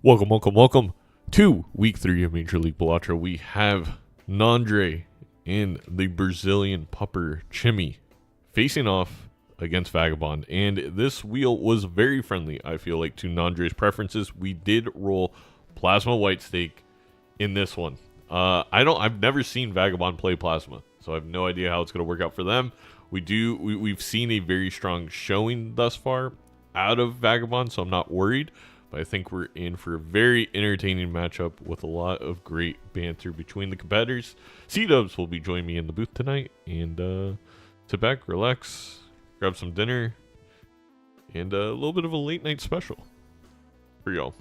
Welcome to week 3 of Major League Balatro. We have Nandre and the Brazilian pupper Chimmy facing off against Vagabond. And this wheel was very friendly, I feel like, to Nandre's preferences. We did roll Plasma White Stake in this one. I've never seen Vagabond play Plasma, so I have no idea how it's going to work out for them. We've seen a very strong showing thus far out of Vagabond, so I'm not worried. But I think we're in for a very entertaining matchup with a lot of great banter between the competitors. C-Dubs will be joining me in the booth tonight. And sit back, relax, grab some dinner, and a little bit of a late night special for y'all.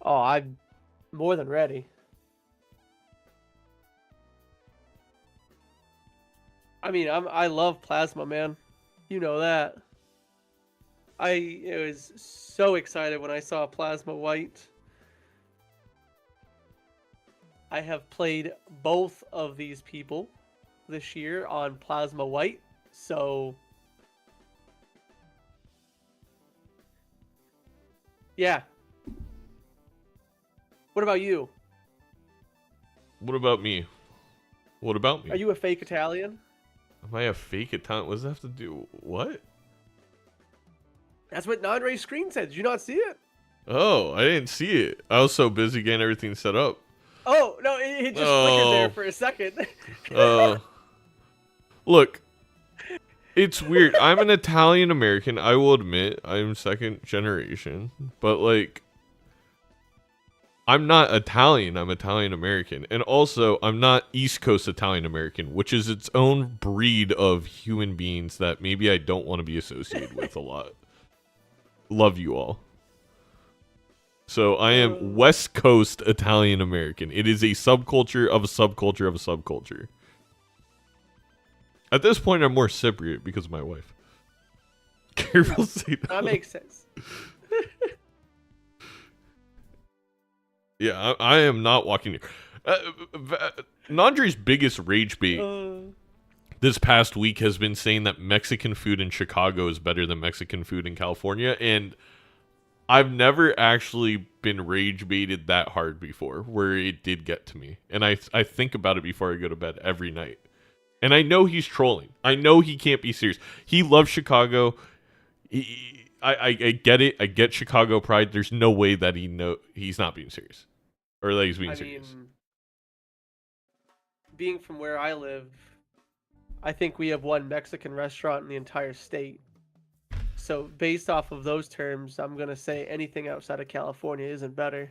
Oh, I'm more than ready. I mean, I love Plasma, man. You know that. I was so excited when I saw Plasma White. I have played both of these people this year on Plasma White, so yeah. What about you? What about me? What about me? Are you a fake Italian? Am I a fake Italian? What does that have to do? What? That's what Nandre's screen said. Did you not see it? Oh, I didn't see it. I was so busy getting everything set up. Oh, no, it just flickered there for a second. Look, it's weird. I'm an Italian American. I will admit I'm second generation, but like, I'm not Italian. I'm Italian American. And also, I'm not East Coast Italian American, which is its own breed of human beings that maybe I don't want to be associated with a lot. Love you all. So I am West Coast Italian American. It is a subculture of a subculture of a subculture. At this point, I'm more Cypriot because of my wife. Careful, say no. That makes sense. Yeah, I am not walking. Nandre's biggest rage bait this past week has been saying that Mexican food in Chicago is better than Mexican food in California, and I've never actually been rage baited that hard before, where it did get to me. And I think about it before I go to bed every night. And I know he's trolling. I know he can't be serious. He loves Chicago. I get it. I get Chicago pride. There's no way that he's not being serious. Or that he's being serious. Being from where I live, I think we have one Mexican restaurant in the entire state. So based off of those terms, I'm going to say anything outside of California isn't better.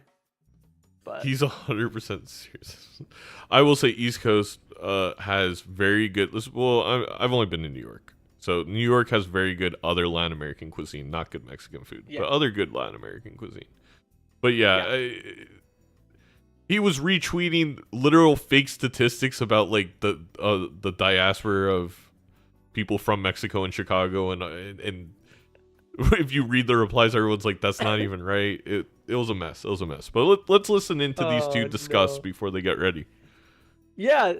But he's 100% serious. I will say East Coast has very good... Well, I've only been in New York. So New York has very good other Latin American cuisine. Not good Mexican food, but other good Latin American cuisine. But he was retweeting literal fake statistics about like the diaspora of people from Mexico and Chicago, and if you read the replies, everyone's like, "That's not even right." It was a mess. It was a mess. But let's listen into these two discuss before they get ready. Yeah,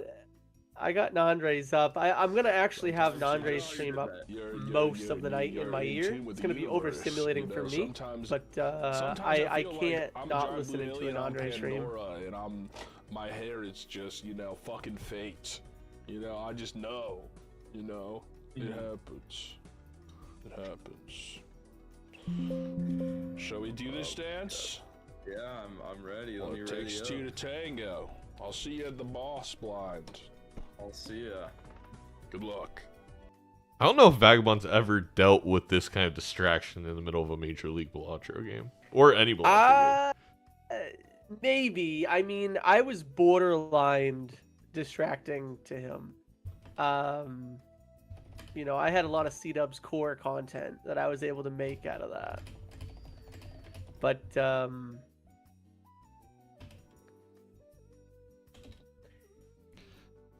I got Nandre's up. I'm gonna actually have Nandre's stream up most of the night in my ear. It's gonna be overstimulating for me, but I can't not listen into an Nandre stream. And my hair is just fucking faked. I just know. It happens. It happens. Shall we do this dance? Yeah, I'm ready. Well, it takes two to tango. I'll see you at the boss blind. I'll see ya. Good luck. I don't know if Vagabond's ever dealt with this kind of distraction in the middle of a Major League Balatro game. Or any Balatro game. Maybe. I mean, I was borderline distracting to him. I had a lot of C-Dub's core content that I was able to make out of that. But,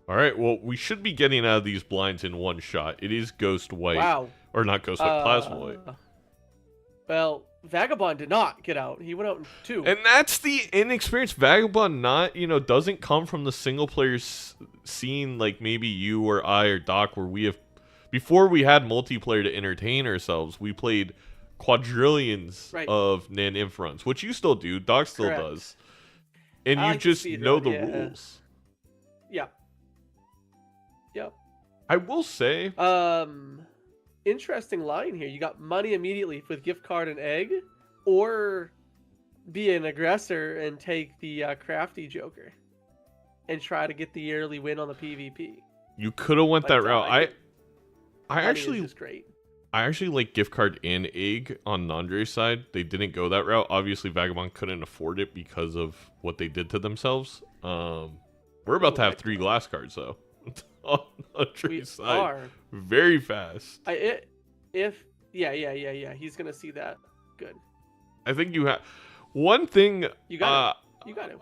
all right, well, we should be getting out of these blinds in one shot. It is Ghost White. Wow. Or not Ghost White, Plasma White. Well, Vagabond did not get out. He went out in 2. And that's the inexperienced Vagabond doesn't come from the single player scene like maybe you or I or Doc, where we have... Before we had multiplayer to entertain ourselves, we played quadrillions of Nan Inferons, which you still do. Doc still does. And you just know the rules. Yeah. Yep. I will say... interesting line here. You got money immediately with gift card and egg, or be an aggressor and take the crafty Joker and try to get the early win on the PvP. You could have went that route. I actually like gift card and egg on Nandre's side. They didn't go that route. Obviously, Vagabond couldn't afford it because of what they did to themselves. We're about to have 3 glass cards though. On Nandre's side. Are very fast. He's gonna see that. Good. I think you have one thing. You got it.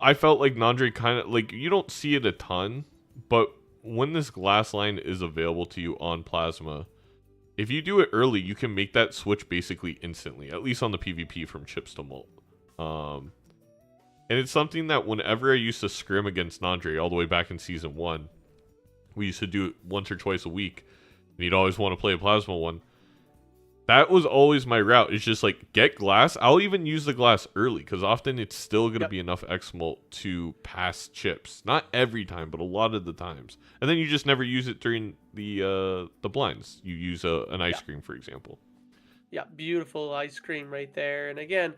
I felt like Nandre kind of like, you don't see it a ton, but when this glass line is available to you on Plasma, if you do it early, you can make that switch basically instantly, at least on the PvP from chips to mult. And it's something that whenever I used to scrim against Nandre all the way back in Season 1, we used to do it once or twice a week, and he'd always want to play a Plasma one. That was always my route. It's just like, get glass. I'll even use the glass early, because often it's still going to be enough X-Mult to pass chips. Not every time, but a lot of the times. And then you just never use it during the blinds. You use an ice cream, for example. Yeah, beautiful ice cream right there. And again,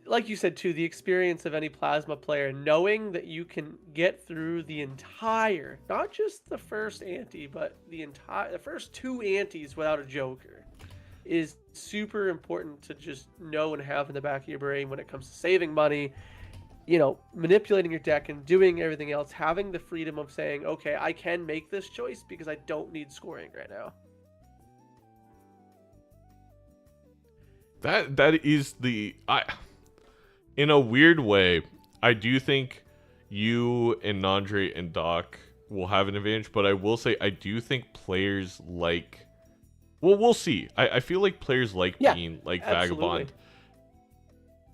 like you said too, the experience of any Plasma player, knowing that you can get through the entire, not just the first ante, but the first 2 antes without a Joker, is super important to just know and have in the back of your brain when it comes to saving money, manipulating your deck and doing everything else, having the freedom of saying, okay, I can make this choice because I don't need scoring right now. That is in a weird way, I do think you and Nandre and Doc will have an advantage, but I will say I do think players like... Well, we'll see. I feel like players like being like absolutely. Vagabond.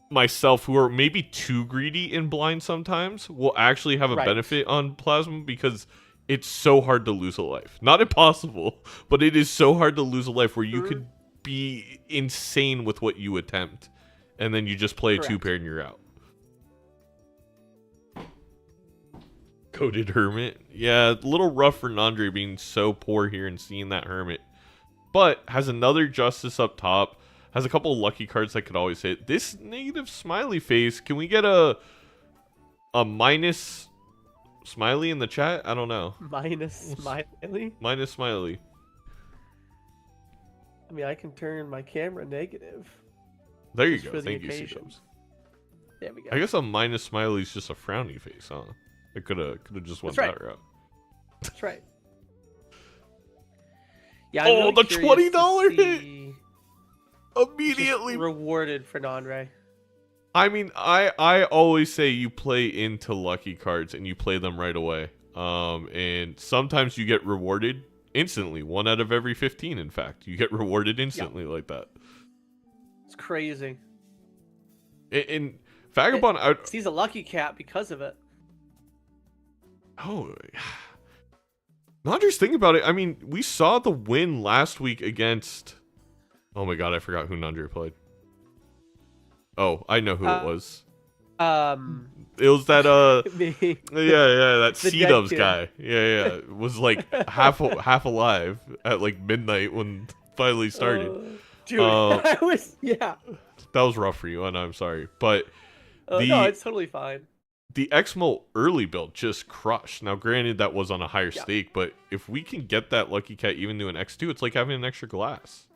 myself who are maybe too greedy in blind sometimes will actually have a Right. benefit on plasma because it's so hard to lose a life. Not impossible, but it is so hard to lose a life where you could be insane with what you attempt, and then you just play a Correct. 2-pair and you're out. Coded Hermit. Yeah, a little rough for Nandre being so poor here and seeing that Hermit. But has another Justice up top. Has a couple of lucky cards that could always hit. This negative smiley face. Can we get a minus smiley in the chat? I don't know. Minus smiley. Minus smiley. I mean, I can turn my camera negative. There you Just go. for the Thank you, occasion. C-dubs. There we go. I guess a minus smiley is just a frowny face, huh? It could have just went That's right. that route. That's right. Yeah. I'm Oh, really the curious to $20 hit! see Immediately. just rewarded for Nandre. I mean, I always say you play into lucky cards and you play them right away. And sometimes you get rewarded instantly. 1 out of every 15, in fact, you get rewarded instantly like that. It's crazy. And Vagabond, He's a lucky cat because of it. oh, not just think about it. I mean, we saw the win last week against. Oh my god, I forgot who Nandre played. Oh, I know who it was. It was that Me. yeah, that The C-dubs dead kid. guy. Yeah. It was like half alive at like midnight when finally started. Dude, Uh, I was That was rough for you, and I'm sorry. But Oh, no, it's totally fine. the Exmo early build just crushed. Now, granted, that was on a higher Yeah. stake, but if we can get that Lucky Cat even to an X2, it's like having an extra glass.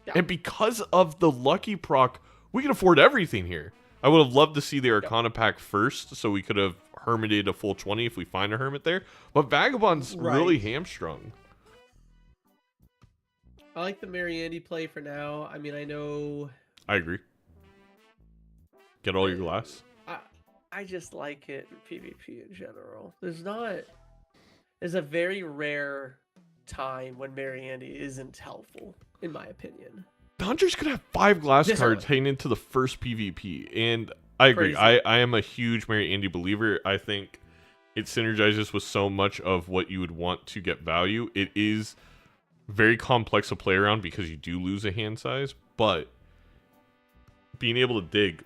Yeah. And because of the Lucky proc, we can afford everything here. I would have loved to see the Arcana pack first, so we could have hermited a full 20 if we find a hermit there. But Vagabond's really Right. hamstrung. I like the Mariandy play for now. I mean, I know I agree. Get all your glass. I just like it in PvP in general. There's a very rare time when Mariandy isn't helpful, in my opinion. Dodgers could have 5 glass Yes, cards heading into the first PvP, and I agree. Crazy. I am a huge Mary Andy believer. I think it synergizes with so much of what you would want to get value. It is very complex to play around because you do lose a hand size, but being able to dig.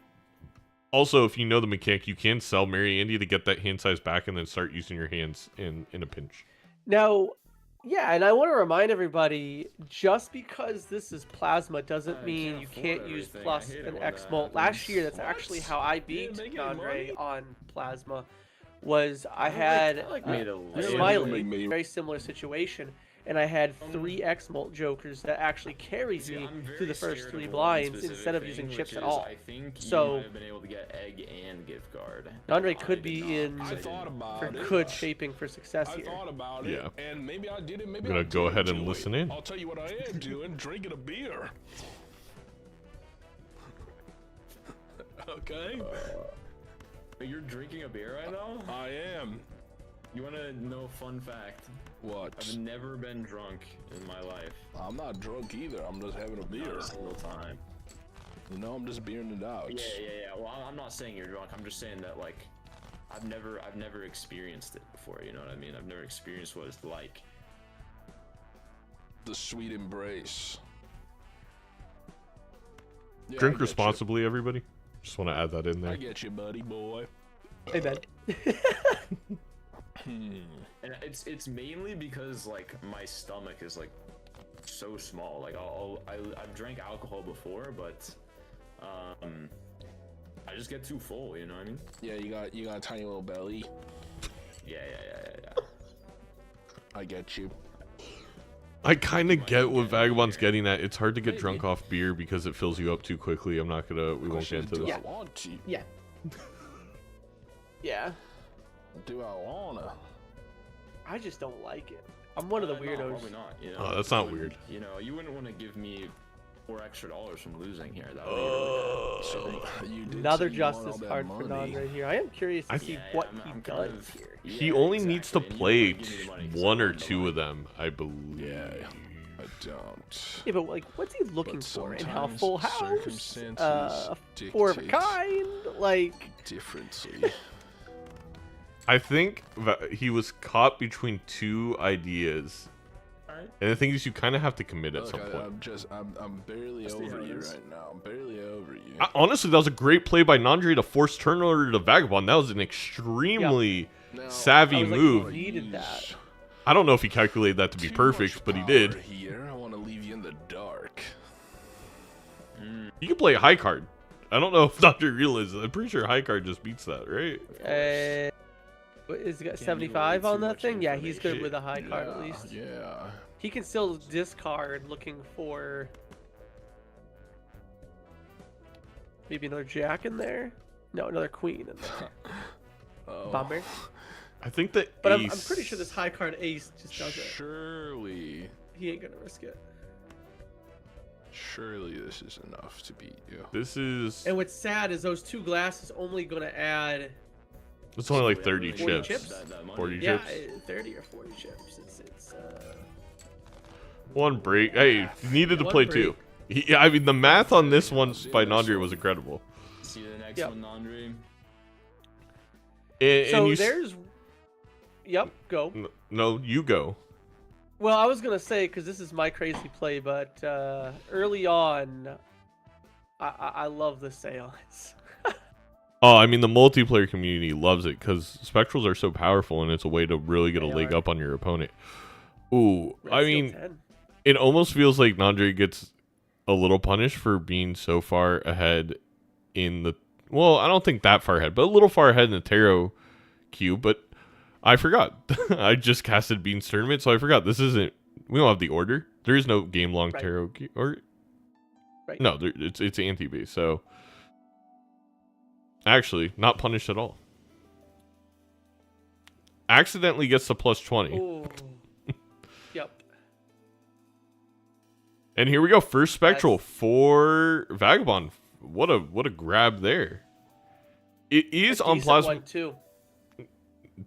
Also, if you know the mechanic, you can sell Mary Andy to get that hand size back and then start using your hands in a pinch. Now, yeah, and I want to remind everybody, just because this is plasma doesn't I mean can't you afford can't use everything. I plus hate it and when X that molt. Last happens. year, that's What? actually how I beat making Nandre money? on plasma. Was I I had like a made a Smiley, me- very similar situation, and I had 3 X molt jokers that actually carried See, me I'm very through the first scared 3 of one blinds specific instead of thing, using which chips at is all. I think So- you might have been able to get egg and gift card. Nandre I could did be not. in I I thought didn't. about for it. good shaping for success I here. thought about Yeah. it, and maybe I did it. Maybe I'm gonna I go didn't ahead and do listen it. in. I'll tell you what I am doing: drinking a beer. Okay, You're drinking a beer right now? I am. You want to know a fun fact? What? I've never been drunk in my life. I'm not drunk either. I'm just having a beer. Not a single time. You know, I'm just beering it out. Yeah. Well, I'm not saying you're drunk. I'm just saying that, like, I've never experienced it before. You know what I mean? I've never experienced what it's like. The sweet embrace. Yeah, I Drink get you. responsibly, everybody. Just want to add that in I there. get you, buddy boy. Amen. And it's mainly because, like, my stomach is, like, so small. Like, I've drank alcohol before, but I just get too full. You know what I mean? Yeah, you got a tiny little belly. Yeah. I get you. I kind of get what Vagabond's getting at. It's hard to get drunk off beer because it fills you up too quickly. We won't get into Do this. I want to? Yeah. Yeah. Do I wanna? I just don't like it. I'm one of the No, weirdos. probably not. You know? Oh, that's not You wouldn't- weird. You know, you wouldn't want to give me $4 extra from losing here. That would be really bad. So you did Another say you want justice all that card for money. Nandre here. I am curious to see Yeah, what I'm he kind does of- here. He Yeah, only needs to exactly. And you play don't give me the money 'cause I one or want the 2 money. of them, I believe. Yeah. I don't. Yeah, but like, what's he looking But for? In how sometimes full house? circumstances Four of a dictate kind? Like, differently. I think he was caught between two ideas. And the thing is, you kind of have to commit at Look, some point. I'm barely Let's see how over it you is. right now. I'm barely over you. Honestly, that was a great play by Nandre to force turnover to Vagabond. That was an extremely Now, savvy I was like, move. he needed that. I don't know if he calculated that to be too perfect, much but he power did. Here, I want to leave you in the dark. You can play a high card. I don't know if Nandre realizes. I'm pretty sure high card just beats that, right? Is he got Can't give 75 away on too that much thing? Yeah, he's good information. with a high card at Yeah, least. Yeah. He can still discard looking for maybe another jack in there. No, another queen in there. Oh, Bomber. I think the But ace... I'm pretty sure this high card ace just does it. surely, He ain't gonna risk it. surely this is enough to beat you. This is... And what's sad is those two glasses only gonna add It's only like Yeah, 30 really 40 chips. chips? That money. 40 yeah, chips. 30 or 40 chips. It's One break. Hey, you needed to One play break. two. I mean, the math on this one by Nandre was incredible. See the next Yep. one, Nandre. And so you there's. Yep, go. No, you go. Well, I was gonna say because this is my crazy play, but early on, I love the seance. Oh, I mean, the multiplayer community loves it because spectrals are so powerful, and it's a way to really get a They leg are. up on your opponent. Ooh, Red I Seal mean, 10. it almost feels like Nandre gets a little punished for being so far ahead in the... Well, I don't think that far ahead, but a little far ahead in the tarot queue, but I forgot. I just casted Bean's Tournament, so I forgot. This isn't... We don't have the order. There is no game-long Right. tarot queue. Or... Right. No, it's anti-base, so... Actually, not punished at all. Accidentally gets the plus 20. Ooh. Yep. And here we go. First spectral for Vagabond. What a grab there. It is A on decent plasma. one, too.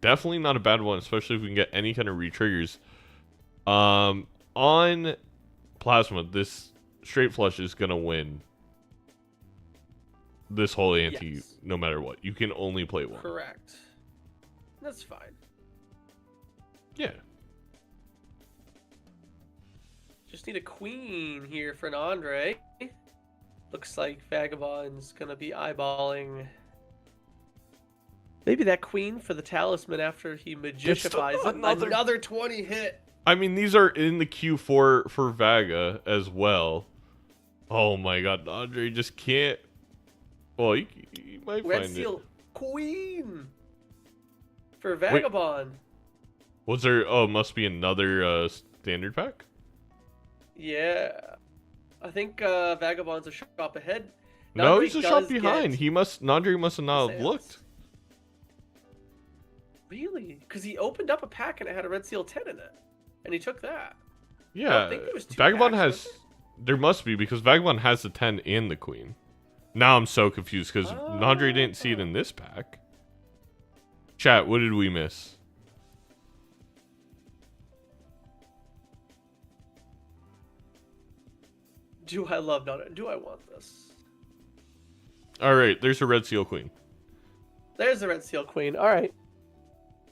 Definitely not a bad one, especially if we can get any kind of re-triggers. On plasma, this straight flush is gonna win this whole ante, Yes. no matter what. You can only play one. Correct. That's fine. Yeah. Just need a queen here for Nandre. Looks like Vagabond's gonna be eyeballing maybe that queen for the talisman after he magicifies it. Another 20 hit. I mean, these are in the queue for Vaga as well. Oh my god, Andre just can't. Well, you might Red find Seal it. queen for Vagabond. Was there? Oh, must be another standard pack. Yeah. I think Vagabond's a shop ahead. No, Nandre he's a shot does behind. get Nandre must have not have seance. looked. Really? Because he opened up a pack and it had a Red Seal 10 in it. And he took that. Yeah, think there was two Vagabond packs, has. was There must be because Vagabond has the 10 and the queen. Now I'm so confused because Nandre didn't see it in this pack. Chat, what did we miss? Do I love Nandre? Do I want this? All right, there's a Red Seal Queen. There's the Red Seal Queen. All right.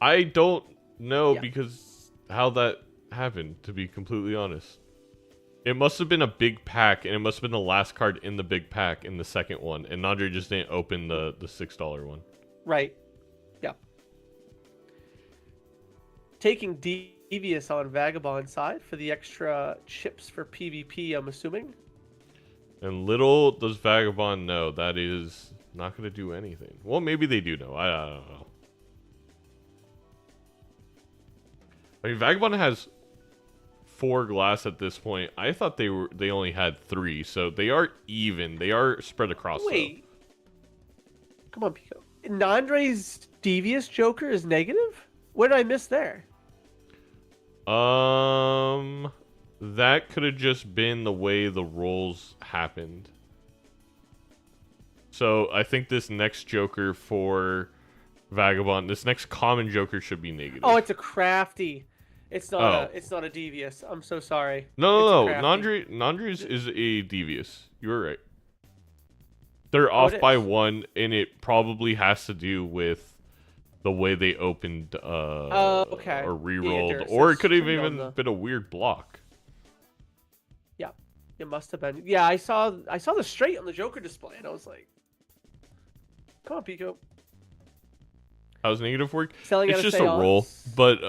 I don't know Yeah. because how that happened, to be completely honest. It must have been a big pack, and it must have been the last card in the big pack in the second one, and Nandre just didn't open the $6 one. Right. Yeah. Taking Devious on Vagabond side for the extra chips for PvP, I'm assuming. And little does Vagabond know that is not going to do anything. Well, maybe they do know. I don't know. I mean, Vagabond has 4 glass at this point. I thought they only had 3, so they are even. They are spread across. Wait. Come on, Pico. Nandre's Devious Joker is negative? What did I miss there? Though. That could have just been the way the rolls happened. So I think this next Joker for Vagabond, this next common Joker should be negative. Oh, it's a crafty. It's not Oh. it's not a devious. I'm so sorry. No. It's a crafty. Nandre's is a devious. You were right. They're Oh, off it by is. 1, and it probably has to do with the way they opened Okay. or The re-rolled, endurance or it is could have pretty on even the- been a weird block. Yeah, it must have been. Yeah, I saw the straight on the Joker display, and I was like, "Come on, Pico." How's negative work? Selling It's at just a seance. roll, but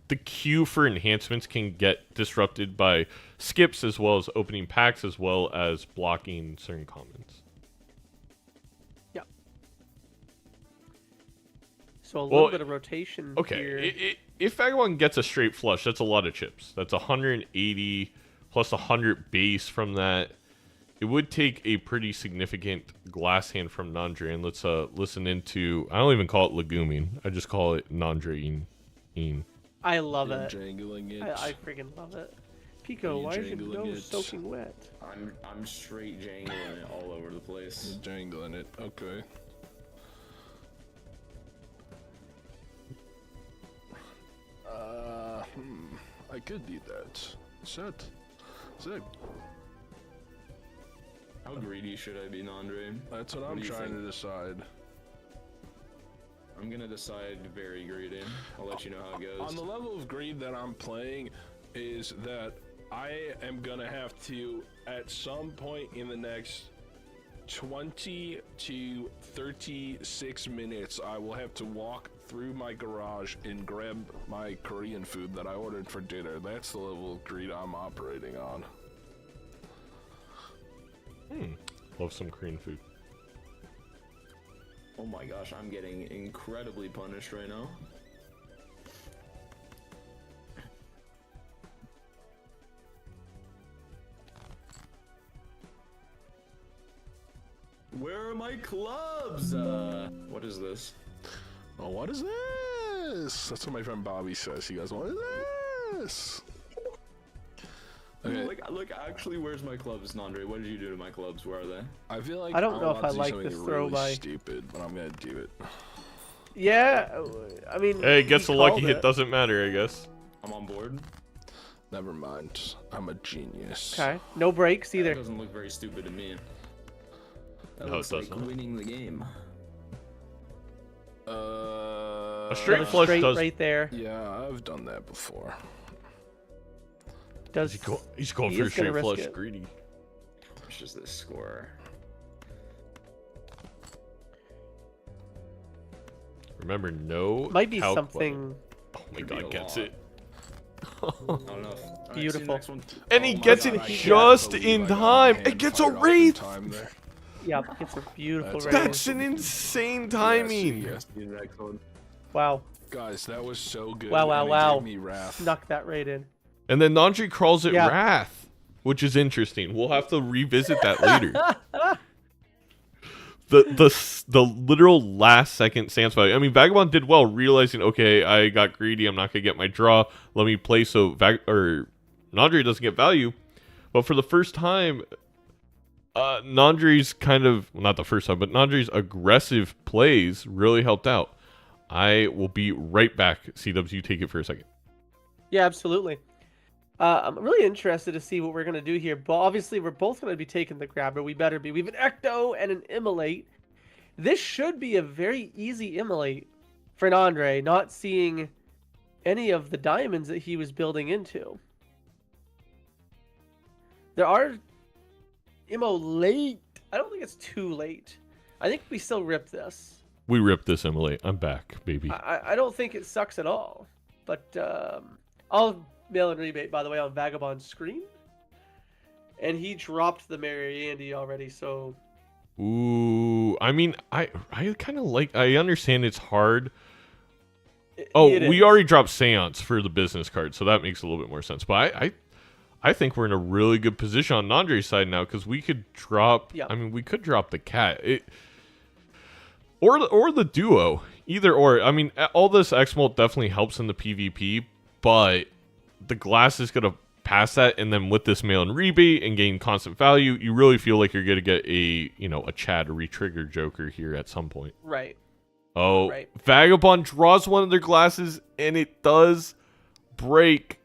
the queue for enhancements can get disrupted by skips as well as opening packs as well as blocking certain comments. Yeah. So a little Well, bit of rotation Okay, here. if Vagabond gets a straight flush, that's a lot of chips. That's 180 plus 100 base from that. It would take a pretty significant glass hand from Nandre, and let's listen into. I don't even call it leguming. I just call it Nandre-ing. I love You're it. jangling it. I freaking love it. Pico, Are you why is your jangling nose it? soaking wet? I'm straight jangling it all over the place. You're jangling it. Okay. I could do that. Set. How greedy should I be, Nandre? That's what What I'm do you trying think? to decide. I'm gonna decide very greedy. I'll let you know how it goes. On the level of greed that I'm playing is that I am gonna have to, at some point in the next 20 to 36 minutes, I will have to walk through my garage and grab my Korean food that I ordered for dinner. That's the level of greed I'm operating on. Love some Korean food. Oh my gosh, I'm getting incredibly punished right now. Where are my clubs? What is this? Oh, what is this? That's what my friend Bobby says. He goes, what is this? Okay. Look, actually, where's my clubs, Nandre? What did you do to my clubs? Where are they? I feel like I don't I'm know if about I to do like something this really throw by- stupid, but I'm gonna do it. Yeah, I mean. Hey, gets he a lucky called hit it. doesn't matter, I guess. I'm on board. Never mind. I'm a genius. Okay, no breaks That either. doesn't look very stupid to me. That No, it looks like doesn't. winning the game. A Got straight a flush straight does. right there. Yeah, I've done that before. Does He's going He for a is gonna straight risk flush. it. Greedy. How much is this score? Remember, no. might be calc something. button. Oh my Could be god, a gets lot. it. Not enough. All right, see you Beautiful. next one. And Oh he my gets God, it I can't just believe in I got my time. hand It gets a fired off in wraith. time there. Yeah, it's a beautiful That's rating. That's an insane timing. Yes, See you next one. Wow, guys, that was so good. Wow, wow, and it wow. gave me wrath. snuck that right in. And then Nandre calls it Yeah. Wrath, which is interesting. We'll have to revisit that later. The literal last second stance value. I mean, Vagabond did well, realizing, okay, I got greedy. I'm not gonna get my draw. Let me play so Nandre doesn't get value. But for the first time, Nandre's kind of, well, not the first time, but Nandre's aggressive plays really helped out. I will be right back. C-Dubs, you take it for a second. Yeah, absolutely. I'm really interested to see what we're gonna do here. But obviously, we're both gonna be taking the grabber. We better be. We have an Ecto and an Immolate. This should be a very easy Immolate for Nandre, not seeing any of the diamonds that he was building into. There are Immolate. I don't think it's too late. I think we still rip this. We ripped this, Emily. I'm back, baby. I don't think it sucks at all. But I'll mail in rebate, by the way, on Vagabond's screen. And he dropped the Mary Andy already, so Ooh, I mean, I kind of like. I understand it's hard. it We is. already dropped Seance for the business card, so that makes a little bit more sense. But I think we're in a really good position on Nandre's side now because we could drop. Yeah. I mean, we could drop the cat. Or the duo, either or. I mean, all this X-Molt definitely helps in the PvP, but the glass is gonna pass that, and then with this mail and rebate and gain constant value, you really feel like you're gonna get a Chad or re-trigger Joker here at some point. Right. Oh, Right. Vagabond draws one of their glasses, and it does break.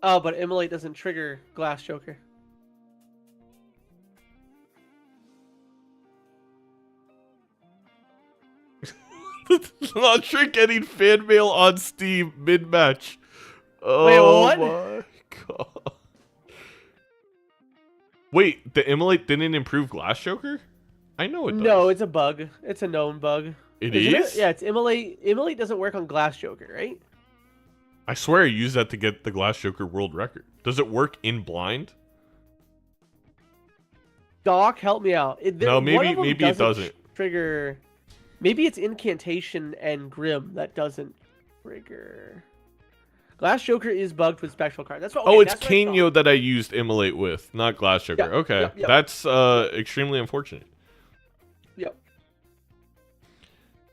Oh, but Immolate doesn't trigger Glass Joker. Nandre getting fan mail on Steam mid-match. Oh Wait, what? my god. Wait, the Immolate didn't improve Glass Joker? I know it does. No, it's a bug. It's a known bug. It Isn't is? it? Yeah, it's Immolate. Immolate doesn't work on Glass Joker, right? I swear I used that to get the Glass Joker world record. Does it work in blind? Doc, help me out. No, one of them maybe it doesn't. Trigger. Maybe it's Incantation and Grim that doesn't trigger. Glass Joker is bugged with Spectral Card. That's what. Okay, Oh, it's that's what I Kanyo thought. that I used Immolate with, not Glass Joker. Yep, Okay, yep. that's extremely unfortunate. Yep.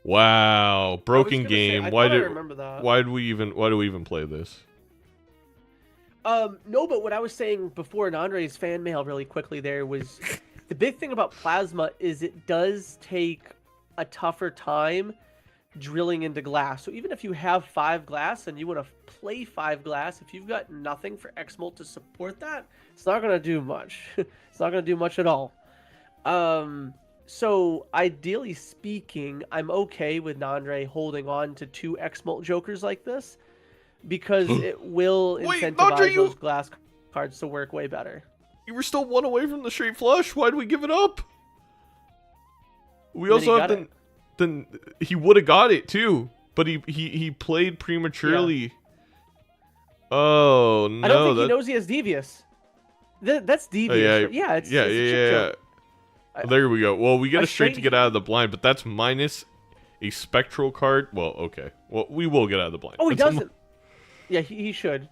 Wow, broken gonna say, game. I Why thought I did remember that. why do we even play this? No, but what I was saying before Nandre's fan mail really quickly there was the big thing about Plasma is it does take a tougher time drilling into glass. So even if you have 5 glass and you want to play 5 glass, if you've got nothing for X-Molt to support that, it's not going to do much. It's not going to do much at all. So ideally speaking, I'm okay with Nandre holding on to 2 X-Molt Jokers like this because it will Wait, incentivize Nandre, those glass cards to work way better. You were still 1 away from the straight flush. Why'd we give it up? We And then also he have got then he would have got it too, but he played prematurely. Yeah. Oh no! I don't think he knows he has Devious. That's Devious. It's a chip joke. There we go. Well, we get A a straight to straight- get out of the blind, but that's minus a spectral card. Well, okay. Well, we will get out of the blind. Oh, he That's a doesn't. Yeah, he should.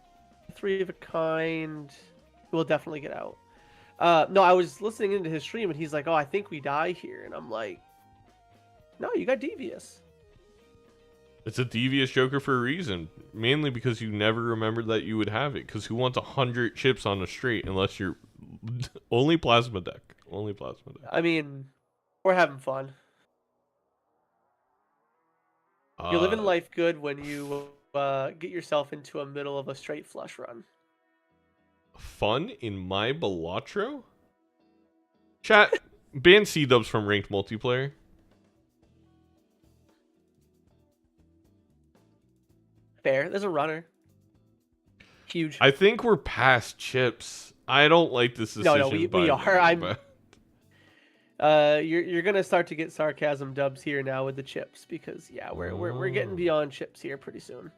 3 of a kind. We'll definitely get out. No, I was listening into his stream and he's like, "Oh, I think we die here," and I'm like, "No, you got Devious." It's a devious Joker for a reason, mainly because you never remembered that you would have it. Because who wants 100 chips on a straight unless you're only plasma deck? Only plasma deck. I mean, we're having fun. You're living life good when you get yourself into a middle of a straight flush run. Fun in my Balatro? Chat, ban C-dubs from ranked multiplayer. Fair. There's a runner. Huge. I think we're past chips. I don't like this decision. No, we by are. them, You're gonna start to get sarcasm dubs here now with the chips because yeah, we're getting beyond chips here pretty soon.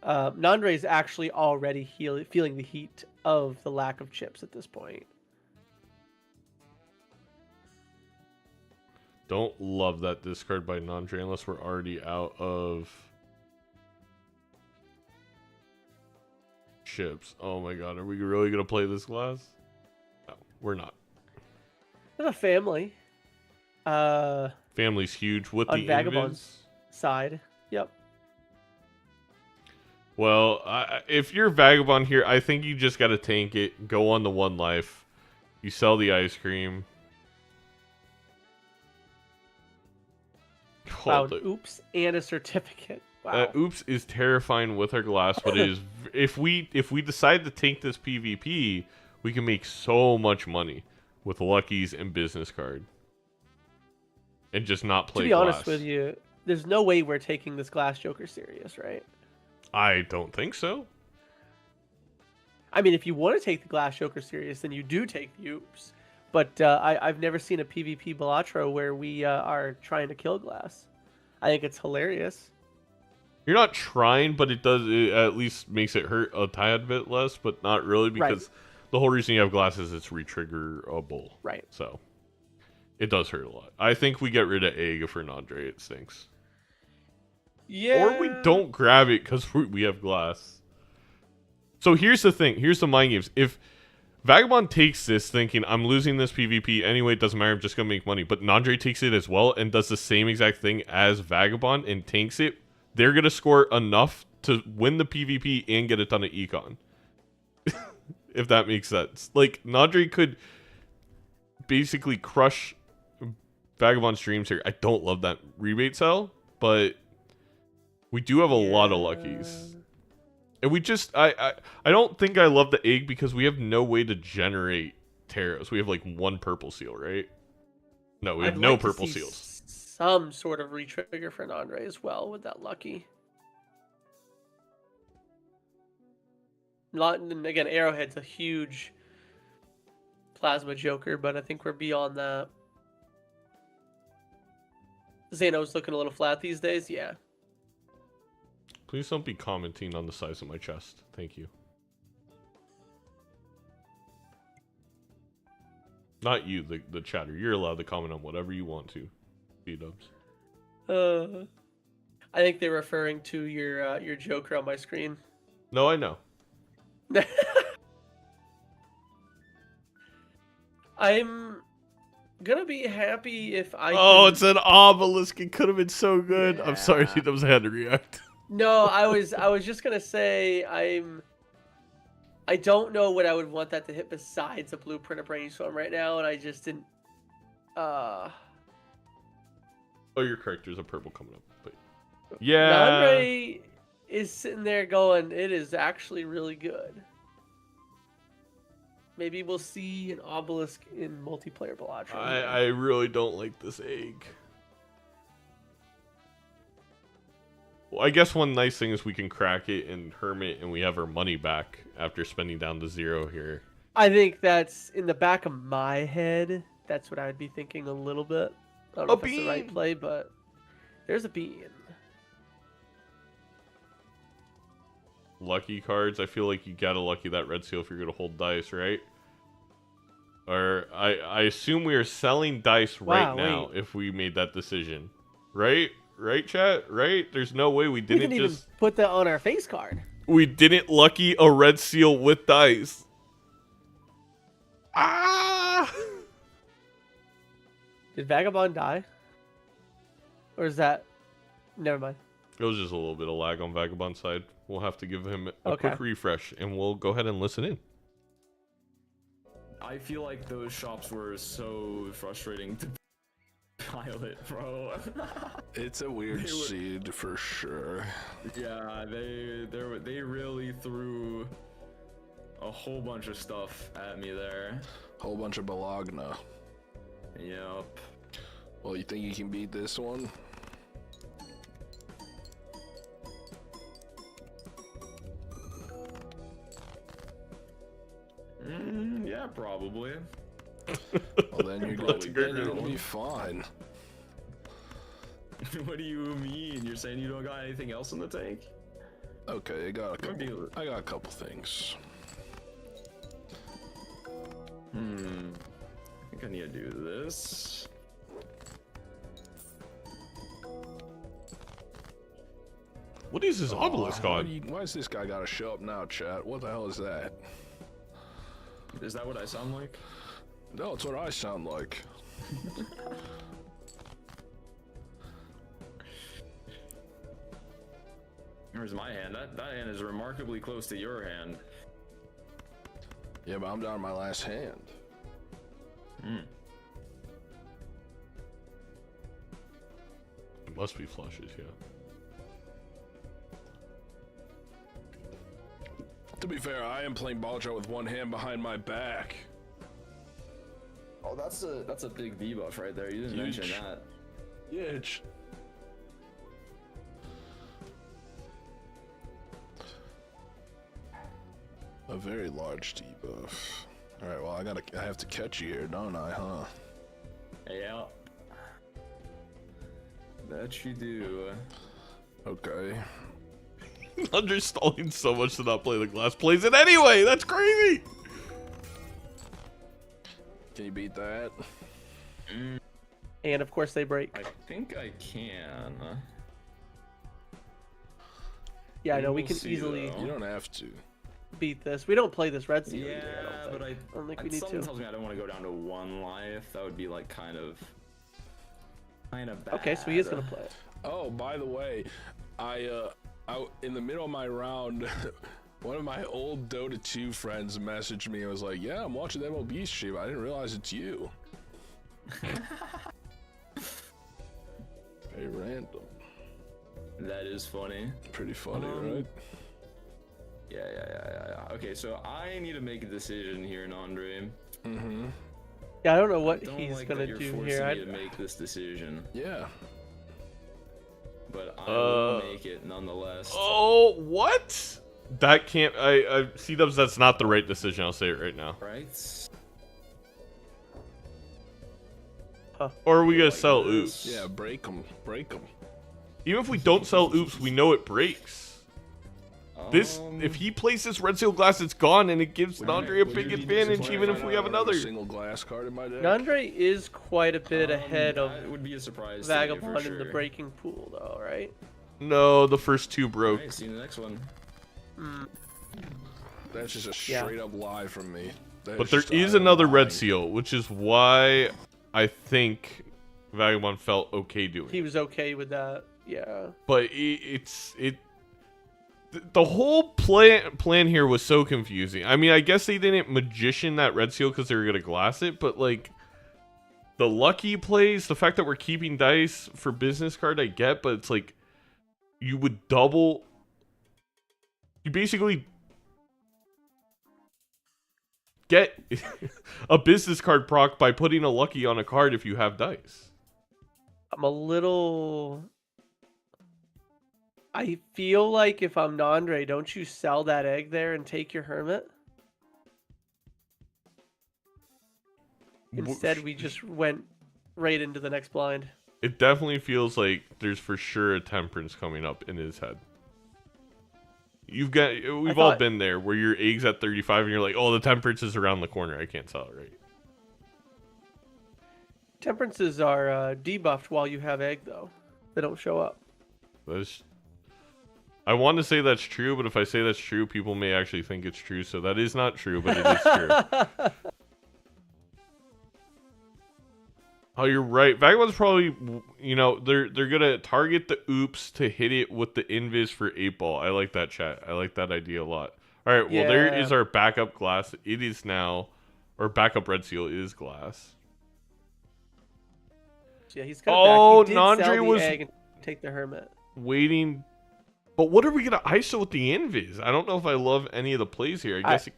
Nandre is actually already feeling the heat of the lack of chips at this point. Don't love that discard by Nandre unless we're already out of chips. Oh my god, are we really gonna play this glass? No, we're not. There's a family. Family's huge with On the Vagabond's invis. side. Yep. Well, if you're Vagabond here, I think you just gotta tank it. Go on the 1 life. You sell the ice cream. Wow. The- Oops, and a certificate. Wow. Oops is terrifying with our glass, but it is if we decide to tank this PvP, we can make so much money with luckies and business card, and just not play. To be honest with you, there's no way we're taking this Glass Joker serious, right? I don't think so. I mean, if you want to take the Glass Joker serious, then you do take the Oops. But I've never seen a PvP Balatro where we are trying to kill Glass. I think it's hilarious. You're not trying, but it at least makes it hurt a tad bit less, but not really because the whole reason you have glass is it's retriggerable. Right. So it does hurt a lot. I think we get rid of egg for Nandre. It stinks. Yeah. Or we don't grab it because we have glass. So here's the thing. Here's the mind games. If Vagabond takes this thinking, I'm losing this PvP anyway, it doesn't matter, I'm just going to make money. But Nandre takes it as well and does the same exact thing as Vagabond and tanks it. They're going to score enough to win the PvP and get a ton of econ. If that makes sense. Like, Nandre could basically crush Vagabond's dreams here. I don't love that rebate sell, but we do have a lot of luckies. And we just, I don't think I love the egg because we have no way to generate taros. We have like one purple seal, right? No, we have no purple seals. Some sort of retrigger for Nandre as well with that lucky. Not, and again, Arrowhead's a huge plasma joker, but I think we're beyond that. Zano's looking a little flat these days, yeah. Please don't be commenting on the size of my chest. Thank you. Not you, the chatter. You're allowed to comment on whatever you want to. B-dubs. I think they're referring to your joker on my screen. No, I know. I'm gonna be happy if I Oh, can... it's an obelisk. It could have been so good. Yeah. I'm sorry, B-dubs, I had to react. No, I was just gonna say I don't know what I would want that to hit besides a blueprint of brainstorm right now, and I just didn't. Oh, your character's a purple coming up, but yeah. Nandre is sitting there going, it is actually really good. Maybe we'll see an obelisk in multiplayer Balatro. I really don't like this egg. Well, I guess one nice thing is we can crack it in Hermit and we have our money back after spending down to 0 here. I think that's in the back of my head. That's what I would be thinking a little bit. I don't know if that's the right play, but there's a bean. Lucky cards. I feel like you gotta lucky that red seal if you're gonna hold dice, right? Or I assume we are selling dice right now if we made that decision, right? Right, chat? Right? There's no way we didn't even put that on our face card. We didn't lucky a red seal with dice. Ah! Did Vagabond die? Or is that... Never mind. It was just a little bit of lag on Vagabond's side. We'll have to give him a quick refresh, and we'll go ahead and listen in. I feel like those shops were so frustrating to pilot, bro. It's a weird seed for sure. Yeah, they really threw a whole bunch of stuff at me there. Whole bunch of Bologna. Yep. Well, you think you can beat this one? Yeah, probably. Well, then you're gonna be fine. What do you mean? You're saying you don't got anything else in the tank? Okay, I got a couple things. I think I need to do this. What is this obelisk on? Why is this guy gotta show up now, chat? What the hell is that? Is that what I sound like? No, it's what I sound like. Where's my hand? That hand is remarkably close to your hand. Yeah, but I'm down to my last hand. It must be flushes, yeah. To be fair, I am playing Balatro with one hand behind my back. Oh, that's a big debuff right there. You didn't mention that. Huge. A very large debuff. All right, well, I have to catch you here, don't I? Huh? Yeah. That you do. Okay. Understalling so much to not play the glass plays it anyway. That's crazy. Can you beat that? And of course they break. I think I can. Yeah, I know we can easily You don't have to beat this. We don't play this red seal. Yeah, either, but I don't think we need something to. tells me I don't want to go down to 1 life. That would be like kind of bad. Okay, so he is gonna play it. Oh, by the way, I in the middle of my round, one of my old Dota 2 friends messaged me and was like, "Yeah, I'm watching the MLB stream. I didn't realize it's you." Very random. That is funny. Pretty funny, right? Yeah. Okay, so I need to make a decision here, Nandre. Mm-hmm. Yeah, I don't know what Don't he's like gonna that you're do forcing here. me to make this decision, Yeah. but I will make it nonetheless. Oh, what? That can't. I C-dubs. That's not the right decision. I'll say it right now. Right? Or are we gonna Like sell this. oops? Yeah, break them. Even if we don't sell oops, we know it breaks. This, if he plays this red seal glass, it's gone, and it gives Nandre a would big you be advantage, disappointed even if if I we have A another. single glass card in my deck. Nandre is quite a bit ahead of That would be a surprise. to me, for Vagabond in the sure. breaking pool, though, right? No, the first two broke. Alright, see you in the next one. That's just a Yeah. straight up lie from me. That But there just- is I am another red lying. seal, which is why I think Vagabond felt okay doing He it. was okay with that. Yeah. But the whole plan here was so confusing. I mean, I guess they didn't magician that red seal because they were gonna glass it, but like the lucky plays, the fact that we're keeping dice for business card, I get, but it's like you would double. You basically get a business card proc by putting a lucky on a card if you have dice. I'm a little. I feel like if I'm Nandre, don't you sell that egg there and take your hermit? Instead, we just went right into the next blind. It definitely feels like there's for sure a temperance coming up in his head. We've all been there where your egg's at 35 and you're like, oh, the temperance is around the corner. I can't sell it right. Temperances are debuffed while you have egg, though. They don't show up. I want to say that's true, but if I say that's true, people may actually think it's true. So that is not true, but it is true. Oh, you're right. Vagabond's probably, they're gonna target the oops to hit it with the invis for 8-ball. I like that, chat. I like that idea a lot. All right, well, there Yeah. is our backup glass. It is now, or backup red seal is glass. Yeah, he's got Oh, back. He did Nandre sell the was- egg and take the hermit. Waiting. But what are we gonna ISO with the invis? I don't know if I love any of the plays here. I guess.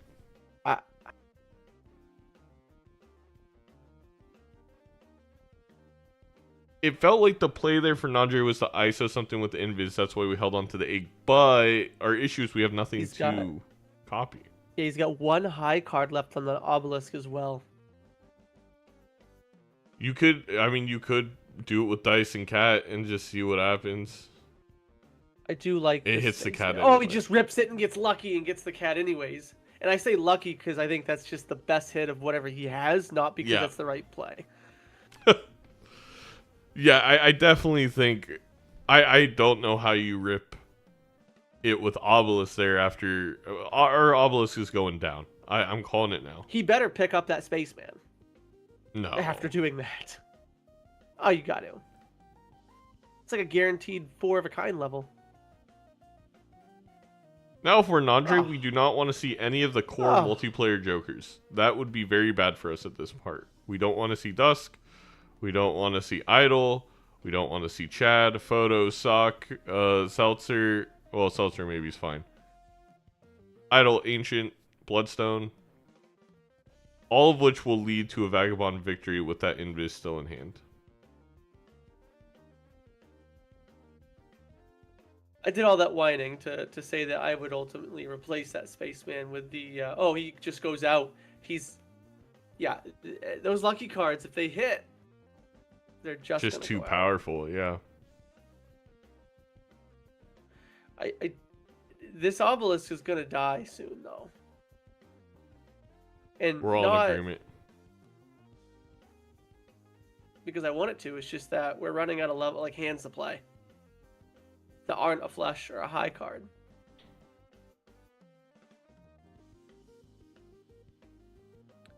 It felt like the play there for Nandre was to ISO something with the invis. That's why we held on to the egg. But our issue is we have nothing He's to got- copy. Yeah, he's got one high card left on the obelisk as well. You could do it with dice and cat and just see what happens. I do like It this hits the space cat man. Oh, he anyway. just rips it and gets lucky and gets the cat anyways. And I say lucky because I think that's just the best hit of whatever he has, not because Yeah. that's the right play. Yeah, I definitely think I don't know how you rip it with obelisk there after our obelisk is going down. I'm calling it now. He better pick up that spaceman No. after doing that. Oh, you got to. It's like a guaranteed 4 of a kind level. Now, if we're Nandre, Oh. we do not want to see any of the core Oh. multiplayer jokers. That would be very bad for us at this part. We don't want to see Dusk. We don't want to see Idol. We don't want to see Chad, Photo, Sock, Seltzer. Well, Seltzer maybe is fine. Idol, Ancient, Bloodstone. All of which will lead to a Vagabond victory with that invis still in hand. I did all that whining to say that I would ultimately replace that spaceman with the he just goes out. Those lucky cards, if they hit, they're just gonna Too go out. powerful, yeah. This obelisk is gonna die soon though. And We're all not in agreement. because I want it to, it's just that we're running out of level like hand supply that aren't a flush or a high card.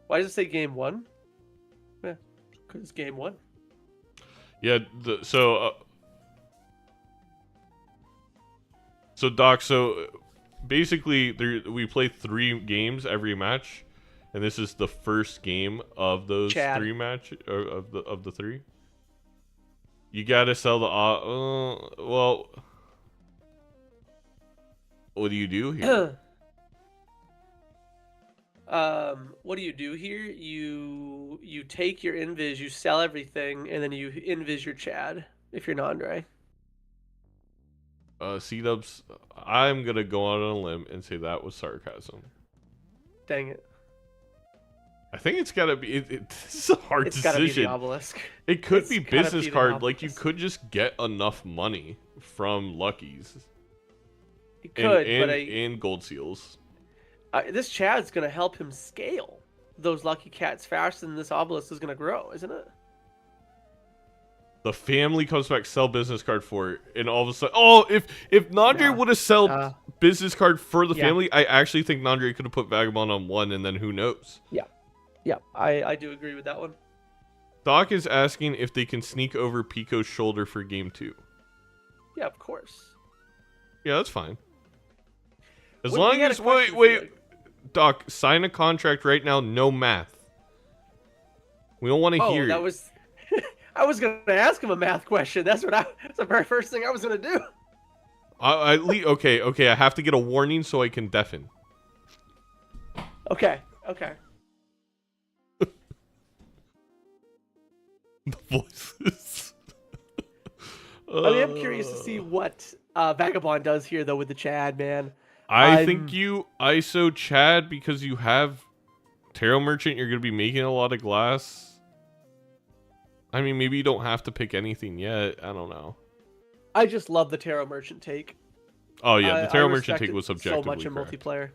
Why does it say game 1? Yeah, because it's game 1. Yeah, so Doc, basically we play 3 games every match, and this is the first game of those Chad. 3 match of the 3. You gotta sell the What do you do here? What do you do here? You take your invis, you sell everything, and then you invis your Chad if you're Nandre. C-dubs, I'm gonna go out on a limb and say that was sarcasm. Dang it. I think it's gotta be. This is a hard It's decision. gotta be the obelisk. It could It's be gotta business be the card. Like you obelisk. could just get enough money from Luckies You could, and, but and gold seals. this Chad's gonna help him scale those lucky cats faster than this obelisk is gonna grow, isn't it? The family comes back, sell business card for it, and all of a sudden, oh, if Nandre Yeah. would have sold business card for the Yeah. family, I actually think Nandre could have put Vagabond on one, and then who knows? Yeah, I do agree with that one. Doc is asking if they can sneak over Pico's shoulder for game 2. Yeah, of course. Yeah, that's fine. As We long had a as question for wait, you. Doc, sign a contract right now. No math. We don't want to Oh, hear. that was. I was gonna ask him a math question. That's the very first thing I was gonna do. Okay. I have to get a warning so I can deafen. Okay. The voices. I mean, I'm curious to see what Vagabond does here, though, with the Chad, man. I think you ISO Chad because you have Tarot Merchant. You're going to be making a lot of glass. I mean, maybe you don't have to pick anything yet. I don't know. I just love the Tarot Merchant take. Oh, yeah. The I Tarot Merchant respect take it was objectively so much in correct.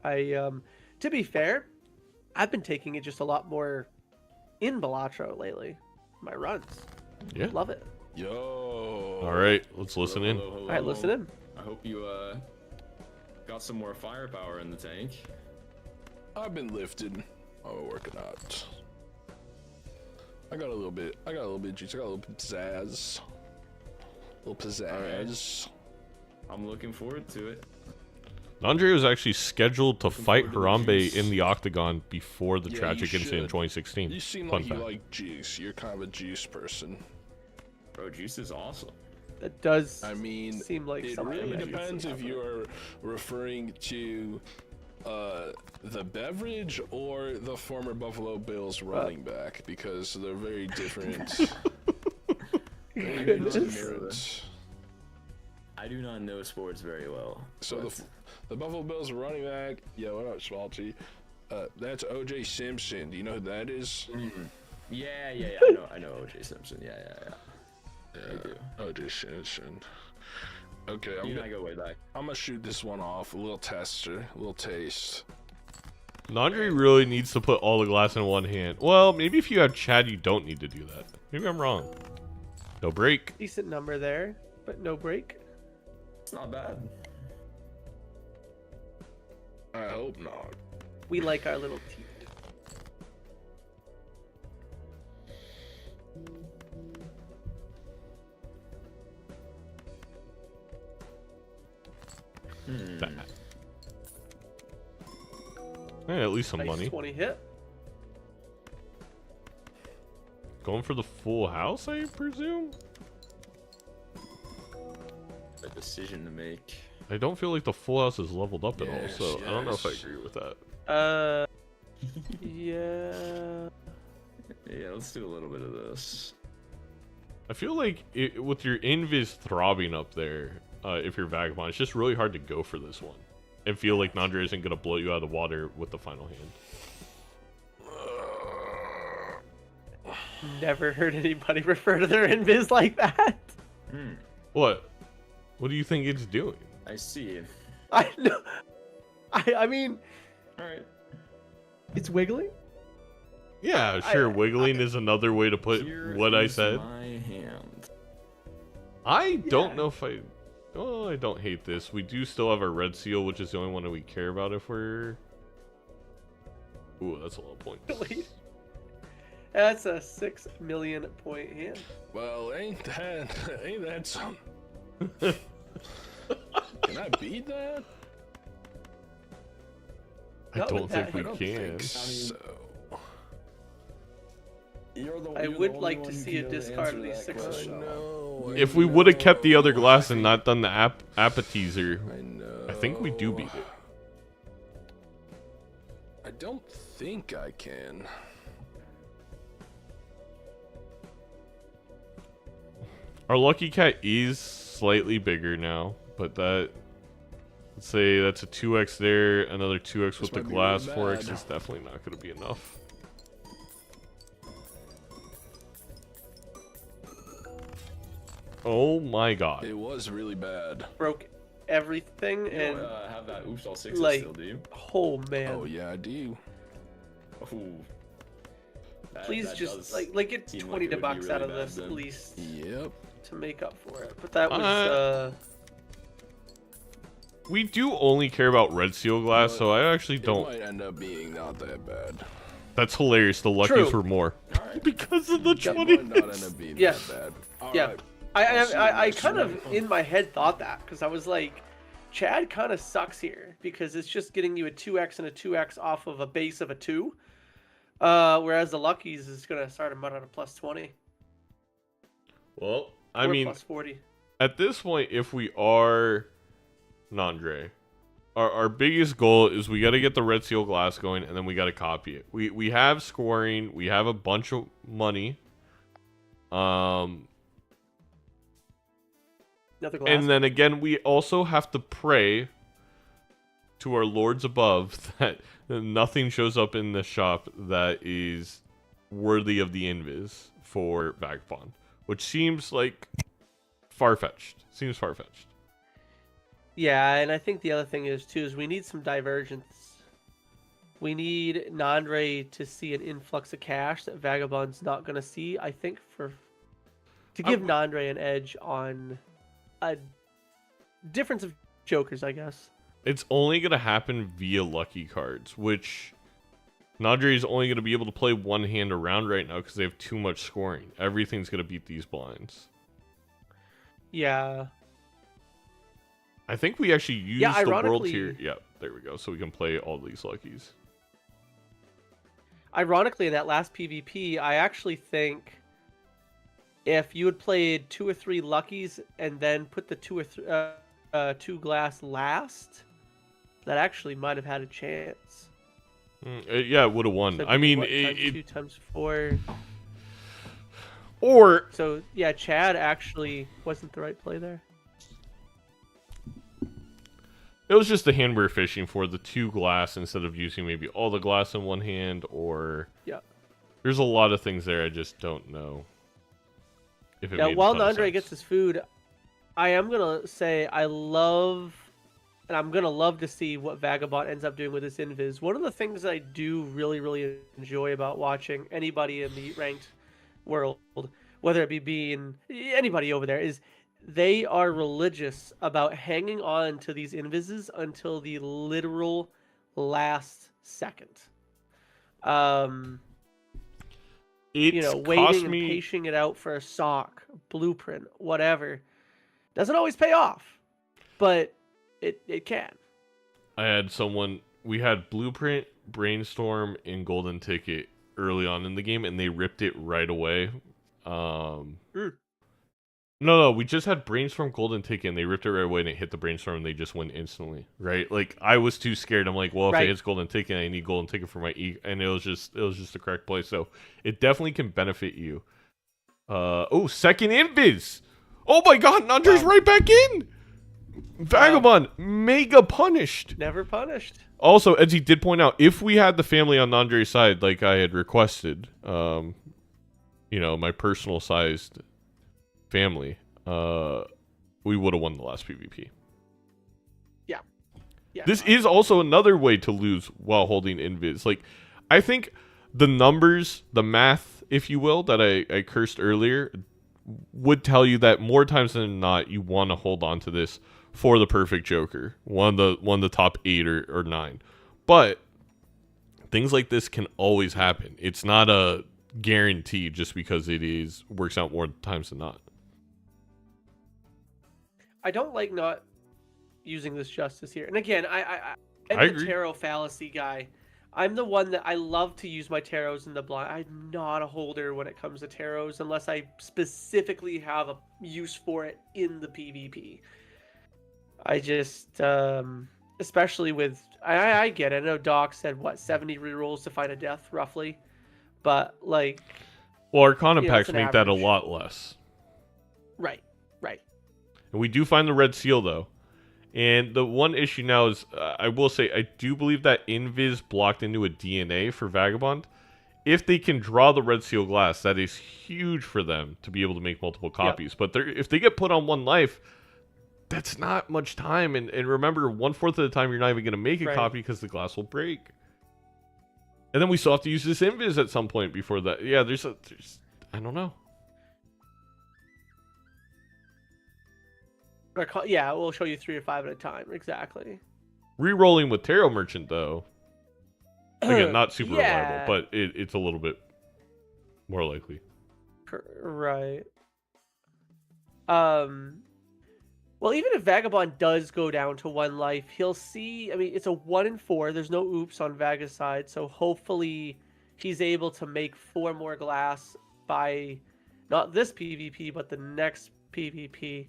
multiplayer. To be fair, I've been taking it just a lot more in Balatro lately. My runs. Yeah. Love it. Yo. All right. Let's listen in. All right, listen in. I hope you got some more firepower in the tank. I've been lifting. Oh, working out. I got a little bit of juice. I got a little bit pizzazz. Pizzazz. I'm looking forward to it. Nandre was actually scheduled to fight forward to the Harambe juice. in the Octagon before the Yeah, tragic you incident in should. 2016. You seem Fun like you fact. like juice. You're kind of a juice person. Bro, juice is awesome. That does I mean, seem like it something really I should depends see if happen. you're referring to the beverage or the former Buffalo Bills running back, because they're very different. very Goodness. different. I do not know sports very well. So but the Buffalo Bills running back, yeah, what up, Swalty? That's O.J. Simpson. Do you know who that is? yeah. I know O.J. Simpson. Yeah. I do. O.J. Simpson. Okay, You and I go way back. I'm gonna shoot this one off. A little tester, a little taste. Nandre really needs to put all the glass in one hand. Well, maybe if you have Chad, you don't need to do that. Maybe I'm wrong. No break. Decent number there, but no break. It's not bad. I hope not. We like our little teeth. That. Hey, at least some Nice money. 20 hit. Going for the full house, I presume? A decision to make. I don't feel like the full house is leveled up at all, Yes, so I don't know if I yes. agree with that. Yeah. Yeah, let's do a little bit of this. I feel like with your invis throbbing up there, if you're Vagabond, it's just really hard to go for this one. And feel like Nandre isn't going to blow you out of the water with the final hand. Never heard anybody refer to their invis like that. What? What do you think it's doing? I see. I know. I mean, Alright. it's wiggling. Yeah, sure. Wiggling is another way to put Here what I is said. my hand. I don't Yeah. know if I... Oh, I don't hate this. We do still have our red seal, which is the only one that we care about if we're... Ooh, that's a lot of points. That's a 6 million point hand. Well, ain't that something? Can I beat that? I Not don't with think that. we I don't can. think so. I would like to see a discard of these 6 I know. If we would have kept the other glass and not done the appetizer, I know. think we do beat it. I don't think I can. Our lucky cat is slightly bigger now, but let's say that's a 2x there, another 2x with the glass, 4x is definitely not going to be enough. Oh my god. It was really bad. Broke everything, You and don't have that oops all sixes like, still, do you? oh man. Oh yeah, I do. Ooh. Please That just does like get seem 20 like it would be bucks really out of bad this then. at least Yep. to make up for it. But that was We do only care about red seal glass, so I actually It don't. might end up being not that bad. That's hilarious. The luckies True. were more Alright. because of the It 20. might not end up being Yeah. that bad. Yeah. Alright. I'll see you I next kind of round. in my head thought that because I was like, Chad kind of sucks here because it's just getting you a 2x and a 2x off of a base of a 2. Whereas the luckies is gonna start him out at a plus 20. Well, I or mean, plus 40. at this point, if we are Nandre, our biggest goal is we got to get the red seal glass going, and then we got to copy it. We have scoring, we have a bunch of money, Another glass. and then again we also have to pray to our lords above that nothing shows up in the shop that is worthy of the invis for Vagabond, which seems like far-fetched. Seems far-fetched. Yeah, and I think the other thing is too is we need some divergence. We need Nandre to see an influx of cash that Vagabond's not going to see. I think to give Nandre an edge on a difference of jokers, I guess. It's only going to happen via lucky cards, which Nandre is only going to be able to play one hand around right now because they have too much scoring. Everything's going to beat these blinds. Yeah. I think we actually use Yeah, the world ironically- tier. Yeah, there we go. So we can play all these luckies. Ironically, in that last PvP, I actually think if you had played 2 or 3 luckies and then put the 2 glass last, that actually might have had a chance. Yeah, it would have won. So I mean, what, times 2 times 4. or So yeah, Chad actually wasn't the right play there. it was just the hand we were fishing for, the 2 glass instead of using maybe all the glass in one hand, or Yeah. there's a lot of things there I just don't know. If it Yeah, made a while ton of Nandre sense. gets his food, I am gonna say I'm gonna love to see what Vagabond ends up doing with this invis. One of the things I do really enjoy about watching anybody in the ranked world, whether it be being anybody over there, is they are religious about hanging on to these invises until the literal last second. It's Waiting cost and me. pacing it out for a sock, blueprint, whatever. Doesn't always pay off, but it can. I had we had Blueprint, Brainstorm, and Golden Ticket early on in the game, and they ripped it right away. No, we just had Brainstorm, Golden Ticket, and they ripped it right away, and it hit the Brainstorm, and they just went instantly, right? Like, I was too scared. I'm like, well, if Right. it hits Golden Ticket, I need Golden Ticket for my and it was just the correct play. So it definitely can benefit you. Second invis. Oh my God, Nandre's right back in. Vagabond, mega punished. Never punished. Also, as he did point out, if we had the family on Nandre's side, like I had requested, my personal sized family, we would have won the last PvP. Yeah. This is also another way to lose while holding invis. Like, I think the numbers, the math, if you will, that I cursed earlier, would tell you that more times than not, you want to hold on to this for the perfect Joker, one of the top 8 or 9. But things like this can always happen. It's not a guarantee just because it works out more times than not. I don't like not using this justice here. And again, I'm I the agree. tarot fallacy guy. I'm the one that I love to use my tarots in the blind. I'm not a holder when it comes to tarots unless I specifically have a use for it in the PvP. I just, especially with, I get it. I know Doc said, what, 70 rerolls to find a death, roughly? But, like... Well, Arcana You know, packs it's an make that a average. lot less. Right, right. And we do find the red seal, though. And the one issue now is, I will say, I do believe that Invis blocked into a DNA for Vagabond. If they can draw the red seal glass, that is huge for them to be able to make multiple copies. But if they get put on 1 life, that's not much time. And remember, 1/4 of the time, you're not even going to make a Right. copy because the glass will break. And then we still have to use this Invis at some point before that. Yeah, there's I don't know. Yeah, we'll show you 3 or 5 at a time. Exactly. Rerolling with Tarot Merchant, though. Again, not super Yeah. reliable, but it's a little bit more likely. Right. Well, even if Vagabond does go down to 1 life, he'll see. I mean, it's a 1 in 4. There's no oops on Vaga's side, so hopefully he's able to make 4 more glass by not this PvP, but the next PvP,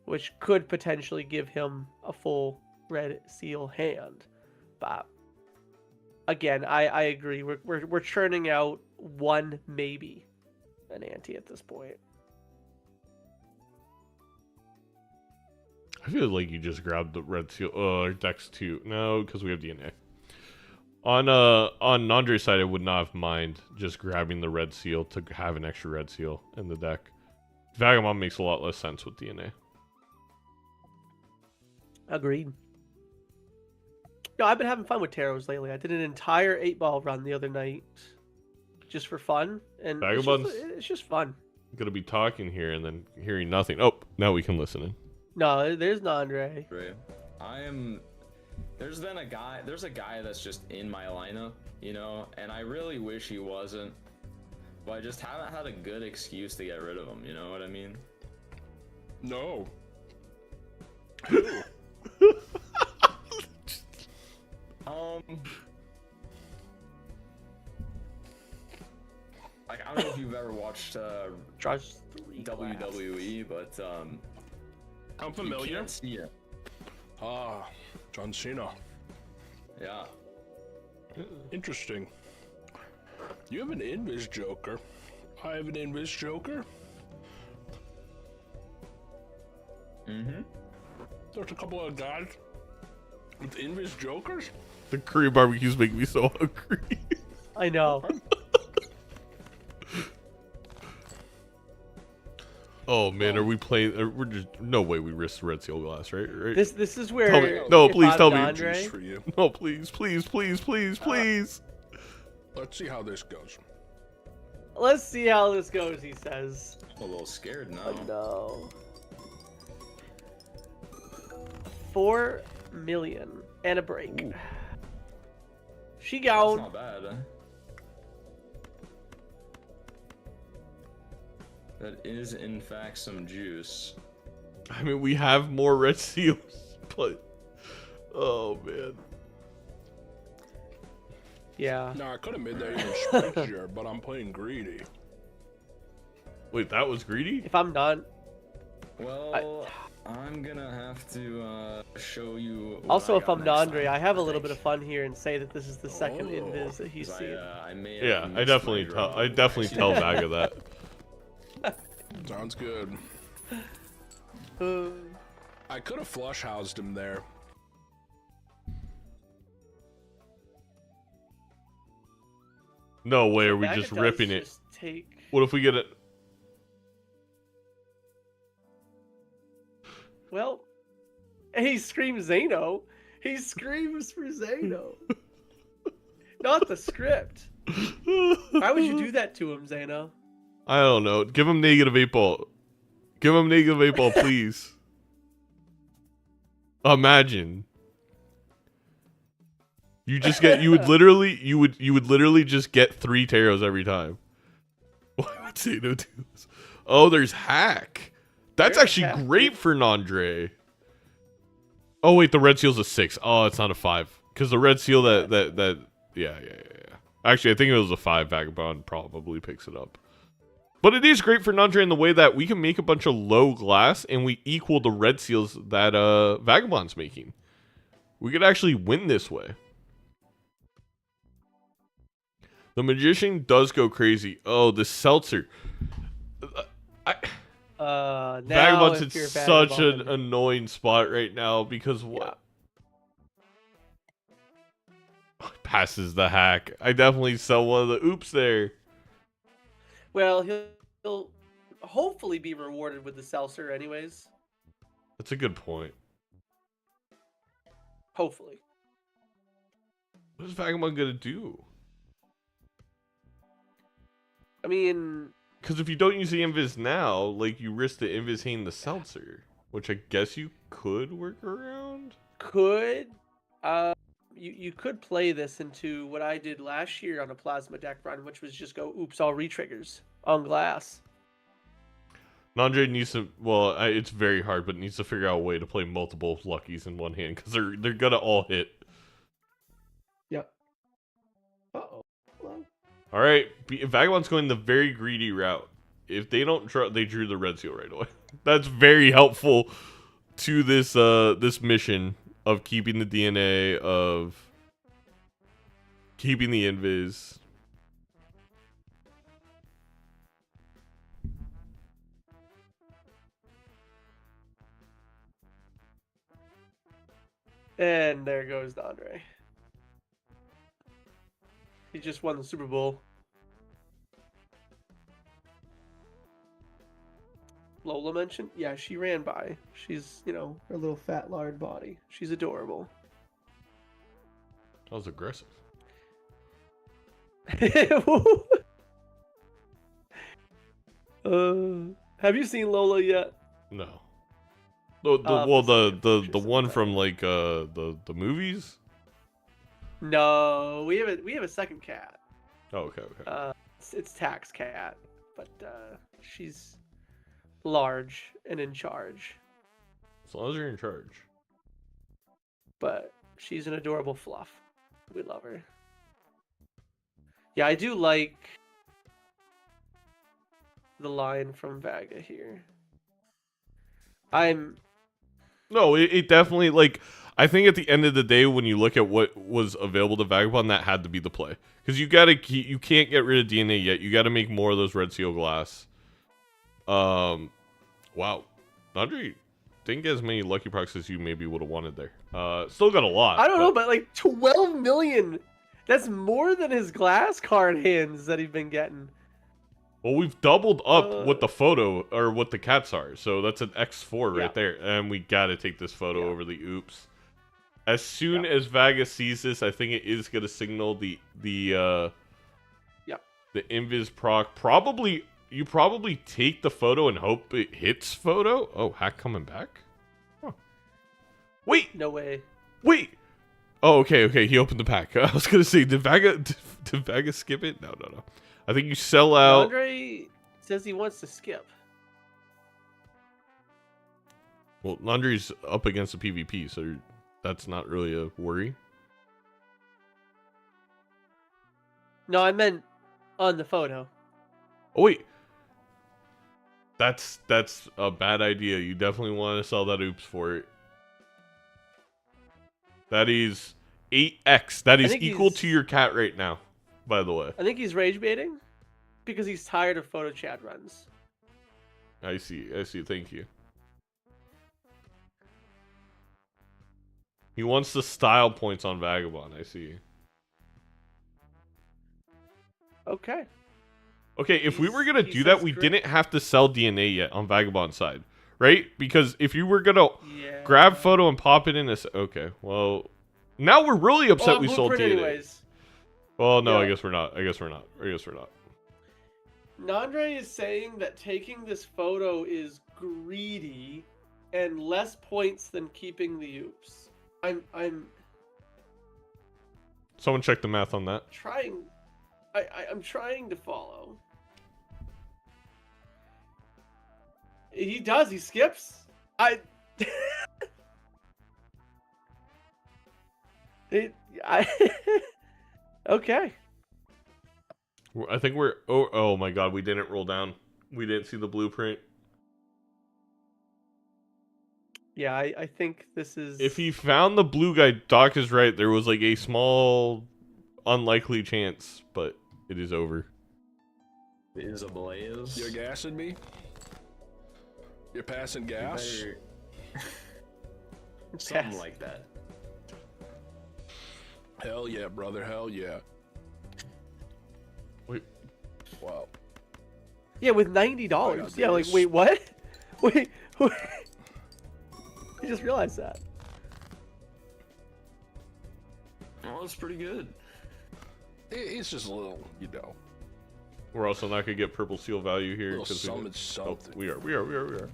which could potentially give him a full red seal hand. But again, I agree. We're churning out 1, maybe an ante at this point. I feel like you just grabbed the red seal. Dex 2. No, because we have DNA. On Nandre's side, I would not have mind just grabbing the red seal to have an extra red seal in the deck. Vagabond makes a lot less sense with DNA. Agreed. No, I've been having fun with tarots lately. I did an entire 8-ball run the other night, just for fun, and Vagabond's it's just fun. gonna be talking here and then hearing nothing. Oh, now we can listen in. No, there's Nandre. Right. There's a guy that's just in my lineup, you know, and I really wish he wasn't, but I just haven't had a good excuse to get rid of him, you know what I mean? No. Like, I don't know if you've ever watched Draws 3 WWE, but I'm you familiar. can't see it. Ah, John Cena. Yeah. Interesting. You have an Invis Joker. I have an Invis Joker. Mm-hmm. There's a couple of guys with Invis Jokers. The Korean barbecues make me so hungry. I know. Oh man, are we playing? We're just no way we risk the red seal glass, right? This is where. Tell me- no, if please I'm tell me. Nandre- Juice for you. No, please, please, please, please, please. Let's see how this goes. Let's see how this goes. He says. I'm a little scared now. Oh no. 4 million and a break. Ooh. She That's gone. not bad. That is, in fact, some juice. I mean, we have more red seals, but oh man. Yeah. Now I could have made that even spicier, but I'm playing greedy. Wait, that was greedy? If I'm done. Well, I'm gonna have to show you. what Also, I if got I'm next Nandre, time, I have a little think. bit of fun here and say that this is the second Oh. invis that he's 'Cause seen. I may have Yeah, I missed definitely my tell. draw. I definitely tell Vaga that. Sounds good. I could have flush housed him there. No way, are we Vaga just does ripping it? just take... What if we get it? Well, he screams Zeno. He screams for Zeno. Not the script. Why would you do that to him, Zeno? I don't know. Give him negative 8-ball. Give him negative 8-ball, please. Imagine. You just get. You would literally just get 3 taros every time. Why would Zeno do this? Oh, there's hack. That's There's actually hack. great for Nandre. Oh wait, the red seal's a 6. Oh, it's not a 5 because the red seal that yeah. Actually, I think it was a 5. Vagabond probably picks it up. But it is great for Nandre in the way that we can make a bunch of low glass and we equal the red seals that Vagabond's making. We could actually win this way. The Magician does go crazy. Oh, the Seltzer. Now Vagabond's in if you're such Vagabond, an annoying spot right now because what? Passes the hack. I definitely sell one of the oops there. well, he'll hopefully be rewarded with the seltzer anyways. That's a good point. Hopefully. What is Vagabond gonna do? I mean, Because if you don't use the invis now, like you risk the invis hitting the seltzer, which I guess you could work around. could you could play this into what I did last year on a plasma deck run, which was just go oops all retriggers on glass. Nandre needs to, well, it's very hard, but needs to figure out a way to play multiple luckies in one hand because they're gonna all hit. Yep. Uh-oh. Hello. All right, Vagabond's going the very greedy route. If they don't draw, they drew the red seal right away. That's very helpful to this this mission of keeping the DNA, of keeping the invis. And there goes Nandre. He just won the Super Bowl. Lola mentioned? Yeah, she ran by. She's, you know, her little fat, lard body. She's adorable. That was aggressive. Have you seen Lola yet? No. The one from like the movies. No, we have a second cat. Oh, okay. It's Tax Cat, but she's large and in charge. As long as you're in charge. But she's an adorable fluff. We love her. Yeah, I do like the line from Vaga here. No, it definitely, like, I think at the end of the day, when you look at what was available to Vagabond, that had to be the play. Because you can't get rid of DNA yet. You got to make more of those red seal glass. Wow. Nandre didn't get as many lucky procs as you maybe would have wanted there. Still got a lot. I don't know, but like 12 million. That's more than his glass card hands that he's been getting. Well, we've doubled up what the photo, or what the cats are. So that's an X4 right there. And we got to take this photo over the oops. As soon as Vaga sees this, I think it is going to signal the invis proc. You probably take the photo and hope it hits photo. Oh, hack coming back? Huh. Wait. No way. Wait. Oh, okay. He opened the pack. I was going to say, did Vaga skip it? No. I think you sell out. Nandre says he wants to skip. Well, Nandre's up against the PvP, so that's not really a worry. No, I meant on the photo. Oh, wait. That's a bad idea. You definitely want to sell that oops for it. That is 8x. That is equal to your cat right now, by the way. I think he's rage baiting because he's tired of photo chat runs. I see. Thank you. He wants the style points on Vagabond. I see. Okay. Okay, if we were going to do that, we didn't have to sell DNA yet on Vagabond's side, right? Because if you were going to grab photo and pop it in this... Okay, well... Now we're really upset we sold DNA. Anyways. Well, no, I guess we're not. Nandre is saying that taking this photo is greedy and less points than keeping the oops. I'm Someone check the math on that. Trying... I'm trying to follow. He does. He skips. Okay. I think we're... Oh my god, we didn't roll down. We didn't see the blueprint. Yeah, I think this is. If he found the blue guy, Doc is right. There was like a small, unlikely chance, but it is over. It is ablaze. You're gassing me? You're passing gas? Something like that. Hell yeah, brother. Hell yeah. Wait. Wow. Yeah, with $90. Yeah, like, wait, what? Wait. I just realized that. Oh, that's pretty good. It's just a little, you know. We're also not gonna get purple seal value here Little something, something. we are.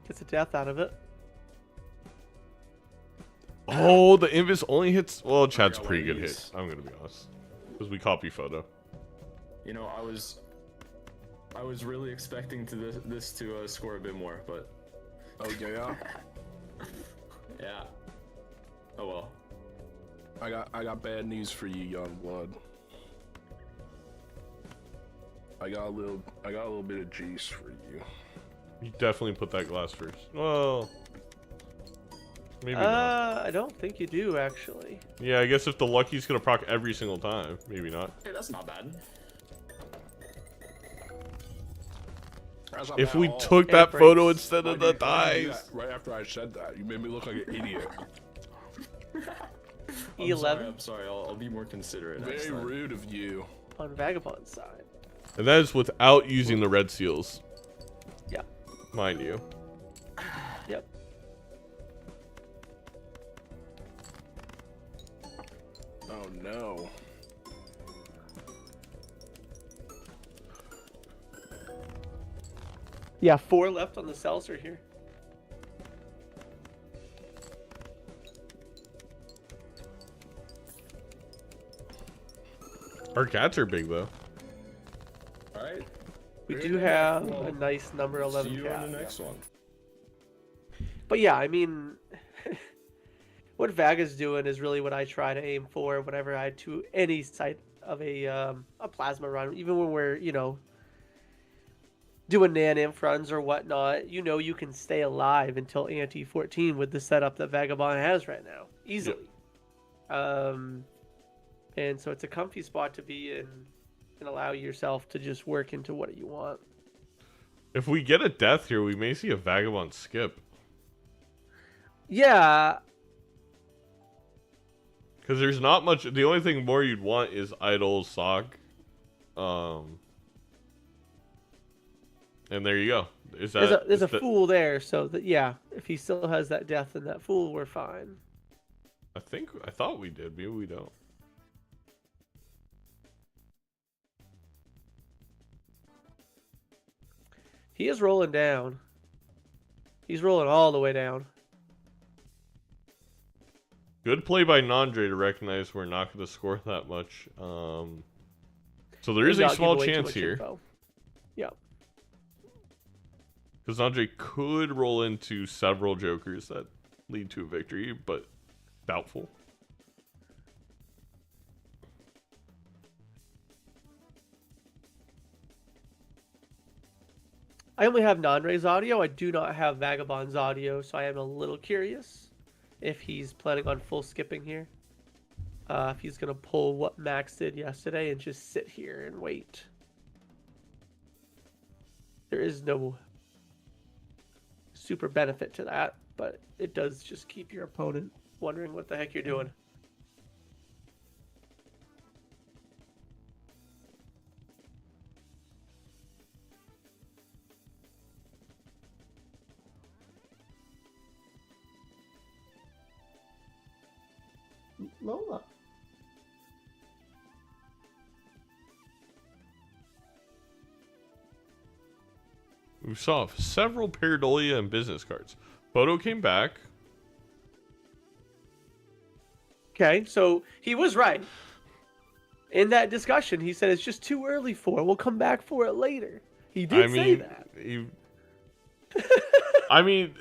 Gets a death out of it. Oh, the Invis only hits. Well, Chad's got pretty one good of hit. these. I'm gonna be honest, because we copy photo. You know, I was really expecting this to score a bit more, but Oh yeah. yeah. Oh well. I got bad news for you, young blood. I got a little bit of juice for you. You definitely put that glass first. Well, maybe not. I don't think you do actually. Yeah, I guess if the lucky's gonna proc every single time, maybe not. Hey, that's not bad. That's not If bad we at all. took It that breaks. photo instead Why of did the you do dice. that right after I said that? You made me look like an idiot. E11 I'm sorry. I'll be more considerate next Very time. rude of you. on Vagabond's side. And that is without using the red seals, Yeah. mind you. Yep. Oh no. Yeah, 4 left on the seltzer here. Our cats are big though. All right. We Very do good. have Well, a nice number 11 See you cat. on the next one. But yeah, I mean, what Vaga's doing is really what I try to aim for whenever I do any site of a plasma run, even when we're, you know, doing nan-inf runs or whatnot. You know, you can stay alive until ante 14 with the setup that Vagabond has right now, easily. And so it's a comfy spot to be in and allow yourself to just work into what you want. If we get a death here, we may see a Vagabond skip. Yeah, Because there's not much. The only thing more you'd want is idle sock. And there you go. Is that there's a is that- fool there, so that yeah, if he still has that death and that fool, we're fine. I thought we did. Maybe we don't. He is rolling down. He's rolling all the way down. Good play by Nandre to recognize we're not going to score that much. So there is And a not give small away too chance much here. info. Yeah. Because Nandre could roll into several jokers that lead to a victory, but doubtful. I only have Nandre's audio. I do not have Vagabond's audio, so I am a little curious if he's planning on full skipping here. If he's going to pull what Max did yesterday and just sit here and wait. There is no super benefit to that, but it does just keep your opponent wondering what the heck you're doing. Lola. We saw several Paradolia and business cards. Photo came back. Okay, so he was right. In that discussion, he said it's just too early for it. We'll come back for it later. He did say that. I mean,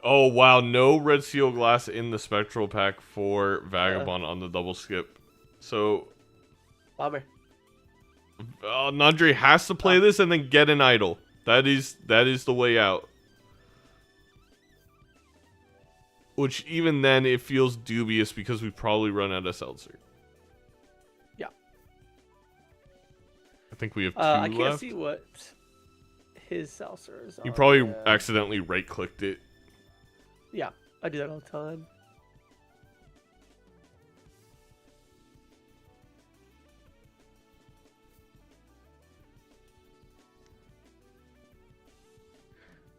oh wow, no red seal glass in the spectral pack for Vagabond on the double skip. So Bummer. Nandre has to play this and then get an idol. That is the way out. Which even then it feels dubious because we probably run out of seltzer. Yeah. I think we have 2 I left. can't see what his seltzer is on. You probably there. accidentally right-clicked it. Yeah, I do that all the time.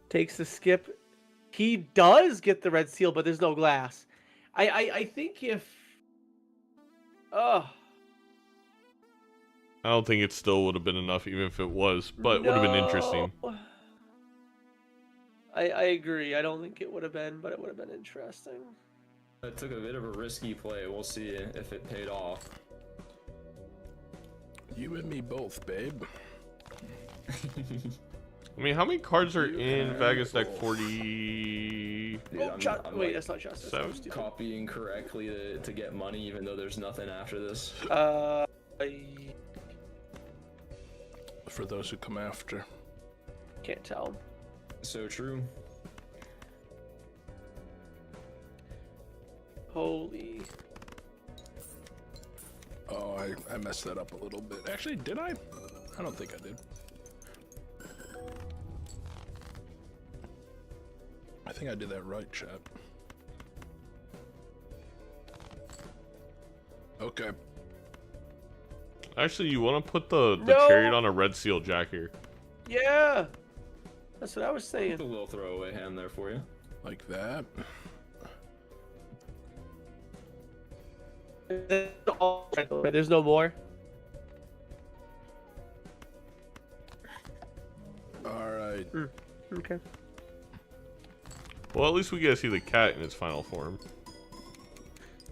Takes the skip. He does get the red seal, but there's no glass. I think if... Oh, I don't think it still would have been enough, even if it was, but it would have been interesting. no. I agree. I don't think it would have been, but it would have been interesting. I took a bit of a risky play. We'll see if it paid off. You and me both, babe. I mean, how many cards are You in and Vegas deck? both. 40. Dude, I'm Wait, like that's not justice. seven. That was stupid. copying correctly to get money, even though there's nothing after this. I For those who come after. can't tell. So true. Holy. Oh, I messed that up a little bit. Actually, did I? I don't think I did. I think I did that right, chat. Okay. Actually, you want to put the No! chariot on a red seal jack here. Yeah, that's what I was A saying. little throwaway hand there for you. Like that. There's no more. Alright. Okay. Well, at least we get to see the cat in its final form.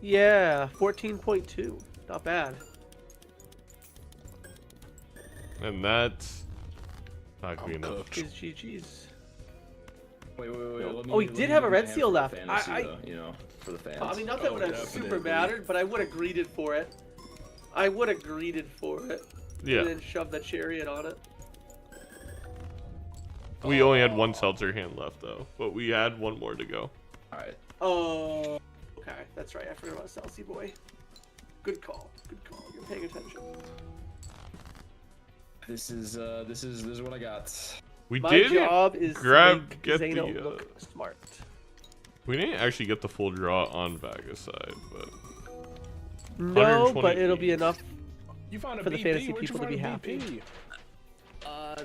Yeah, 14.2. Not bad. And that's not gonna be I'm enough. cooked. Is GG's. Wait. Oh, Let he me did have a give red my hand seal for the left. fantasy, I- though, you know, for the fans. I mean, not that Oh, would have super definitely. mattered, but I would have greeted for it. I would have greeted for it. Yeah, And then shoved the chariot on it. we only had 1 seltzer hand left though, but we had 1 more to go. Alright. Oh, okay. That's right. I forgot about Celsi boy. Good call. Good call. You're paying attention. This is what I got. We My did job is grab- to make get Zeno the, look smart. We didn't actually get the full draw on Vegas side, but No, but 120 it'll be enough. You found a For the BP. fantasy Where'd you people to find be a happy. BP?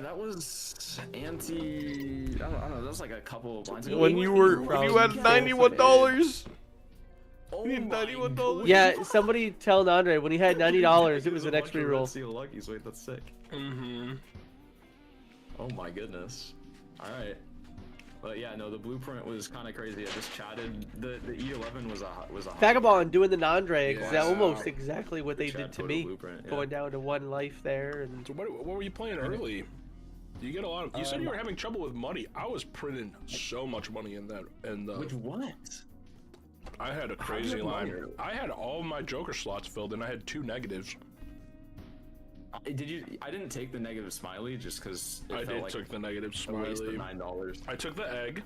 That was anti. I don't know. That was like a couple of lines ago. when you had $91, Oh you need my $91. Yeah, somebody tell Nandre when he had $90, it was the next reroll. Seal luckies. Wait, that's sick. Mm-hmm. Oh my goodness. All right. But yeah, no, the blueprint was kind of crazy. I just chatted. The E11 was a Vagabond doing the Nandre, Yeah. almost exactly what they Chat did to photo me. blueprint, yeah. Going down to 1 life there, and So what were you playing early? You get a lot of. You said you were having trouble with money. I was printing so much money in that, and Which what? I had a How do you crazy have line. money? I had all my Joker slots filled, and I had 2 negatives. Did you? I didn't take the negative smiley just because I did took the negative a waste of smiley. $9. I took the egg.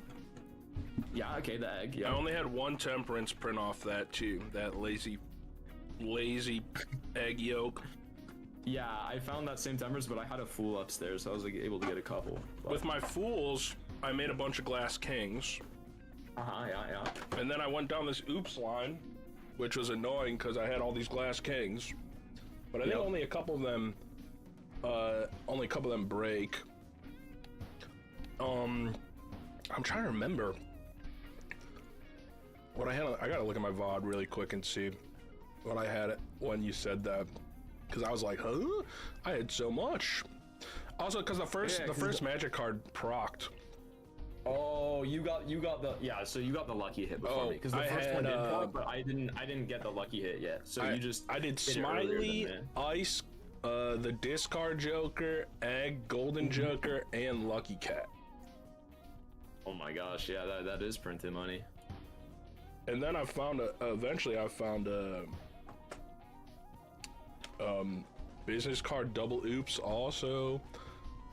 Yeah. Okay. The egg. Yeah. I only had 1 temperance print off that too. That lazy egg yolk. Yeah, I found that same temperance, but I had a fool upstairs, so I was like, able to get a couple. But... With my fools, I made a bunch of glass kings, yeah. and then I went down this oops line, which was annoying because I had all these glass kings. But I think Yep. only a couple of them break. I'm trying to remember what I had. I gotta look at my VOD really quick and see what I had when you said that, because I was like, huh? I had so much. Also, because the first magic card procced. Oh, you got the so you got the lucky hit before me because the I first had, one did proc, but I didn't get the lucky hit yet. So I you just I did hit it earlier Smiley, than me. Ice, the discard Joker, Egg, Golden Joker, and Lucky Cat. Oh my gosh, yeah, that is printed money. And then I found eventually I found business card double oops also,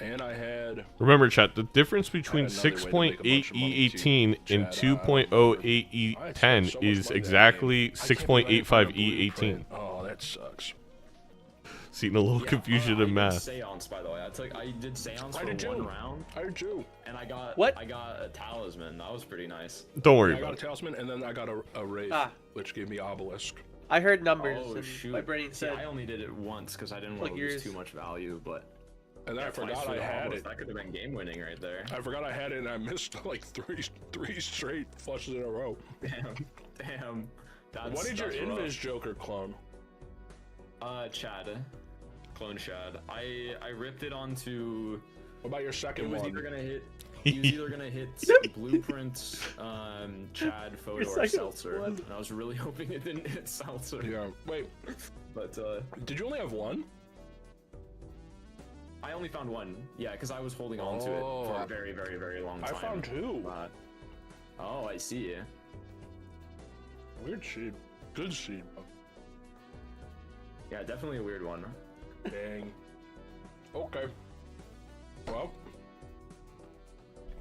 and I had. Remember, chat, the difference between another way to make a 6.8 bunch of money, too, E18 and chat. I don't 2.08 know. I E10 spent so much is money that exactly game. I can't believe I didn't find a 6.85 blueprint. E18. Oh, that sucks. Seeing a little Yeah, confusion I in did math. Seance, by the way. I did Seance I for did one too. round, I did too. and I got What? I got a talisman. That was pretty nice. Don't worry I got a about it. talisman, and then I got a wraith, Ah. which gave me obelisk. I heard numbers, Oh and shoot! my brain See, said, I only did it once because I didn't want Like to lose yours. too much value, but And then I twice forgot for I the had obelisk, it. That could have been game winning right there. I forgot I had it, and I missed like three straight flushes in a row. Damn. That's, What did your that's Invis rough. Joker clone? Chad, clone Chad. I ripped it onto. What about your It second was one? either gonna hit. He was either gonna hit Blueprints, Chad, Photo, or second Seltzer, one. and I was really hoping it didn't hit Seltzer. Yeah. Wait, But did you only have one? I only found one. Yeah, because I was holding on to it for a very, very, very long I time. found two. Oh, I see. Weird seed. Good seed. Yeah, definitely a weird one. Dang. Okay. Well,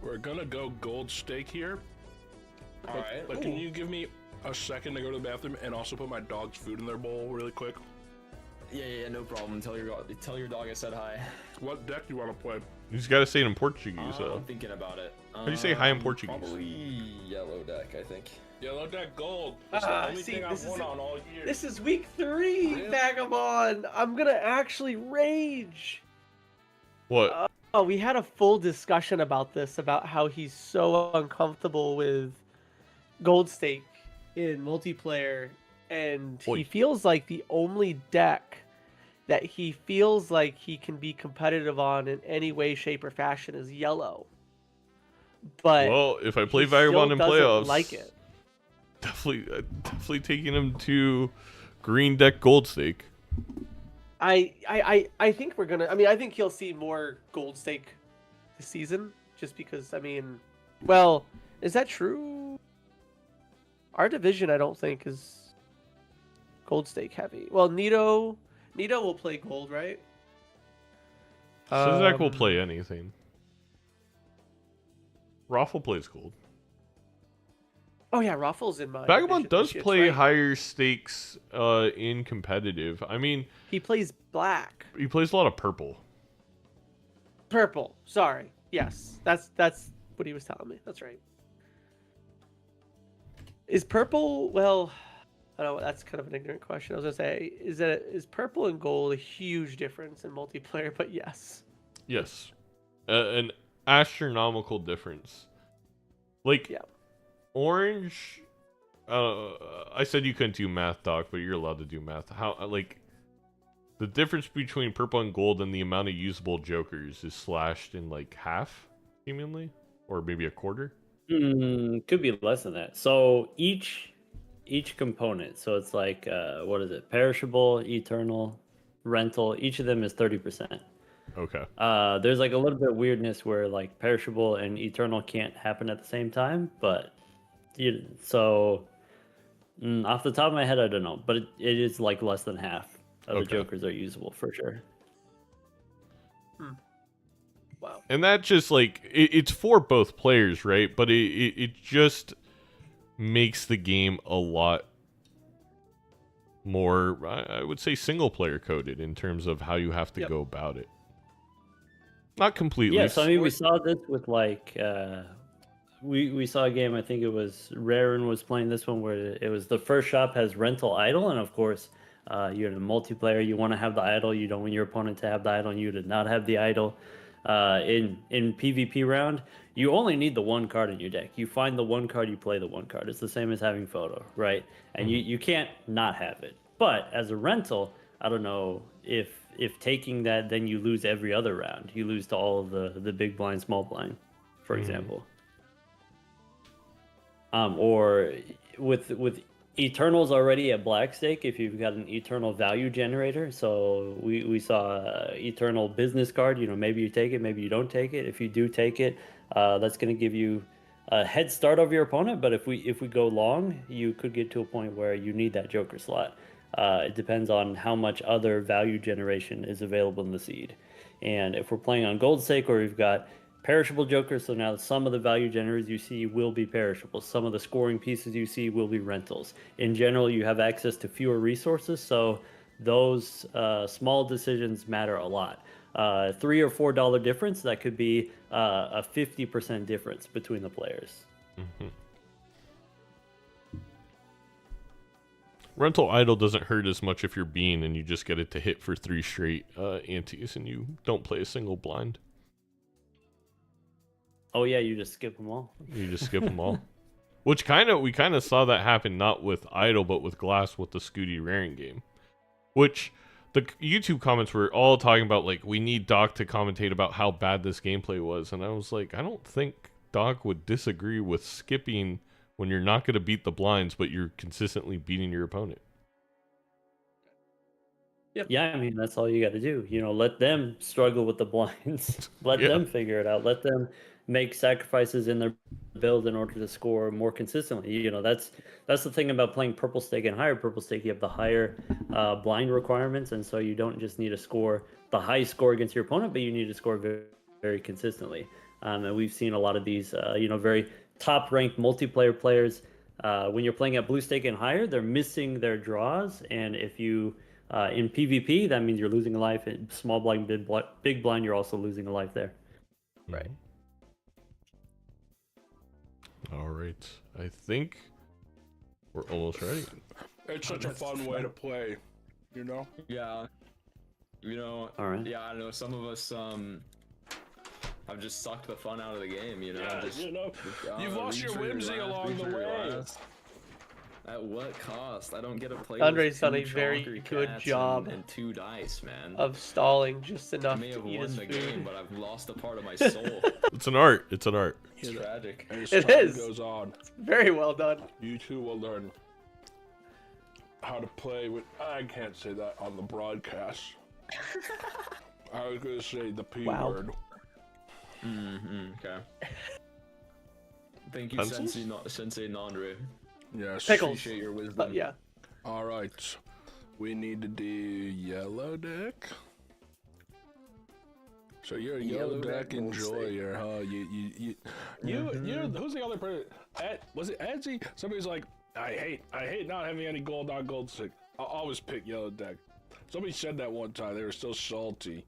we're gonna go gold stake here. All right. But can you give me a second to go to the bathroom and also put my dog's food in their bowl really quick? Yeah, no problem. Tell your dog I said hi. What deck do you want to play? You just gotta say it in Portuguese, though. I'm thinking about it. How do you say hi in Portuguese? Probably yellow deck, I think. Yellow deck gold. That's That's the the Ah, only see, thing this I've is won it. on all year. "This is week 3, Yeah. Vagabond. I'm gonna actually rage." What? Oh, we had a full discussion about this, about how he's so uncomfortable with Gold Stake in multiplayer, and Oi. he feels like the only deck that he feels like he can be competitive on in any way, shape, or fashion is yellow. But Well, if I play he still Vagabond in doesn't playoffs, like it. definitely taking him to green deck gold stake. I think we're gonna. I mean, I think he'll see more Gold Stake this season, just because. I mean, well, is that true? Our division, I don't think, is Gold Stake heavy. Well, Nito will play gold, right? Sizak will play anything. Raffle plays gold. Oh yeah, Raffle's in my Vagabond division. does Shit's play right. higher stakes in competitive. I mean, He plays black, he plays a lot of purple. purple. Sorry. Yes, that's what he was telling me. That's right. Is purple? Well, I don't know. That's kind of an ignorant question. I was gonna say, is purple and gold a huge difference in multiplayer? But yes. Yes, an astronomical difference. Like Yeah. orange. I said you couldn't do math, Doc, but you're allowed to do math. How like the difference between purple and gold and the amount of usable jokers is slashed in like half, seemingly, or maybe a quarter. Could be less than that. So each component, so it's like what is it? Perishable, eternal, rental. Each of them is 30%. Okay. There's like a little bit of weirdness where like perishable and eternal can't happen at the same time, but off the top of my head, I don't know, but it is like less than half of the Okay. jokers are usable for sure. Wow. And that just like it's for both players, right? But it just makes the game a lot more, I would say, single player coded in terms of how you have to Yep. go about it. Not completely. Yeah, so I mean, we saw this with like we saw a game. I think it was Raren was playing this one where it was the first shop has rental idle, and of course, you're in a multiplayer. You want to have the idle. You don't want your opponent to have the idle, and you to not have the idle. In PvP round, you only need the one card in your deck. You find the one card, you play the one card. It's the same as having photo, right? And you can't not have it. But as a rental, I don't know if taking that, then you lose every other round. You lose to all of the big blind, small blind, for example. Or with Eternal's already at black stake if you've got an Eternal value generator. So we saw Eternal business card. Maybe you take it, maybe you don't take it. If you do take it, that's going to give you a head start over your opponent. But if we go long, you could get to a point where you need that Joker slot. It depends on how much other value generation is available in the seed. And if we're playing on gold stake, or we've got perishable jokers, so now some of the value generators you see will be perishable. Some of the scoring pieces you see will be rentals. In general, you have access to fewer resources, so those small decisions matter a lot. $3 or $4 difference, that could be a 50% difference between the players. Mm-hmm. Rental idle doesn't hurt as much if you're Bean and you just get it to hit for 3 straight antes and you don't play a single blind. Oh yeah, you just skip them all. You just skip them all. Which we kind of saw that happen not with idle but with Glass with the Scooty Raring game. Which the YouTube comments were all talking about, like, we need Doc to commentate about how bad this gameplay was, and I was like, I don't think Doc would disagree with skipping when you're not going to beat the blinds, but you're consistently beating your opponent. Yep. Yeah, I mean, that's all you got to do. Let them struggle with the blinds. Let them figure it out. Let them make sacrifices in their build in order to score more consistently. That's the thing about playing purple stake and higher purple stake. You have the higher blind requirements, and so you don't just need to score the high score against your opponent, but you need to score very, very consistently. And we've seen a lot of these, very top-ranked multiplayer players. When you're playing at blue stake and higher, they're missing their draws, and if you in PvP, that means you're losing a life. In small blind, big blind, you're also losing a life there. Right. All right. I think we're almost ready. It's such a fun way to play, Yeah. All right. Yeah, I don't know. Some of us have just sucked the fun out of the game, Yeah, just, you've lost your whimsy along the way. At what cost? I don't get to play Andre's with done two a very chonker good cats job and 2 dice, man. of stalling just I enough may have to eat won his the food. game, but I've lost a part of my soul. It's an art. It's an art. It's tragic. As It time is. goes on, Very well done. you too will learn how to play with. I can't say that on the broadcast. I was gonna say the P Wow. word. Okay. Thank you, Pencils? Sensei Nandre. Yes. Pickles. Appreciate your wisdom. But yeah. All right. We need to do yellow deck. So you're a yellow deck enjoyer, huh? You. Who's the other person? Was it Etsy? Somebody's like, I hate not having any gold on gold stick. I'll always pick yellow deck. Somebody said that one time. They were so salty.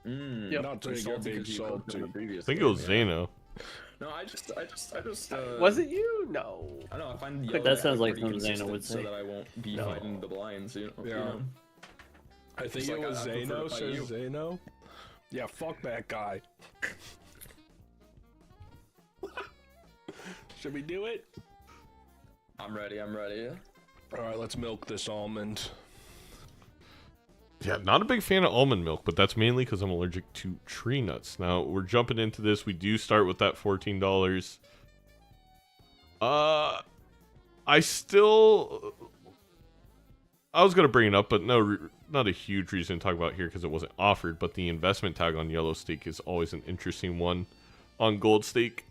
Yep. Not saying you're being salty. I think it was Zeno. No, I just. Was it you? No. I know. I find That yellow That deck sounds like pretty something Zeno consistent would so say. that I won't be fighting the blinds. You Yeah. know? I think Just it like was I prefer to Zeno. fight Says you. Zeno. Yeah, fuck that guy. Should we do it? I'm ready. All right, let's milk this almond. Yeah, not a big fan of almond milk, but that's mainly because I'm allergic to tree nuts. Now, we're jumping into this. We do start with that $14. I was going to bring it up, but no, not a huge reason to talk about here because it wasn't offered, but the investment tag on yellow stake is always an interesting one on gold stake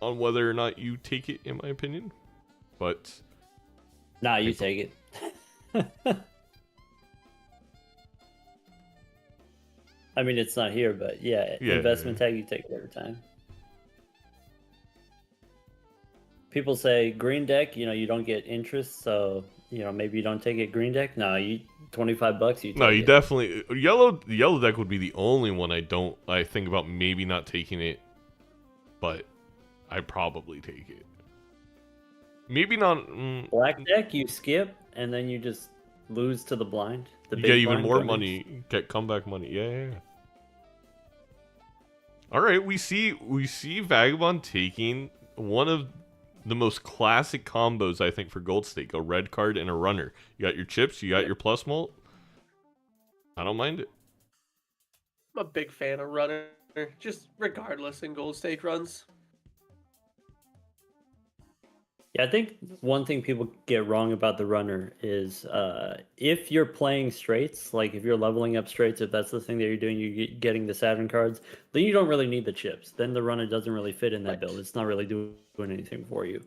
on whether or not you take it, in my opinion. But Nah, you take it. I mean, it's not here, but yeah, investment tag, you take it every time. People say green deck, you don't get interest, so maybe you don't take it green deck. No, you $25, you take no, you it. definitely yellow deck would be the only one I think about maybe not taking it, but I probably take it. Maybe not. Black deck, you skip, and then you just lose to the blind. The You big get even blind more comes. money, get comeback money. Yeah. All right, we see Vagabond taking one of the most classic combos, I think, for gold stake: a red card and a runner. You got your chips, you got your plus mult. I don't mind it. I'm a big fan of runner, just regardless in gold stake runs. Yeah, I think one thing people get wrong about the runner is if you're playing straights, like if you're leveling up straights, if that's the thing that you're doing, you're getting the Saturn cards, then you don't really need the chips. Then the runner doesn't really fit in that build. It's not really doing anything for you.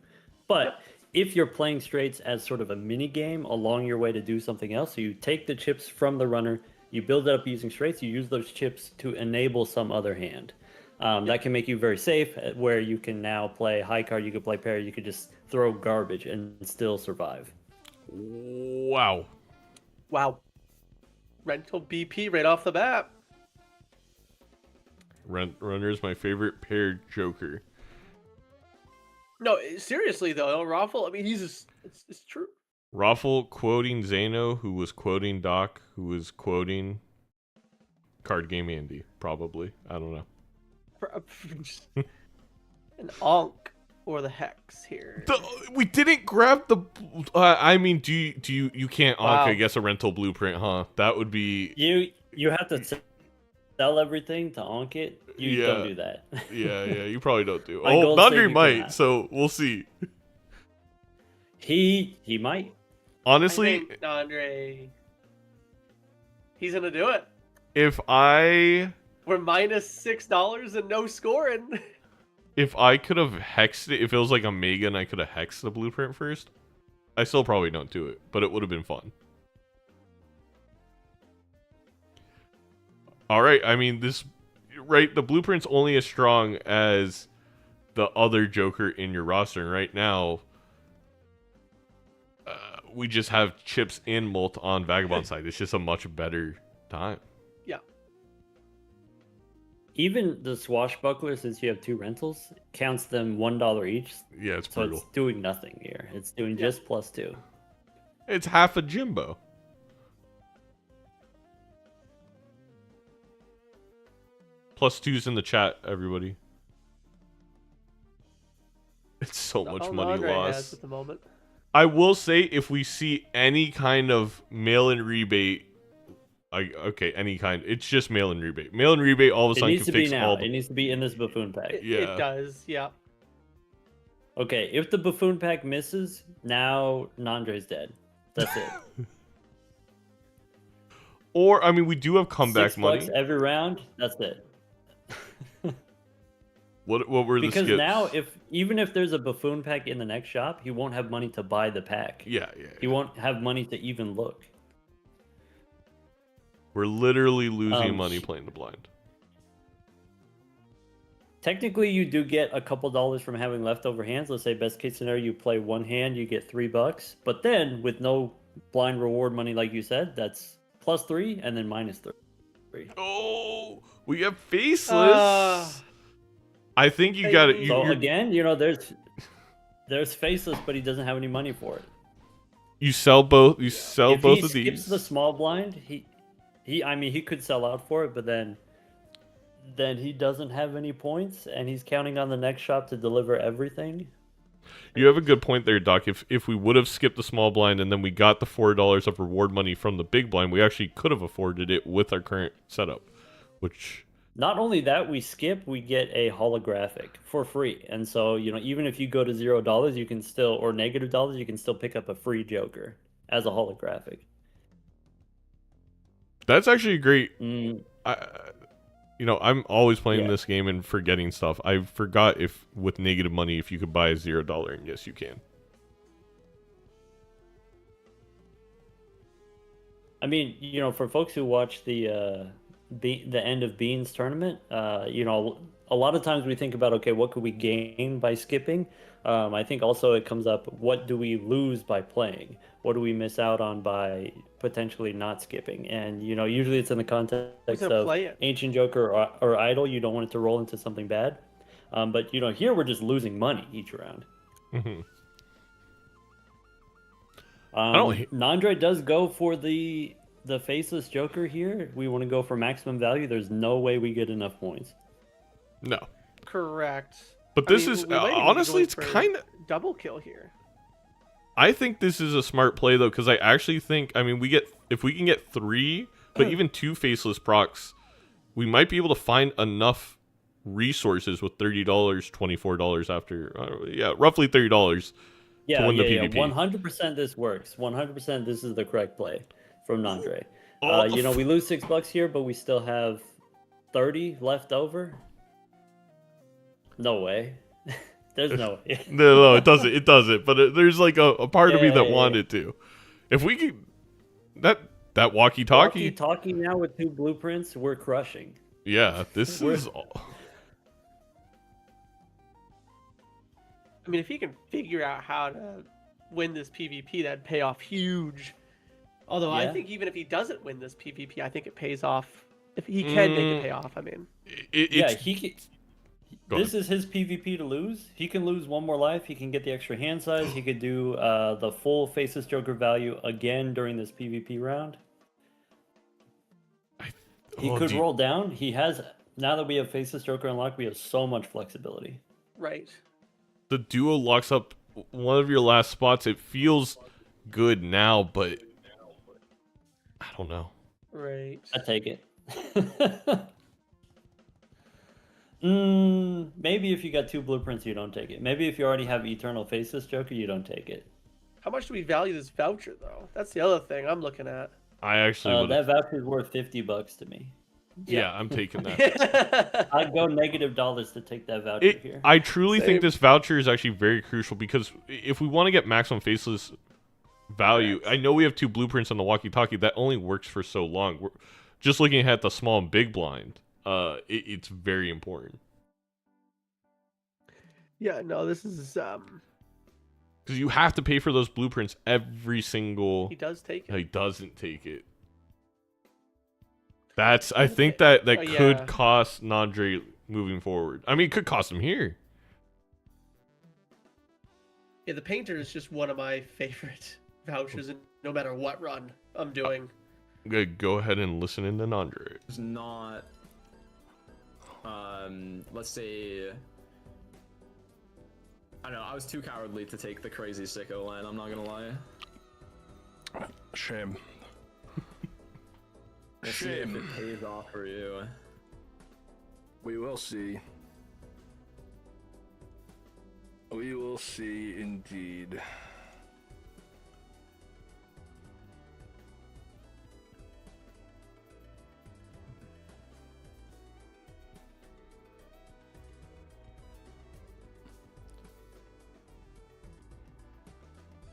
But if you're playing straights as sort of a mini game along your way to do something else, so you take the chips from the runner, you build it up using straights, you use those chips to enable some other hand. That can make you very safe, where you can now play high card, you could play pair, you could just throw garbage and still survive. Wow. Wow. Rental BP right off the bat. Runner is my favorite paired joker. No, seriously though, Raffle. I mean, it's true. Raffle quoting Zano, who was quoting Doc, who was quoting Card Game Andy, probably. I don't know. An Onk or the Hex here. We didn't grab the. I mean, do you can't Onk? Wow. I guess a rental blueprint, huh? That would be. You have to sell everything to Onk it. You don't do that. Yeah, you probably don't do. My Oh, gold Nandre saving might, cannot. so we'll see. He might. Honestly, I think Nandre, he's gonna do it. if I We're minus $6 and no scoring. could have hexed it, if it was like a mega and I could have hexed the blueprint first, I still probably don't do it, but it would have been fun. All right, I mean the blueprint's only as strong as the other joker in your roster. And right now, we just have chips and Molt on Vagabond side. It's just a much better time. Yeah. Even the swashbuckler, since you have 2 rentals, counts them $1 each. Yeah, it's So brutal. it's doing nothing here. It's doing just +2. It's half a Jimbo. +2's in the chat, everybody. It's so much All money Nandre has lost. at the moment. I will say, if we see any kind of mail-in rebate, any kind, it's just mail-in rebate. Mail-in rebate all of a It sudden needs can to be fix now. all It the. needs to be in this buffoon pack. It Yeah. does, yeah. Okay, if the buffoon pack misses, now Nandre's dead. That's it. Or, I mean, we do have comeback $6 money. every round. That's it. What were the Because skips? now, even if there's a buffoon pack in the next shop, he won't have money to buy the pack. Yeah. He won't have money to even look. We're literally losing Um, money playing the blind. Technically, you do get a couple dollars from having leftover hands. Let's say best case scenario, you play one hand, you get $3. But then with no blind reward money, like you said, that's +3 and then -3. Oh, we have faceless. I think you got it. So again, there's faceless, but he doesn't have any money for it. You sell both. You sell If both he of skips these. the small blind, he could sell out for it, but then he doesn't have any points, and he's counting on the next shop to deliver everything. You have a good point there, Doc. If we would have skipped the small blind and then we got the $4 of reward money from the big blind, we actually could have afforded it with our current setup, which. Not only that, we get a holographic for free, and so even if you go to $0, you can still, or -$, you can still pick up a free Joker as a holographic. That's actually great. Mm, I'm always playing Yeah. this game and forgetting stuff. I forgot if with negative money if you could buy a $0, and yes, you can. I mean, for folks who watch the end of Bean's tournament, a lot of times we think about, okay, what could we gain by skipping? I think also it comes up, what do we lose by playing? What do we miss out on by potentially not skipping? And, usually it's in the context gonna of play it? Ancient Joker or Idol. You don't want it to roll into something bad. But, here we're just losing money each round. Mhm. don't hate- Nandre does go for the faceless Joker here. We want to go for maximum value. There's no way we get enough points. No. Correct. But I this mean, is we might even be honestly, going it's for kind of. double kill here. I think this is a smart play though, because I actually think, I mean, if we can get 3, but even 2 faceless procs, we might be able to find enough resources with $30, $24 after, roughly $30 to win the PvP. 100% this works. 100% this is the correct play from Nandre. Oh, We lose $6 here, but we still have 30 left over. No way. There's no. No, it doesn't. It doesn't. But there's like a part of me that Yeah. wanted to. If we could, that walkie-talkie. Walkie-talkie now with 2 blueprints, we're crushing. Yeah, this is. I mean, if he can figure out how to win this PvP, that'd pay off huge. Although I Yeah. think even if he doesn't win this PvP, I think it pays off. If he can make it pay off, I mean. Yeah, It's, he can. Go This is his PvP to lose. He can lose 1 more life. He can get the extra hand size. He could do the full Faceless Joker value again during this PvP round. He Oh, could do you- roll down. He has, now that we have Faceless Joker unlocked, we have so much flexibility. Right. the duo locks up one of your last spots. It feels good now, but I don't know. Right. I take it. Maybe if you got 2 blueprints, you don't take it. Maybe if you already have Eternal Faceless Joker, you don't take it. How much do we value this voucher, though? That's the other thing I'm looking at. I actually would. That voucher is worth $50 to me. Yeah, I'm taking that. I'd go $- to take that voucher here. I truly Same. think this voucher is actually very crucial because if we want to get maximum faceless value, I know we have 2 blueprints on the walkie-talkie. That only works for so long. We're just looking at the small and big blind. It's very important Yeah, no, this is because you have to pay for those blueprints every single. he does take it. He doesn't take it. I think that Oh, could yeah. cost Nandre moving forward. I mean, it could cost him here. Yeah, the painter is just one of my favorite vouchers, and no matter what run I'm doing. Good, go ahead and listen in to Nandre. It's not, let's say, I don't know, I was too cowardly to take the crazy sicko line, I'm not gonna lie. Shame. We'll see if Shame. it pays off for you. We will see. We will see indeed.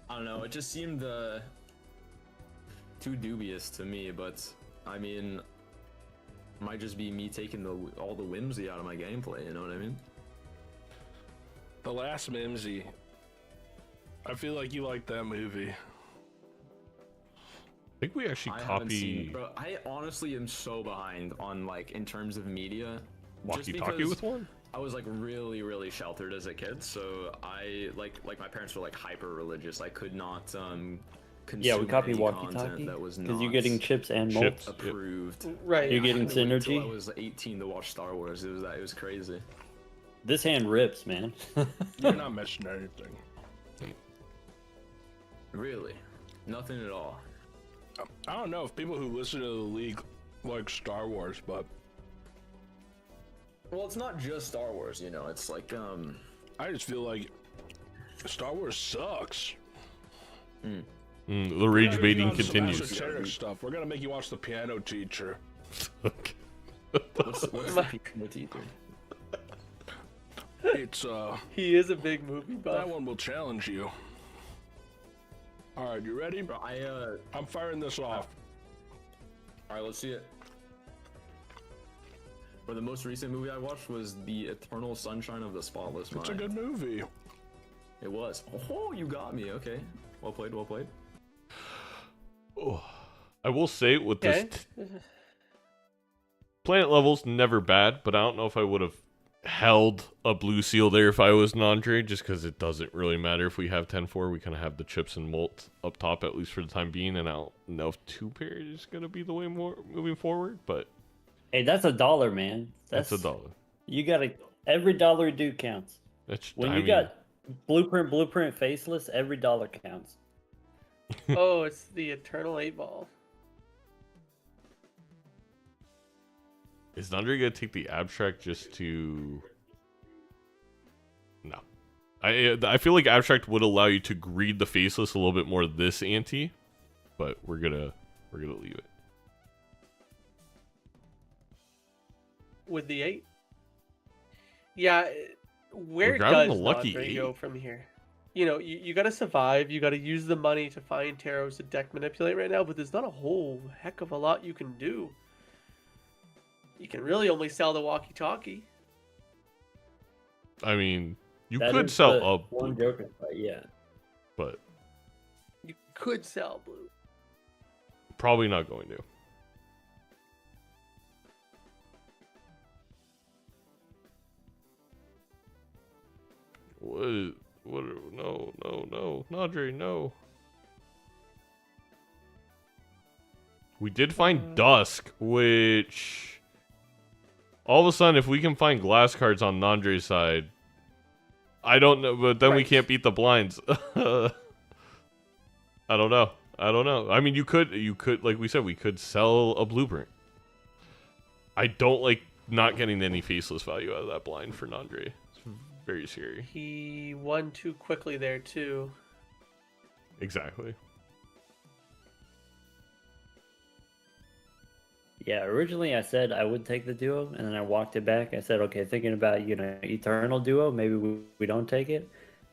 I don't know, it just seemed too dubious to me, but I mean, it might just be me taking all the whimsy out of my gameplay, you know what I mean? The Last Mimsy. I feel like you like that movie. I think we actually I haven't seen, copy bro, I honestly am so behind on, like, in terms of media. just walkie-talkie because with one. I was like really, really sheltered as a kid, so I like my parents were like hyper religious. I could not consume Yeah, we copy any walkie-talkie content that was because not you're getting chips and Chips. molts. approved. Right. You're getting I had to wait till synergy? I was 18 to watch Star Wars. It was crazy. This hand rips, man. You're not missing anything. Really, nothing at all. I don't know if people who listen to the league like Star Wars, but Well, it's not just Star Wars, you know. It's like I just feel like Star Wars sucks. The rage We're baiting gonna get on some continues. esoteric stuff. We're gonna make you watch The Piano Teacher. what's the people teacher? It's He is a big movie buff. that one will challenge you. All right, you ready? Bro, I'm firing this off. all right, let's see it. But the most recent movie I watched was The Eternal Sunshine of the Spotless Mind. It's a good movie. It was. Oh, you got me. Okay. Well played, well played. Oh, I will say with this Okay. planet level's never bad, but I don't know if I would have held a blue seal there if I was Nandre, just because it doesn't really matter if we have 10-4. We kind of have the chips and molt up top, at least for the time being, and I don't know if 2-pair is going to be the way more moving forward, but Hey, that's $1, man. that's $1. You gotta, every dollar you do counts. That's, When I you mean, got blueprint, faceless, every dollar counts. Oh, it's the Eternal 8 Ball. is Nandre going to take the abstract just to... No. I feel like abstract would allow you to greed the faceless a little bit more this ante, but we're gonna leave it. With the 8. Yeah, Where grabbing does the lucky Nandre go 8. from here? You know, you got to survive. You got to use the money to find tarots to deck manipulate right now, but there's not a whole heck of a lot you can do. You can really only sell the walkie-talkie. I mean, you That could is sell the a one blue, Joker fight, yeah. but You could sell blue. probably not going to. What? No, Nandre, no. We did find Dusk, which all of a sudden, if we can find glass cards on Nandre's side, I don't know, but then we Right. can't beat the blinds. I don't know. I mean, you could, like we said, we could sell a blueprint. I don't like not getting any faceless value out of that blind for Nandre. It's very scary. He won too quickly there, too. Exactly. Yeah, originally I said I would take the duo, and then I walked it back. I said, okay, thinking about, Eternal duo, maybe we don't take it.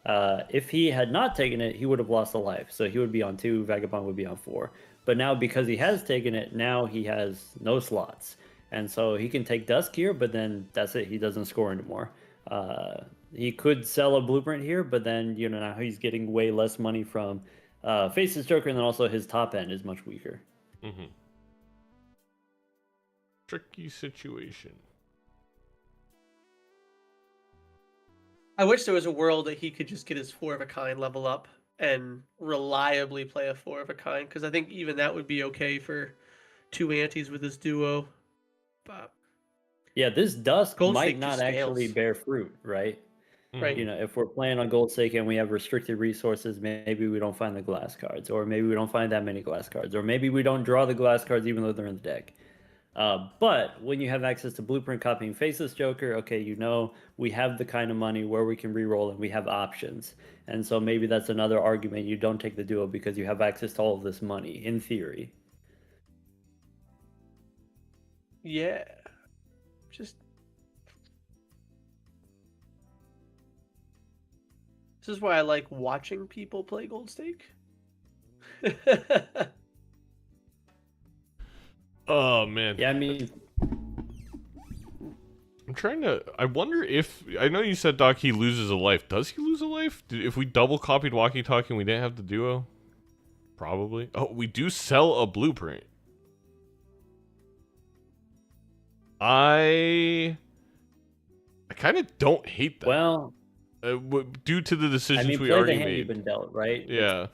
If he had not taken it, he would have lost a life. So he would be on 2, Vagabond would be on 4. But now, because he has taken it, now he has no slots. And so he can take Dusk here, but then that's it. He doesn't score anymore. He could sell a blueprint here, but then, now he's getting way less money from Faces Joker, and then also his top end is much weaker. Mm-hmm. Tricky situation. I wish there was a world that he could just get his 4 of a kind level up and reliably play a 4 of a kind, because I think even that would be okay for 2 antis with his duo. But Yeah, this Dusk Gold might Stake not just actually fails. bear fruit, right? Right. If we're playing on Gold Stake and we have restricted resources, maybe we don't find the glass cards, or maybe we don't find that many glass cards, or maybe we don't draw the glass cards even though they're in the deck. But when you have access to blueprint copying Faceless Joker, okay, we have the kind of money where we can reroll and we have options. And so maybe that's another argument you don't take the duo because you have access to all of this money, in theory. Yeah. Just. This is why I like watching people play Gold Stake. Oh man. Yeah, I mean, I'm trying to. I wonder if. I know you said Doc he loses a life. Does he lose a life? If we double copied Walkie Talkie and we didn't have the duo? Probably. Oh, we do sell a blueprint. I kind of don't hate that. well, Due to the I decisions mean, we play the already hand you've made. been dealt, right? Yeah.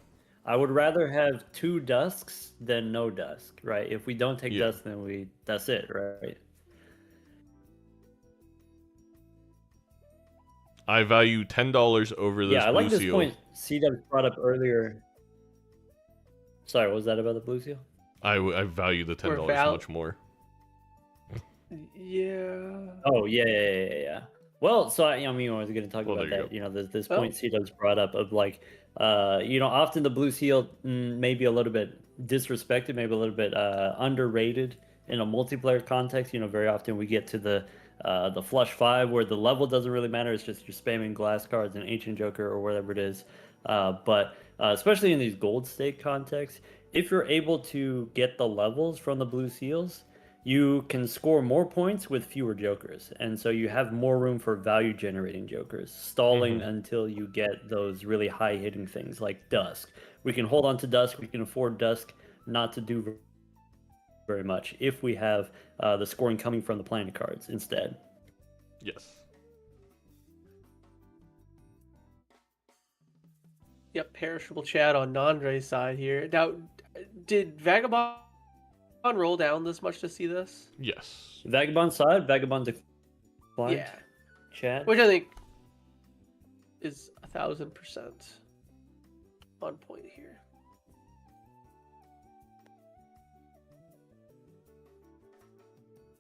I would rather have 2 Dusks than no Dusk, right? If we don't take Yeah. Dusk, then that's it, right? I value $10 over this Yeah, I like blue this seal. point C-Dubs brought up earlier. Sorry, what was that about the blue seal? I value the $10 much more. Yeah. Oh, yeah. Well, so I mean, I was going to talk Well, about there that. you This Oh. point C-Dubs brought up of like, often the blue seal maybe a little bit disrespected, maybe a little bit underrated in a multiplayer context. Very often we get to the flush 5 where the level doesn't really matter. It's just you're spamming glass cards and Ancient Joker or whatever it is. But especially in these gold stake contexts, if you're able to get the levels from the blue seals, you can score more points with fewer jokers. And so you have more room for value generating jokers, stalling until you get those really high hitting things like Dusk. We can hold on to Dusk, we can afford Dusk not to do very much if we have the scoring coming from the planet cards instead. Yes. Yep, perishable chat on Nandre's side here. Now, did Vagabond roll down this much to see this? Yes. Vagabond side, Vagabond declined. Yeah. Chat. Which I think is 1,000% on point here.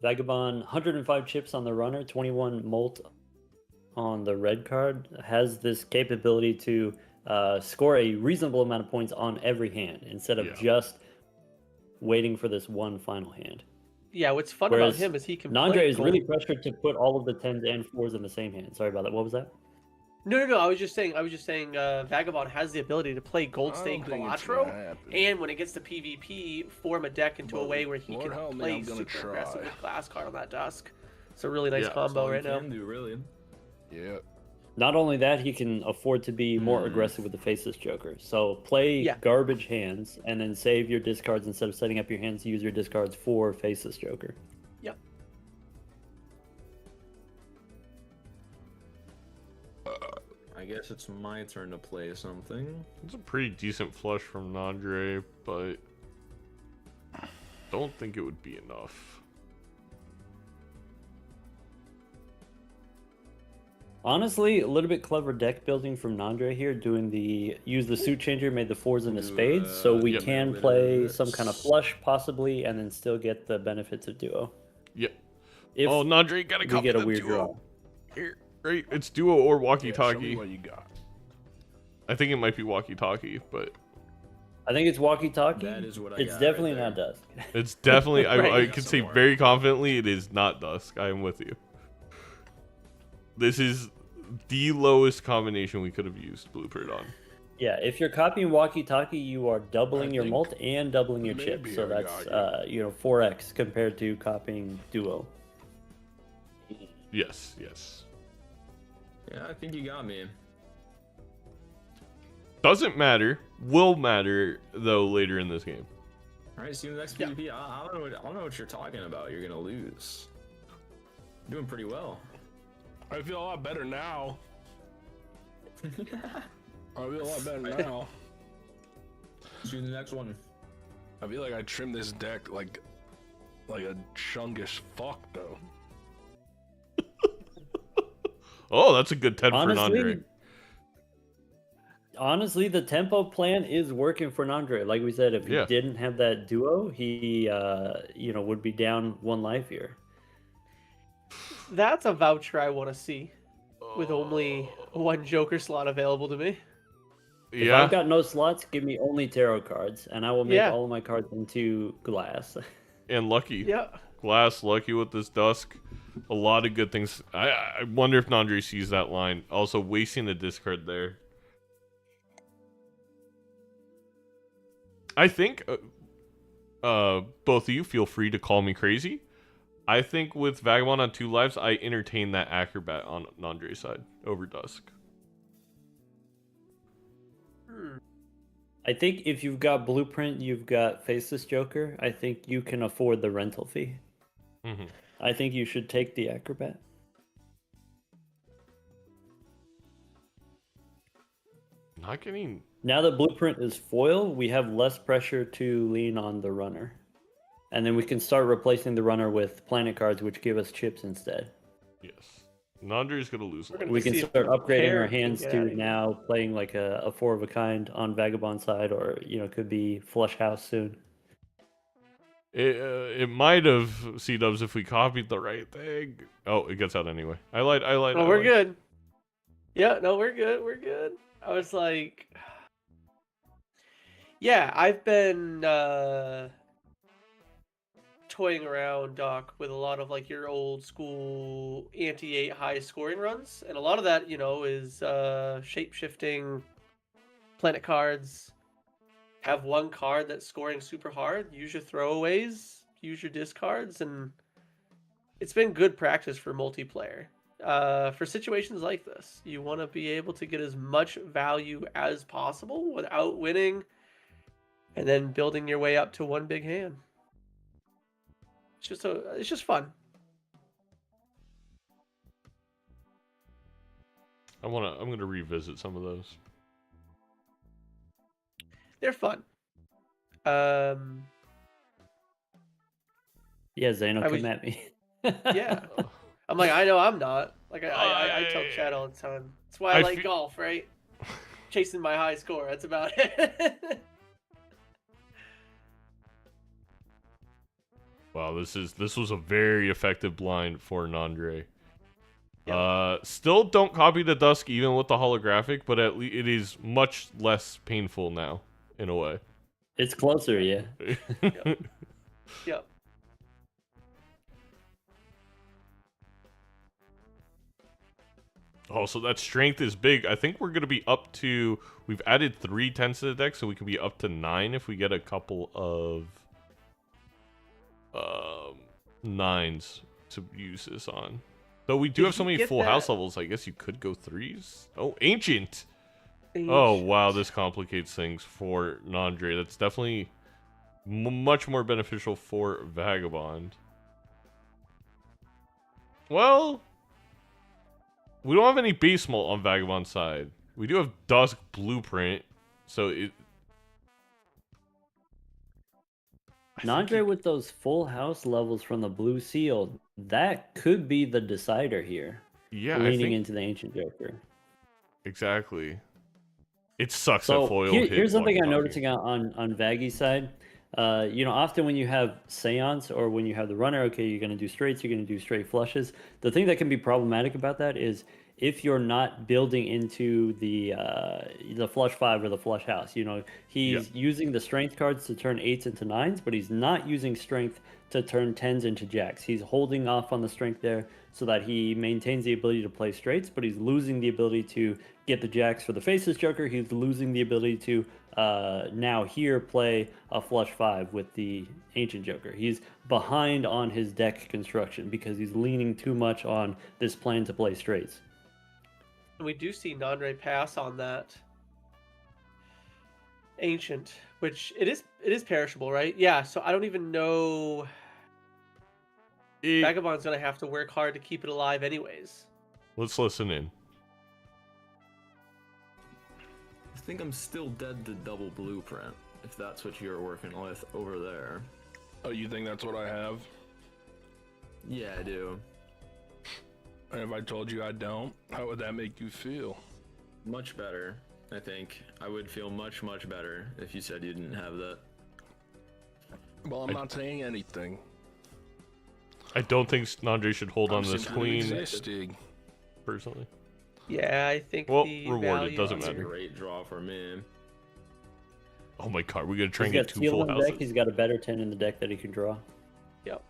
Vagabond, 105 chips on the runner, 21 molt on the red card, has this capability to score a reasonable amount of points on every hand instead of Yeah. just waiting for this one final hand. what's fun Whereas about him is he can Nandre play is really gold. pressured to put all of the 10s and 4s in the same hand. Sorry about that. What was that? No. I was just saying. Vagabond has the ability to play gold I stake don't think it's Balatro, gonna happen. and when it gets to PvP, form a deck into a Well, way where he Lord can help me, play I'm gonna super aggressive try. with glass card on that dusk. It's a really nice Yeah, That's combo all right you now. can do, really. Yeah. Not only that, he can afford to be more aggressive with the Faceless Joker. So play Yeah. garbage hands and then save your discards instead of setting up your hands to use your discards for Faceless Joker. Yep. I guess it's my turn to play something. It's a pretty decent flush from Nandre, but don't think it would be enough. Honestly, a little bit clever deck building from Nandre here, doing the use the suit changer, made the 4s into spades, so we Yep. can play some kind of flush possibly, and then still get the benefits of duo. Yep. If Oh, Nandre, gotta we copy get a the weird duo. draw. Here, right? It's duo or Yeah, show me walkie-talkie. what you got. I think it might be walkie-talkie, but I think it's walkie-talkie. That is what I It's got definitely right not there. Dusk. it's definitely. I Right. can say Somewhere. very confidently it is not Dusk. I am with you. This is the lowest combination we could have used Blueprint on. Yeah, if you're copying walkie-talkie, you are doubling I your think mult and doubling your chip. maybe So I that's got 4x compared to copying duo. Yes. Yeah, I think you got me. Doesn't matter. Will matter though later in this game. All right, see you in the next Yeah. PvP. I don't know what you're talking about. You're gonna lose. Doing pretty well. I feel a lot better now. I feel a lot better now. See you in the next one. I feel like I trimmed this deck like a chunkish fuck though. Oh, that's a good 10 for Honestly, Nandre. honestly, the tempo plan is working for Nandre. Like we said, if he Yeah. didn't have that duo, he would be down 1 life here. That's a voucher I want to see, with only one Joker slot available to me. If Yeah. I've got no slots, give me only tarot cards, and I will make Yeah. all of my cards into glass. And Lucky. Yeah. Glass, Lucky with this Dusk. A lot of good things. I wonder if Nandre sees that line. Also, wasting the discard there. I think both of you feel free to call me crazy. I think with Vagabond on 2 lives, I entertain that Acrobat on Nandre's side over Dusk. I think if you've got Blueprint, you've got Faceless Joker, I think you can afford the rental fee. Mm-hmm. I think you should take the Acrobat. Not getting... Now that Blueprint is foil, we have less pressure to lean on the runner. And then we can start replacing the runner with planet cards, which give us chips instead. Yes. Nandre's going to lose We're life. gonna We can see if start upgrading Pair our can hands get to out of here. now playing like a 4 of a kind on Vagabond side, or could be Flush House soon. It might have C-dubs if we copied the right thing. Oh, it gets out anyway. I lied. No, we're good. Yeah, no, we're good. We're good. I was like, yeah, I've been toying around, Doc, with a lot of like your old school anti-8 high scoring runs, and a lot of that, is shape shifting, planet cards. Have one card that's scoring super hard. Use your throwaways. Use your discards, and it's been good practice for multiplayer. For situations like this, you want to be able to get as much value as possible without winning, and then building your way up to one big hand. It's just fun. I'm gonna revisit some of those. They're fun. Yeah, Zano, I was- come at me. Yeah. I'm like, I know I'm not. Like I tell Chad all the time. That's why I I like fe- golf, right? Chasing my high score. That's about it. Wow, this was a very effective blind for Nandre. Yep. Still don't copy the Dusk even with the holographic, but at least it is much less painful now, in a way. It's closer, yeah. Yep. Oh, so that strength is big. I think we're going to be up to... We've added 3 10s to the deck, so we can be up to 9 if we get a couple of 9s to use this on. Though we do Did have so you many get full house that- levels, I guess you could go 3s. Oh, Ancient! Oh, Ancient. wow, this complicates things for Nandre. That's definitely much more beneficial for Vagabond. Well... We don't have any base mult on Vagabond's side. We do have Dusk Blueprint, so it... Nandre with those full house levels from the blue seal, that could be the decider here. Yeah, leaning I think... into the Ancient Joker. Exactly. It sucks So that foil hit here's something I'm walkie-talkie. noticing on Vaggy's side. Often when you have Seance or when you have the runner, okay, you're going to do straights, you're going to do straight flushes. The thing that can be problematic about that is if you're not building into the flush 5 or the flush house. He's using the strength cards to turn 8s into 9s, but he's not using strength to turn 10s into jacks. He's holding off on the strength there so that he maintains the ability to play straights, but he's losing the ability to get the jacks for the Faceless Joker. He's losing the ability to now here play a flush 5 with the Ancient Joker. He's behind on his deck construction because he's leaning too much on this plan to play straights. And we do see Nandre pass on that Ancient, which it is perishable, right? Yeah, so I don't even know. Vagabond's gonna have to work hard to keep it alive anyways. Let's listen in. I think I'm still dead to double blueprint, if that's what you're working with over there. Oh, you think that's what I have? Yeah, I do. And if I told you I don't, how would that make you feel? Much better, I think. I would feel much, much better if you said you didn't have that. Well, I'm not saying anything. I don't think Nandre should hold on I'm to this simply queen, existing. personally. Yeah, I think Well, the rewarded, value doesn't That's a matter. great draw for me. Oh my god, we're going to try He's and got get 2 seal full in the houses. deck. He's got a better 10 in the deck that he can draw. Yep.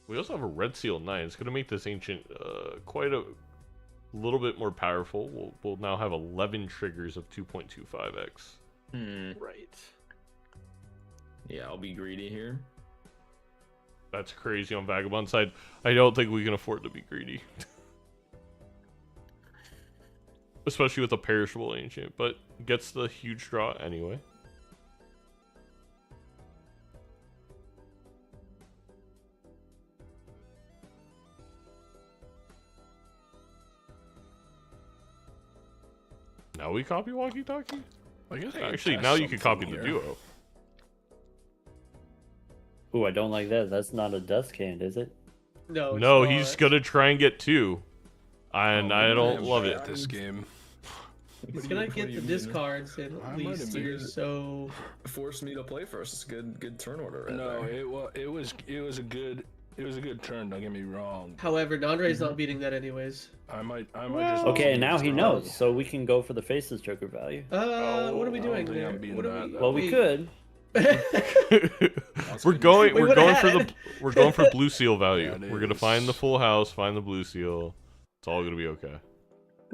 We also have a red seal 9. It's going to make this Ancient quite a little bit more powerful. We'll now have 11 triggers of 2.25x. Right. Yeah, I'll be greedy here. That's crazy on Vagabond's side. I don't think we can afford to be greedy. Especially with a perishable Ancient, but gets the huge draw anyway. Now we copy walkie-talkie? I guess I can Actually, test now you can copy something the here. duo. Ooh, I don't like that. That's not a dust hand, is it? No, it's No, not. he's gonna try and get 2. And Oh, I don't I'm love bad it. at this game. He's What do gonna you get the mean? discards at I might least have here, been- so Force me to play first. It's good turn order right No, there. it was a good turn. Don't get me wrong. however, Nandre's not beating that anyways. I might just. Okay, lose now this he draw. knows, so we can go for the Faceless Joker value. What are we I don't doing think here? I'm beating What are that. we? Well, we could. we're going We we're would've going had for it. we're going for blue seal value. Yeah, it We're gonna is. find the full house, find the blue seal. It's all gonna be okay.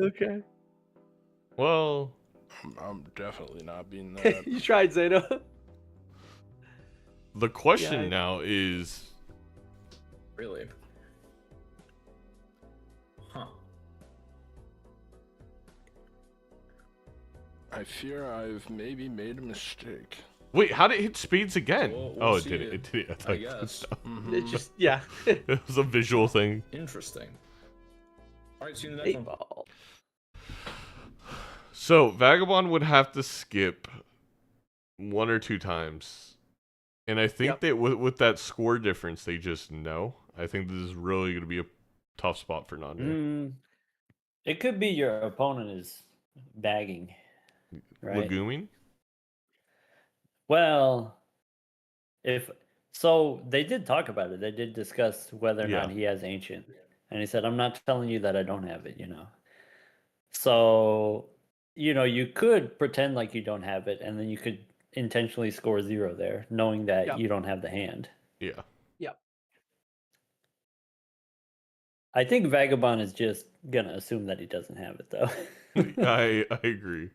Okay. Well, I'm definitely not beating that. You tried, Zeno. the question Yeah, now is Really? Huh. I fear I've maybe made a mistake. wait, how did it hit spades again? We'll Oh, it see did it. it, It did it. I thought- guess. It just yeah. It was a visual thing. Interesting. Alright, see you in the next Eight one. ball. So Vagabond would have to skip 1 or 2 times, and I think Yep. that with that score difference, they just know. I think this is really going to be a tough spot for Nandre. It could be your opponent is bagging, right? Legumin? Well, if so, they did talk about it. They did discuss whether or not Yeah. he has Ancient, and he said, "I'm not telling you that I don't have it." So, you could pretend like you don't have it, and then you could intentionally score 0 there, knowing that Yep. you don't have the hand. Yeah. Yep. I think Vagabond is just gonna assume that he doesn't have it, though. I agree. I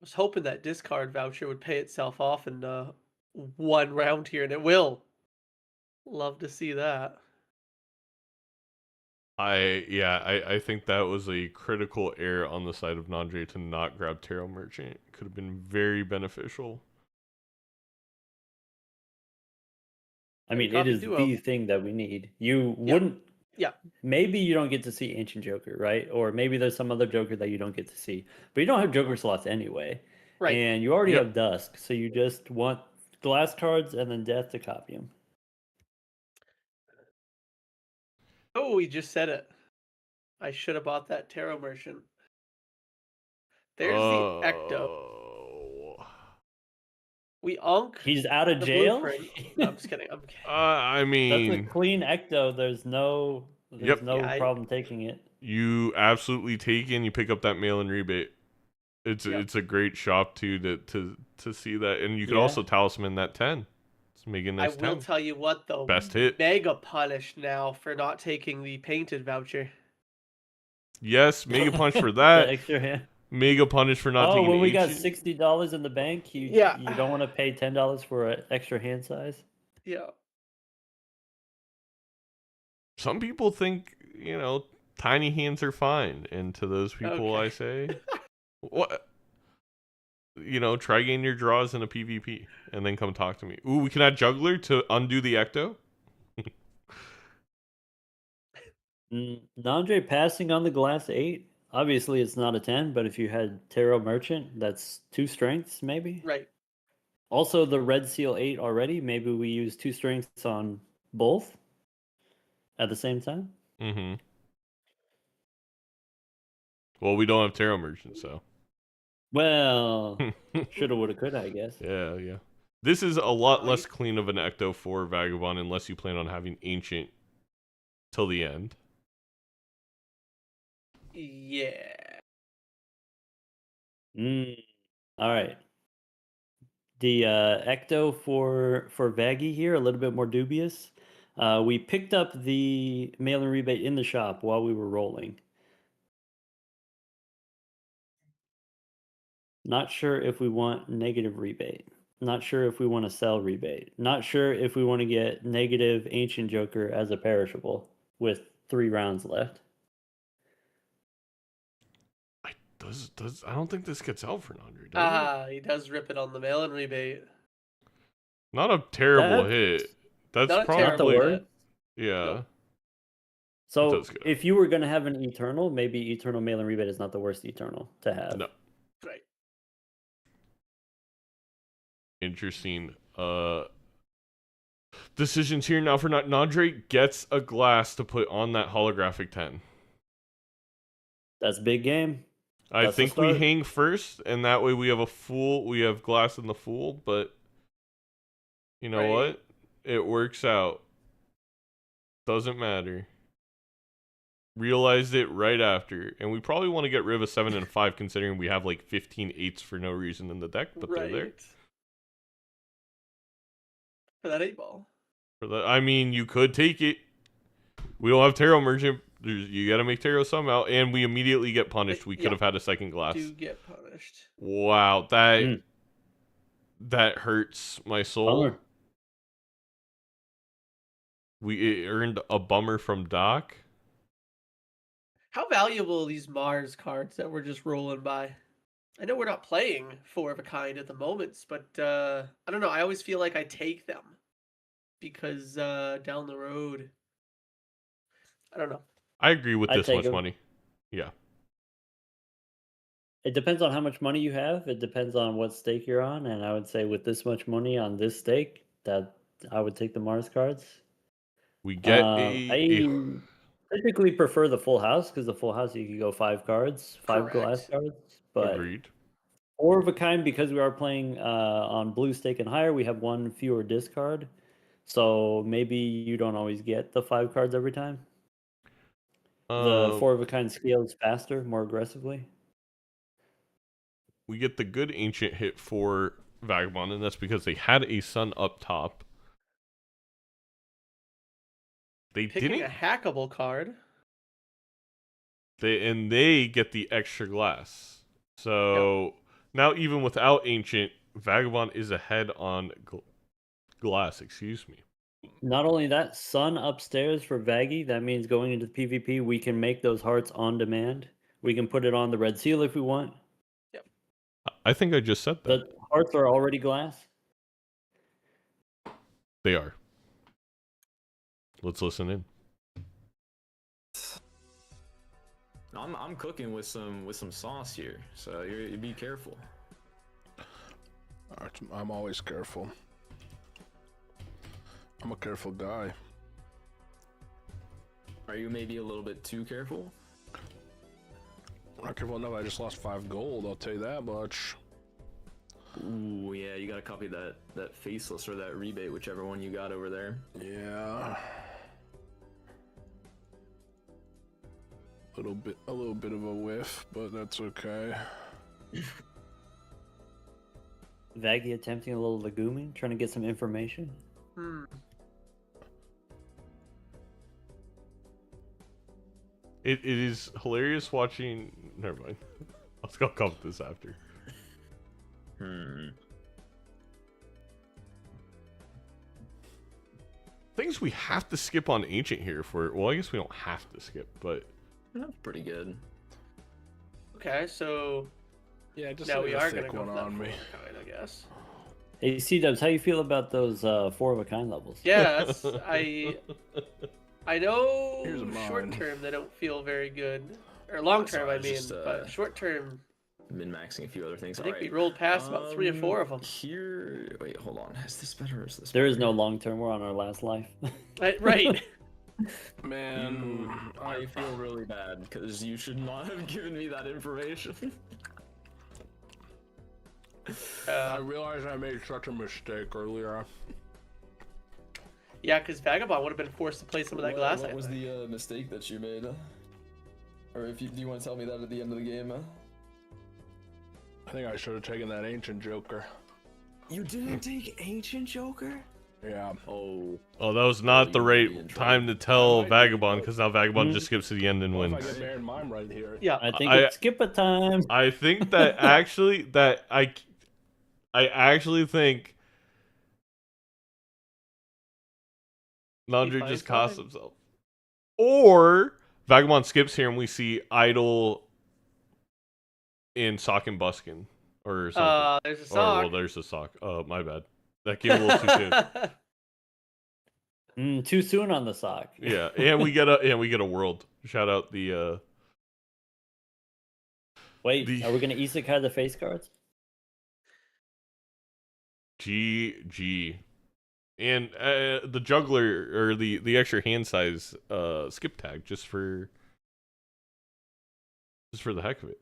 was hoping that discard voucher would pay itself off in one round here, and it will. Love to see that. I think that was a critical error on the side of Nandre to not grab Tarot Merchant. Could have been very beneficial. I mean, it Copy is duo. the thing that we need. You wouldn't. Yeah. Maybe you don't get to see Ancient Joker, right? Or maybe there's some other Joker that you don't get to see. But you don't have Joker slots anyway. Right. And you already Yep. have Dusk, so you just want glass cards and then Death to copy them. Oh, he just said it. I should have bought that Tarot Merchant. There's the Ecto. We unk He's out of the jail? blueprint. No, I'm just kidding. I'm kidding. I That's a mean, clean Ecto. There's no Yep. Yeah, problem taking it. you absolutely take in. You pick up that mail-in rebate. It's Yep. it's a great shop too to see that, and you could Yeah. also talisman that 10. It's making a I nice will 10. tell you what, though. Best hit. Mega punished now for not taking the painted voucher. Yes, mega punch for The that. extra hand. Mega punish for not Oh, taking when we got ancient. $60 in the bank, you Yeah. you don't want to pay $10 for an extra hand size? Yeah. Some people think, tiny hands are fine, and to those people Okay. I say, what? Try getting your draws in a PvP, and then come talk to me. Ooh, we can add Juggler to undo the Ecto? Nandre passing on the glass 8. Obviously, it's not a 10, but if you had Tarot Merchant, that's 2 strengths, maybe. Right. Also, the Red Seal 8 already. Maybe we use 2 strengths on both at the same time. Mm-hmm. Well, we don't have Tarot Merchant, so. Well, shoulda, woulda, coulda, I guess. Yeah. This is a lot less clean of an Ecto for Vagabond unless you plan on having Ancient till the end. Yeah. All right. The Ecto for Vaggy here, a little bit more dubious. We picked up the mail-in rebate in the shop while we were rolling. Not sure if we want negative rebate. Not sure if we want to sell rebate. Not sure if we want to get negative Ancient Joker as a perishable with 3 rounds left. I don't think this gets out for Nandre, does it? He does rip it on the mail-in rebate. Not a terrible That's hit. That's Not a probably not the terrible worst. hit. yeah. Nope. So does go. if you were going to have an Eternal, maybe Eternal mail-in rebate is not the worst Eternal to have. No. Right. Interesting. Decisions here now for Nandre gets a glass to put on that holographic 10. That's big game. I That's the think we start. hang first, and that way we have glass in the Fool, but you know Right. what? It works out. Doesn't matter. Realized it right after, and we probably want to get rid of a 7 and 5 considering we have like 15 8s for no reason in the deck, but they're there. For that 8-ball. I mean, you could take it. We don't have Tarot Merchant. You got to make Tarot somehow, and we immediately get punished. We could have had a second glass. Do get punished. Wow, that hurts my soul. Bummer. We earned a bummer from Doc. How valuable are these Mars cards that we're just rolling by? I know we're not playing 4 of a kind at the moment, but I don't know. I always feel like I take them because down the road, I don't know. I agree with I this take much 'em. money. Yeah. It depends on how much money you have. It depends on what stake you're on, and I would say with this much money on this stake, that I would take the Mars cards. We get I typically prefer the full house because the full house you can go 5 cards, 5 glass Correct. cards. But agreed. 4 of a kind, because we are playing on blue stake and higher, we have 1 fewer discard. So maybe you don't always get the 5 cards every time. The 4 of a kind scales faster, more aggressively. We get the good ancient hit for Vagabond, and that's because they had a sun up top. They Picking didn't. a hackable card. They get the extra glass. So now, even without ancient, Vagabond is ahead on glass. Excuse me. Not only that, sun upstairs for Vaggy. That means going into the PvP, we can make those hearts on demand. We can put it on the red seal if we want. I think I just said that. The hearts are already glass. They are. Let's listen in. I'm cooking with some sauce here, so you be careful. I'm always careful. I'm a careful guy. Are you maybe a little bit too careful? I'm not careful enough. I just lost 5 gold. I'll tell you that much. Ooh, yeah, you gotta copy that faceless or that rebate, whichever one you got over there. Yeah. A little bit of a whiff, but that's okay. Vaggy attempting a little legume, trying to get some information. It is hilarious watching. Never mind. Let's go cover this after. Things we have to skip on ancient here for. Well, I guess we don't have to skip, but That's pretty good. Okay, so Yeah, just now like we a are thick gonna go one for that on me. kind, I guess. Hey, C-Dubs, how you feel about those 4 of a kind levels? Yeah, I know Here's mine. short term they don't feel very good, or long term Sorry, I mean, just, but short term Min-maxing a few other things. I think we Alright. rolled past about 3 or 4 of them. Here, wait, hold on. Is this better or is this There is better? no long term. We're on our last life. Right. Man, I feel really bad because you should not have given me that information. I realized I made such a mistake earlier. Yeah, because Vagabond would have been forced to play some of that glass. What I was think. the mistake that you made? Or do you want to tell me that at the end of the game? I think I should have taken that ancient joker. You didn't take Ancient Joker? Yeah. Oh. oh, that was not the you're right really in time to trouble. tell Might be, Vagabond, but- because now Vagabond just skips to the end and Well, wins. if I get Baron Mime right here. Yeah. I think I- it's skip a time. I think that actually I actually think Nandre finds just cost time. himself. Or Vagabond skips here and we see Idol in Sock and Buskin or something. There's a Or, sock. well, there's a sock. My bad. That came a little too soon. Too soon on the sock. Yeah, and we get a world. Shout out the Wait, The- are we gonna isekai the face cards? GG. And the juggler or the extra hand size skip tag just for the heck of it.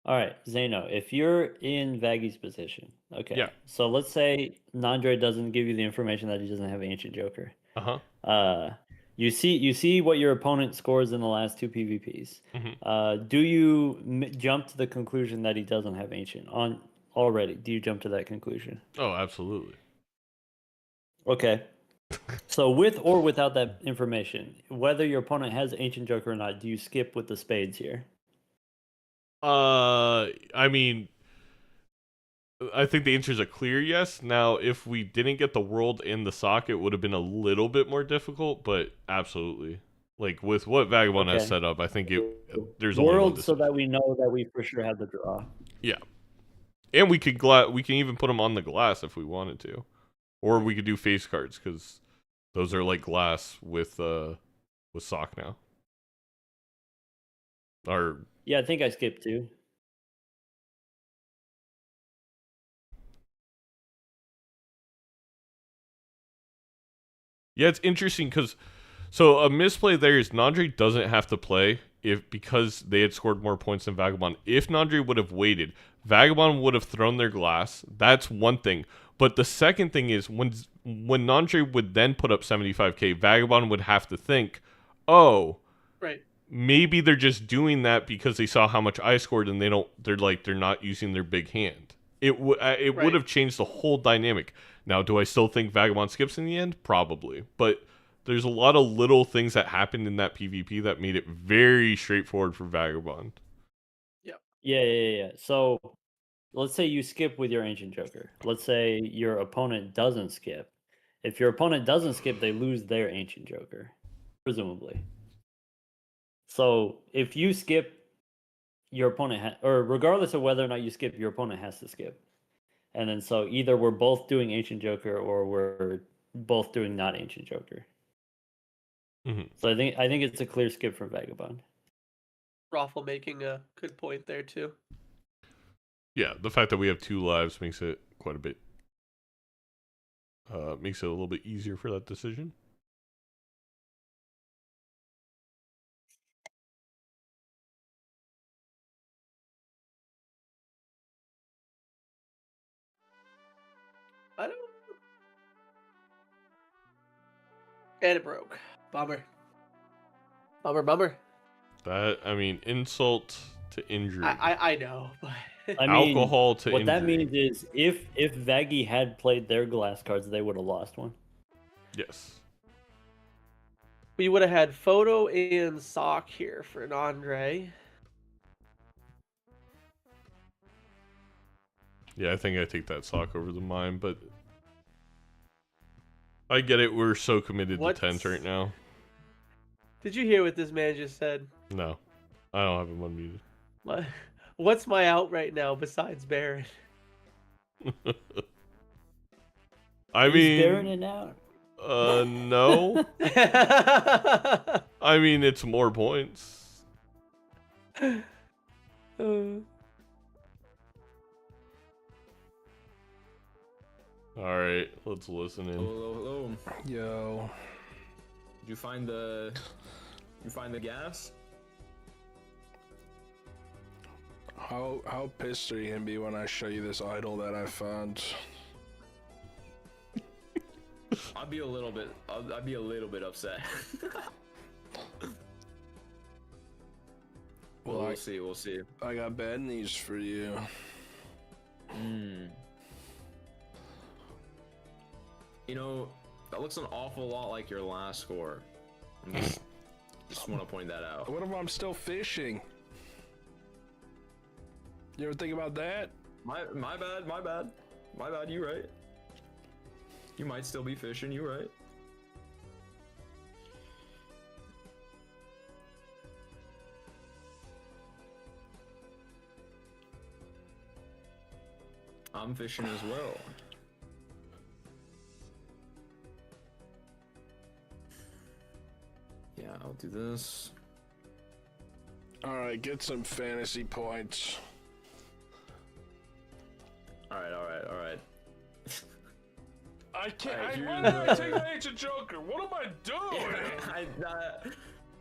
All right, Zeno, if you're in Vaggy's position, okay. Yeah. So let's say Nandre doesn't give you the information that he doesn't have Ancient Joker. Uh-huh. You see what your opponent scores in the last 2 PvPs. Mhm. Do you jump to the conclusion that he doesn't have Ancient on already? Do you jump to that conclusion? Oh, absolutely. Okay. So with or without that information, whether your opponent has Ancient Joker or not, do you skip with the spades here? I mean, I think the answer is a clear yes. Now, if we didn't get the world in the sock, it would have been a little bit more difficult, but absolutely. Like with what Vagabond has Okay. set up, I think there's only one World, so decision. that we know that we for sure have the draw. Yeah. And we can even put them on the glass if we wanted to. Or we could do face cards cuz those are like glass with sock now. Or Yeah, I think I skipped 2. yeah, it's interesting cuz so a misplay there is Nandre doesn't have to play because they had scored more points than Vagabond. If Nandre would have waited, Vagabond would have thrown their glass. That's one thing. But the second thing is when Nandre would then put up 75k, Vagabond would have to think, oh, Right. maybe they're just doing that because they saw how much I scored and they're not using their big hand. It would Right. have changed the whole dynamic. Now, do I still think Vagabond skips in the end? Probably, but there's a lot of little things that happened in that PvP that made it very straightforward for Vagabond. Yeah. So let's say you skip with your Ancient Joker. Let's say your opponent doesn't skip. If your opponent doesn't skip, they lose their Ancient Joker, presumably. So if you skip, your opponent or regardless of whether or not you skip, your opponent has to skip. And then so either we're both doing Ancient Joker or we're both doing not Ancient Joker. Mhm. So I think it's a clear skip for Vagabond. Raffle making a good point there too. Yeah, the fact that we have 2 lives makes it quite a bit. Makes it a little bit easier for that decision. I don't. And it broke. Bummer. Bummer. That, I mean, insult to injury. I know, but I mean, Alcohol to what injury. that means is if Vaggy had played their glass cards, they would have lost one. Yes. we would have had Photo and Sock here for Nandre. Yeah, I think I take that sock over the mine, but I get it. We're so committed What's- to 10s right now. Did you hear what this man just said? No, I don't have him unmuted. What's my out right now besides Baron? I He's bearing mean, it out. no. I mean, it's more points. All right, let's listen in. Hello. Yo. Did you find the gas? How pissed are you gonna be when I show you this idol that I found? I'd be a little bit upset. Well, we'll see. I got bad news for you. You know, that looks an awful lot like your last score. Just want to point that out. What if I'm still fishing? You ever think about that? My bad. You right. You might still be fishing. You right. I'm fishing as well. Yeah, I'll do this. Alright, get some fantasy points. Alright. I can't. Alright, Why here's did I the- take the ancient joker? What am I doing?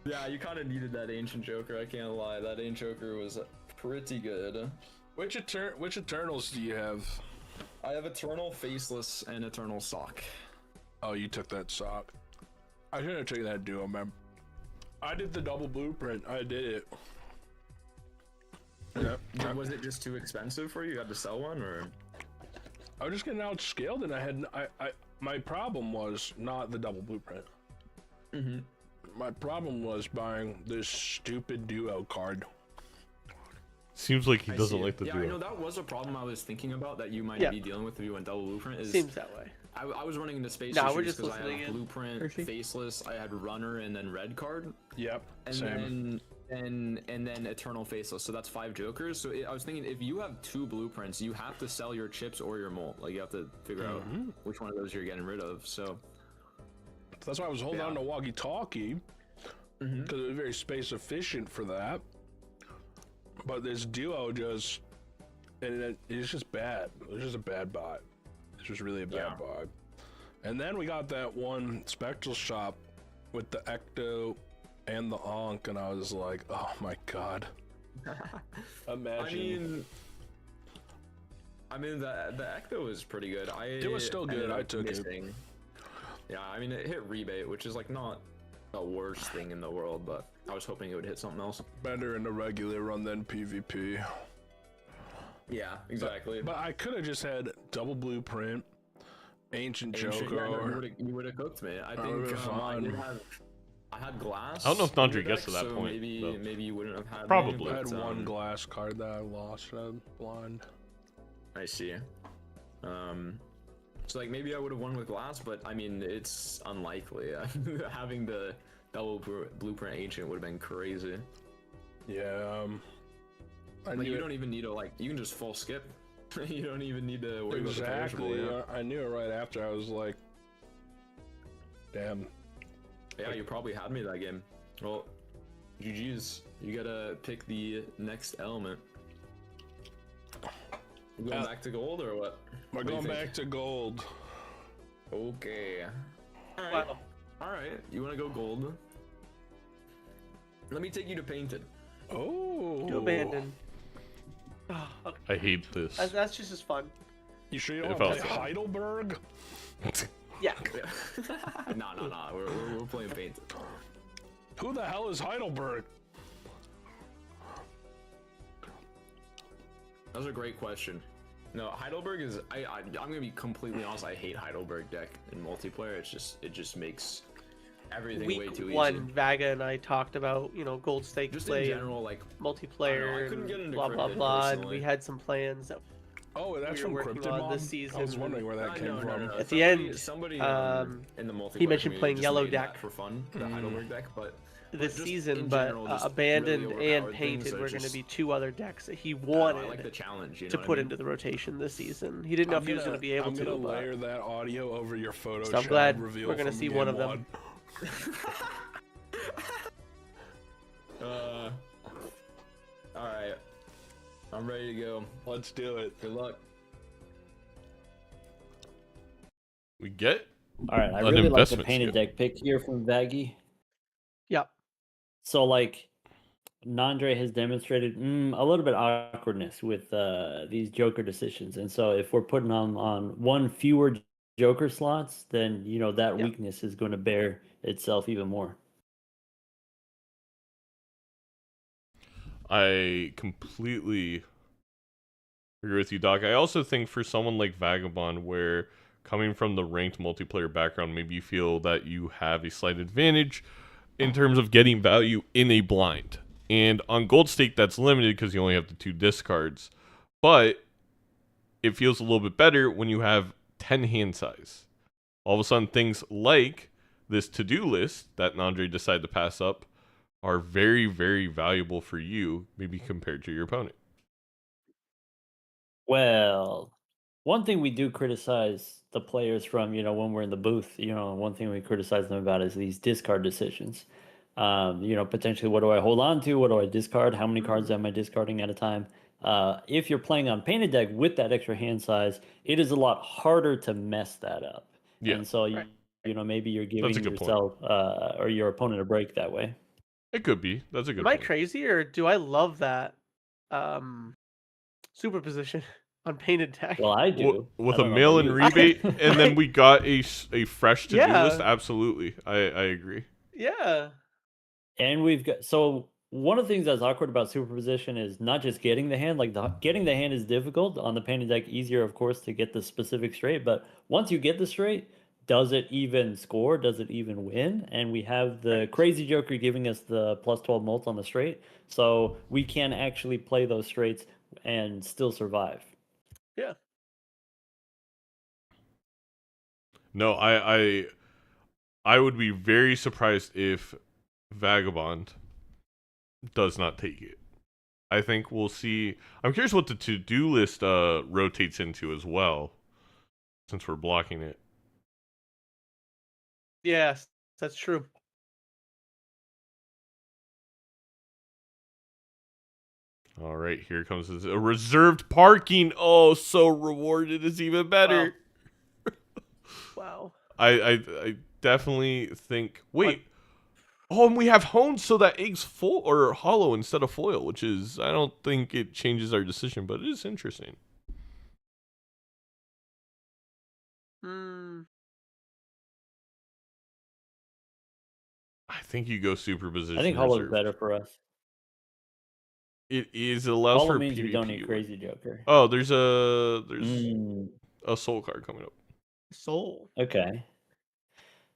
Yeah, you kind of needed that ancient joker. I can't lie. That ancient joker was pretty good. Which Eternals do you have? I have Eternal, Faceless, and Eternal Sock. Oh, you took that sock. I should have taken that duo, man. I did the double blueprint. I did it. Yep. Was it just too expensive for you? You had to sell one, or? I was just getting outscaled, and my problem was not the double blueprint. My problem was buying this stupid duo card. Seems like he I doesn't see like the it. duo. Yeah, I know that was a problem I was thinking about that you might Yeah. be dealing with if you went double blueprint. Is Seems that way. I was running into space Nah, issues we're just because I listening had in. blueprint, Hershey? faceless, I had runner, and then red card, Yep. and Same. then eternal faceless. So that's 5 jokers. So I was thinking if you have 2 blueprints, you have to sell your chips or your molt. Like you have to figure out which one of those you're getting rid of. So That's why I was holding Yeah. on to walkie-talkie because it was very space efficient for that. But this duo just, it's just bad. It's just a bad bot. It's just really a bad bot. And then we got that one spectral shop with the Ecto and the Ankh, and I was like, oh my god. Imagine. I mean the Ecto is pretty good. It was still good. ended up I took it. missing. Yeah, I mean it hit rebate, which is like not the worst thing in the world, but I was hoping it would hit something else. Better in the regular run than PvP. Yeah, exactly. But I could have just had double blueprint, ancient Yeah, no, Joker. you would have cooked me. I That would've think been fun. I had glass. I don't know if in Nandre your gets deck, to that so point, Maybe though. maybe you wouldn't have had Probably. Me, I but, had one glass card that I lost. I'm blind. I see. So like maybe I would have won with glass, but I mean it's unlikely. Having the double blueprint ancient would have been crazy. Yeah. Like you don't even need to you can just full skip. You don't even need to worry about the perishable. Exactly. Yeah. I knew it right after. I was like, damn. Yeah, you probably had me that game. Well, GG's. You gotta pick the next element. You going back to gold or what? We're going back to gold. Okay. Alright. Wow. Alright. You wanna go gold? Let me take you to painted. Oh. To abandon. Oh, okay. I hate this. That's just as fun. You sure you It don't want to felt play so. Heidelberg? Yeah. No. We're playing painted. Who the hell is Heidelberg? That was a great question. No, Heidelberg is. I'm gonna be completely honest. I hate Heidelberg deck in multiplayer. It just makes everything way Week too one, easy. Vaga and I talked about gold stake Just play, in general, like I multiplayer, couldn't get and into blah blah Cryptid blah, and personally. we had some plans that Oh, that's we were from working Cryptid on Mob? this season. I was wondering where that came No. from. At the end, somebody in the multiplayer he mentioned community playing just yellow made deck that for fun, the Heidelberg deck, but this just season, in but general, just abandoned really and overpowered painted things, were so going to just- be two other decks that he I wanted like the challenge. You know to what put I mean? into the rotation this season. He didn't know if he was going to be able I'm to. gonna But layer that audio over your photo. So I'm chat glad reveal we're gonna from see game one of them. All right, I'm ready to go. Let's do it. Good luck. We get All right, I An really like the investment painted skill. deck pick here from Vaggy. Yep. So like Nandre has demonstrated a little bit awkwardness with these Joker decisions, and so if we're putting on one fewer Joker slots, then that Yeah. weakness is going to bear itself even more. I completely agree with you, Doc. I also think for someone like Vagabond, where coming from the ranked multiplayer background, maybe you feel that you have a slight advantage in terms of getting value in a blind. And on Gold Stake, that's limited because you only have the 2 discards. But it feels a little bit better when you have 10 hand size. All of a sudden, things like this to-do list that Nandre decided to pass up are very, very valuable for you, maybe compared to your opponent. Well, one thing we do criticize the players from, when we're in the booth, one thing we criticize them about is these discard decisions. Potentially, what do I hold on to? What do I discard? How many cards am I discarding at a time? If you're playing on painted deck with that extra hand size, it is a lot harder to mess that up. Yeah. And so, Right. Maybe you're That's a giving good point. yourself or your opponent a break that way. It could be. That's a good Am I point. crazy or do I love that superposition on painted deck? Well, I do. With I a don't know mail-in about you. rebate, and then we got a fresh to-do Yeah. list. Absolutely, I agree. Yeah. And we've got one of the things that's awkward about superposition is not just getting the hand. Like getting the hand is difficult on the painted deck. Easier, of course, to get the specific straight. But once you get the straight, does it even score? Does it even win? And we have the crazy Joker giving us the plus 12 mults on the straight, so we can actually play those straights and still survive. Yeah. No, I would be very surprised if Vagabond does not take it. I think we'll see. I'm curious what the to-do list rotates into as well, since we're blocking it. Yes, that's true. All right, here comes a reserved parking. Oh, so rewarded is even better. Wow. I definitely think. Wait. Oh, and we have honed so that egg's full or hollow instead of foil, which is, I don't think it changes our decision, but it is interesting. Hmm. think you go superposition. I think Hollow's reserved. better for us. It is. It allows Hollow for means we don't PvP. need Crazy Joker. Oh, there's a soul card coming up. Soul. Okay.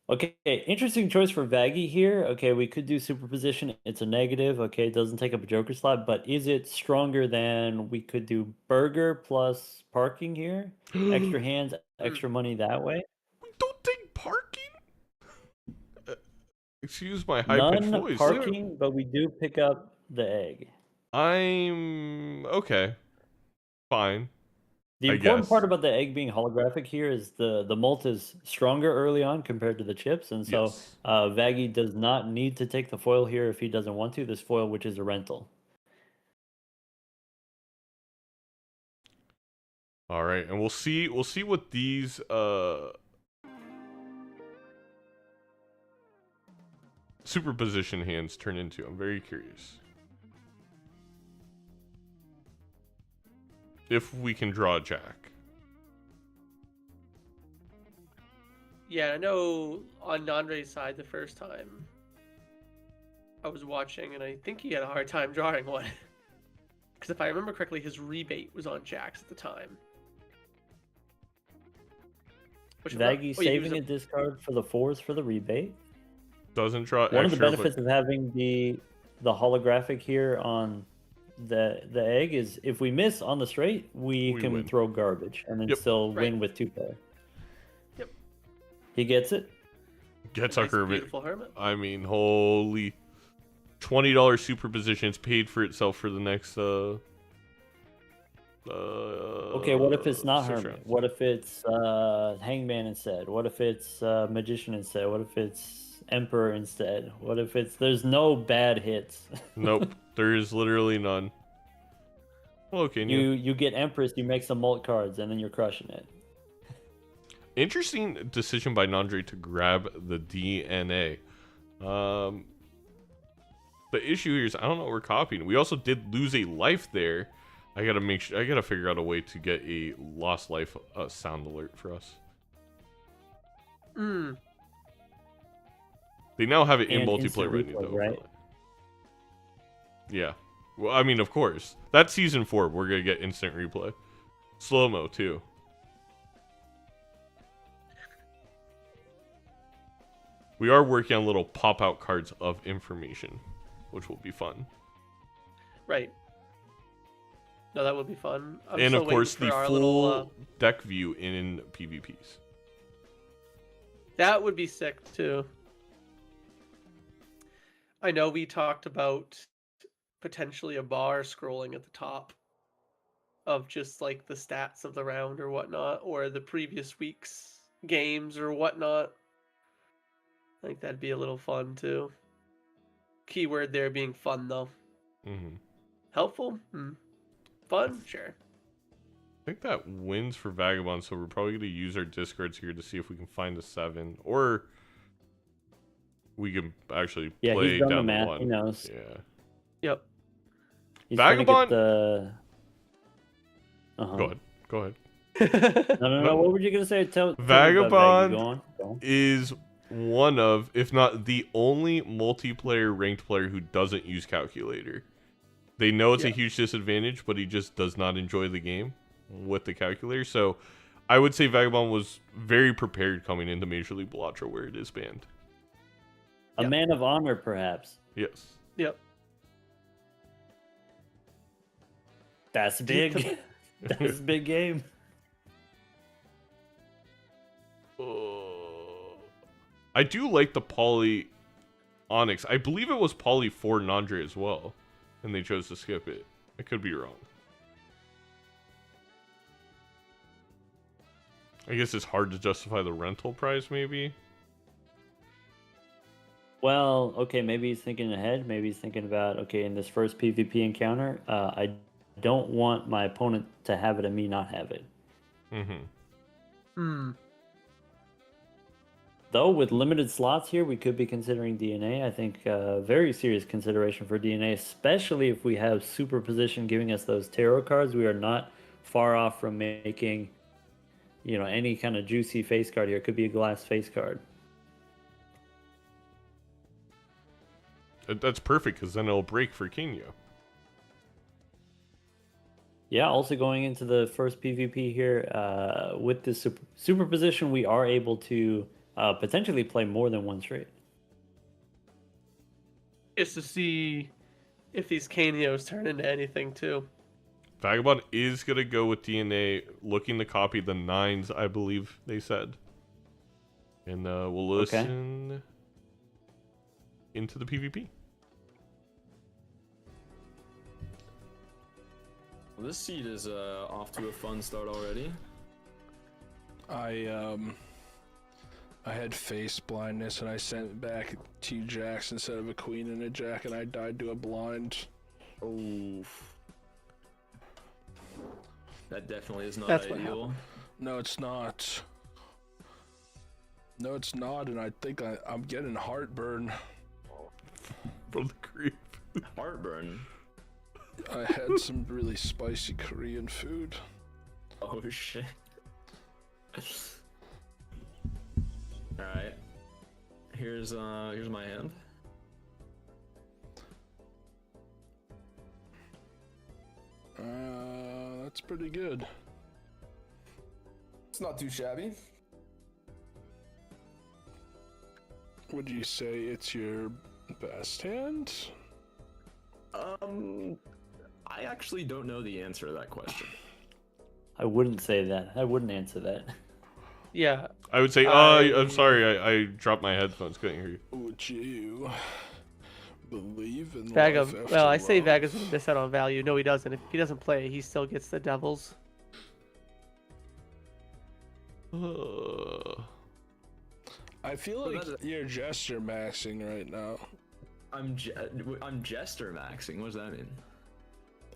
Okay, interesting choice for Vaggy here. Okay, we could do superposition. It's a negative. Okay, it doesn't take up a Joker slot, but is it stronger than we could do Burger plus parking here? Extra hands, extra money that way. We don't take parking. Excuse my high pitched None voice. parking, but we do pick up the egg. I'm okay. Fine. The I important guess. part about the egg being holographic here is the malt is stronger early on compared to the chips, and so Yes. Vaggy does not need to take the foil here if he doesn't want to. This foil, which is a rental. All right, and we'll see what these superposition hands turn into. I'm very curious. If we can draw a jack. Yeah, I know on Nandre's side the first time I was watching, and I think he had a hard time drawing one. Because if I remember correctly, his rebate was on jacks at the time. Vaggy saving a discard for the fours for the rebate. Doesn't draw One of the extra, benefits of having the holographic here on the egg is if we miss on the straight, we can win. throw garbage and then Yep. still Right. win with 2-player. Yep. He gets it. Gets a our nice, hermit. beautiful hermit. I mean, holy $20 superposition. It's paid for itself for the next Okay, what if it's not 6 hermit? rounds. What if it's hangman instead? What if it's magician instead? What if it's emperor instead? What if it's there's no bad hits? Nope, there is literally none. Hello, can you? You get empress, you make some mult cards, and then you're crushing it. Interesting decision by Nandre to grab the DNA. The issue here is I don't know what we're copying. We also did lose a life there. I gotta make sure. I gotta figure out a way to get a lost life sound alert for us. They now have it in And multiplayer instant ready replay, though. right? Yeah. Well, I mean, of course. That's season 4. We're gonna get instant replay, slow mo too. We are working on little pop out cards of information, which will be fun. Right. No, that would be fun. I'm And still of course, waiting the for our full little, deck view in PvPs. that would be sick too. I know we talked about potentially a bar scrolling at the top of just like the stats of the round or whatnot, or the previous week's games or whatnot. I think that'd be a little fun too. Keyword there being fun though. Mm-hmm. Helpful? Fun? Sure. I think that wins for Vagabond, so we're probably going to use our discards here to see if we can find a 7, or we can actually Yeah, play he's done the down math. the 1. He knows. Yeah. Yep. He's gonna Vagabond- get the. Go ahead. No. What were you gonna say? Tell me about Vagabond Vaggy. Go on. Go on. is one of, if not the only multiplayer ranked player who doesn't use calculator. They know it's a huge disadvantage, but he just does not enjoy the game with the calculator. So I would say Vagabond was very prepared coming into Major League Balatro where it is banned. A man of honor, perhaps. Yes. Yep. That's big. That's a big game. I do like the Poly Onyx. I believe it was Poly for Nandre as well, and they chose to skip it. I could be wrong. I guess it's hard to justify the rental price, maybe. Well, okay, maybe he's thinking ahead. Maybe he's thinking about, okay, in this first PvP encounter, I don't want my opponent to have it and me not have it. Though, with limited slots here, we could be considering DNA. I think very serious consideration for DNA, especially if we have superposition giving us those tarot cards. We are not far off from making, any kind of juicy face card here. It could be a glass face card. That's perfect because then it'll break for Kinyo. Yeah, also going into the first PvP here, with this superposition, we are able to potentially play more than one straight. Just to see if these Canios turn into anything too. Vagabond is going to go with DNA, looking to copy the 9s, I believe they said. And we'll listen into the PvP. Well, this seed is off to a fun start already. I had face blindness and I sent back 2 jacks instead of a queen and a jack, and I died to a blind. Oof. That definitely is not That's what ideal. happened. No, it's not. No, it's not, and I think I'm getting heartburn. From the creep. Heartburn. I had some really spicy Korean food. Oh shit. Alright. Here's my hand. That's pretty good. It's not too shabby. Would you say it's your best hand? I actually don't know the answer to that question. I wouldn't say that. I wouldn't answer that. Yeah. I would say, I'm sorry, I dropped my headphones, couldn't hear you. Would you believe in Vaga. life after Well, I say love? Vaga's gonna miss out on value. No, he doesn't. If he doesn't play, he still gets the Devils. I feel Well, like that's you're gesture maxing right now. I'm jester maxing. What does that mean?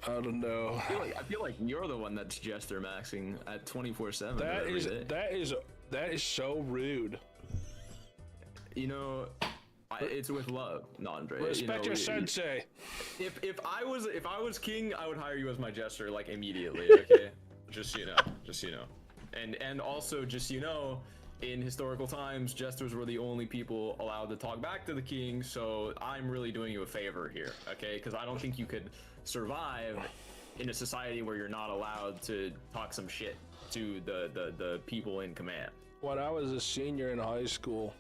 I don't know. I feel like you're the one that's jester maxing at 24/7. That is so rude. You know, it's with love, Nandre. Respect your sensei. If I was king, I would hire you as my jester like immediately. Okay, just so you know, and also just so you know, in historical times, jesters were the only people allowed to talk back to the king. So I'm really doing you a favor here, okay? Because I don't think you could survive in a society where you're not allowed to talk some shit to the people in command. When I was a senior in high school,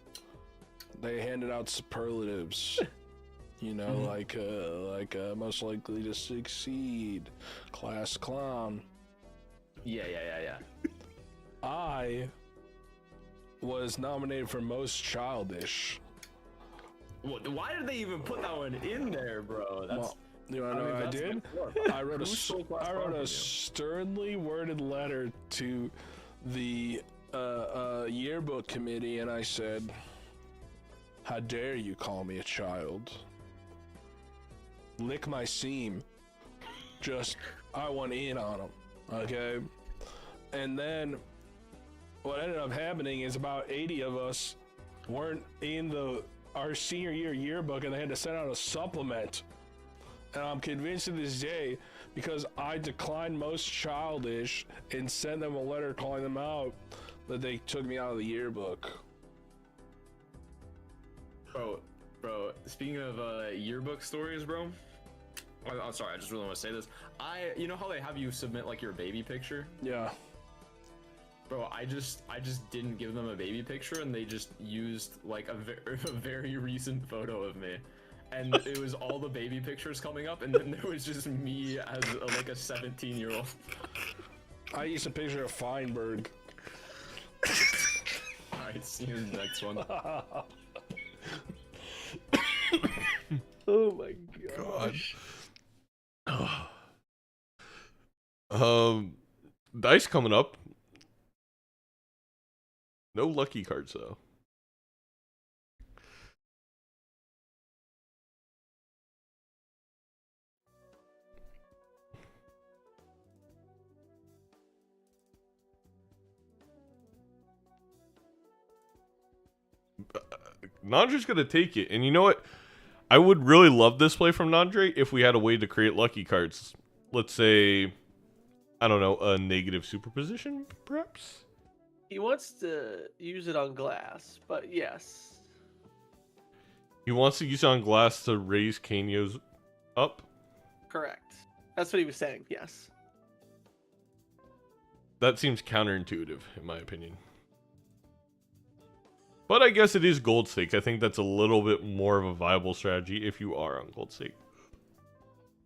they handed out superlatives. You know, like most likely to succeed, class clown. Yeah. I was nominated for most childish. Why did they even put that one in there, bro? That's. Well, you wanna know what I that's did? like, I wrote Who's so class I wrote clown a for you? sternly worded letter to the yearbook committee, and I said, "How dare you call me a child? Lick my seam." Just, I went in on them, okay? And then what ended up happening is about 80 of us weren't in our senior year yearbook, and they had to send out a supplement. And I'm convinced to this day, because I declined most childish and sent them a letter calling them out, that they took me out of the yearbook. Bro, speaking of yearbook stories, bro. I'm sorry, I just really want to say this. You know how they have you submit like your baby picture? Yeah. Bro, I just didn't give them a baby picture, and they just used like a very recent photo of me. And it was all the baby pictures coming up, and then there was just me as like a 17-year-old. I used a picture of Feinberg. Alright, see you in the next one. Oh my gosh. Dice coming up. No lucky cards though. Nandre's gonna take it, and you know what? I would really love this play from Nandre if we had a way to create lucky cards. Let's say, I don't know, a negative superposition, perhaps? He wants to use it on glass, but yes. He wants to use on glass to raise Kanyo's up. Correct. That's what he was saying. Yes. That seems counterintuitive, in my opinion. But I guess it is gold stake. I think that's a little bit more of a viable strategy if you are on gold stake.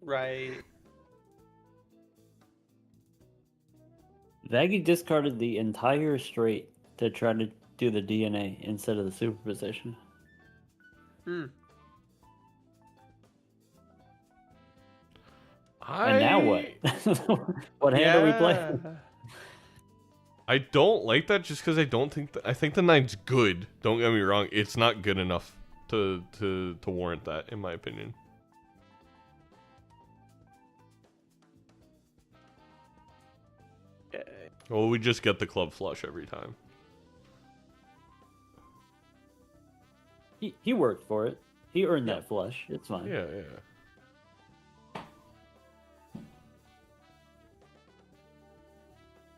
Right. Vaggy discarded the entire straight to try to do the DNA instead of the superposition. Hmm. And now what? What hand are we playing? I don't like that just because I don't think I think the 9's good. Don't get me wrong. It's not good enough to warrant that, in my opinion. Okay. Well, we just get the club flush every time. He worked for it. He earned that flush. It's fine. Yeah.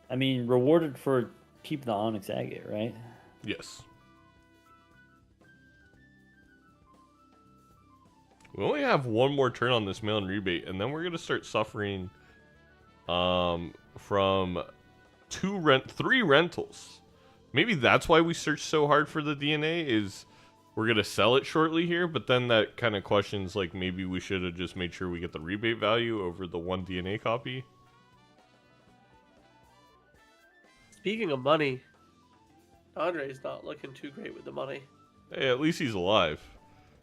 I mean, rewarded for keeping the Onyx Agate, right? Yes. We only have one more turn on this mail and rebate, and then we're gonna start suffering from three rentals. Maybe that's why we searched so hard for the DNA, is we're gonna sell it shortly here, but then that kind of questions like maybe we should have just made sure we get the rebate value over the one DNA copy. Speaking of money, Andre's not looking too great with the money. Hey, at least he's alive.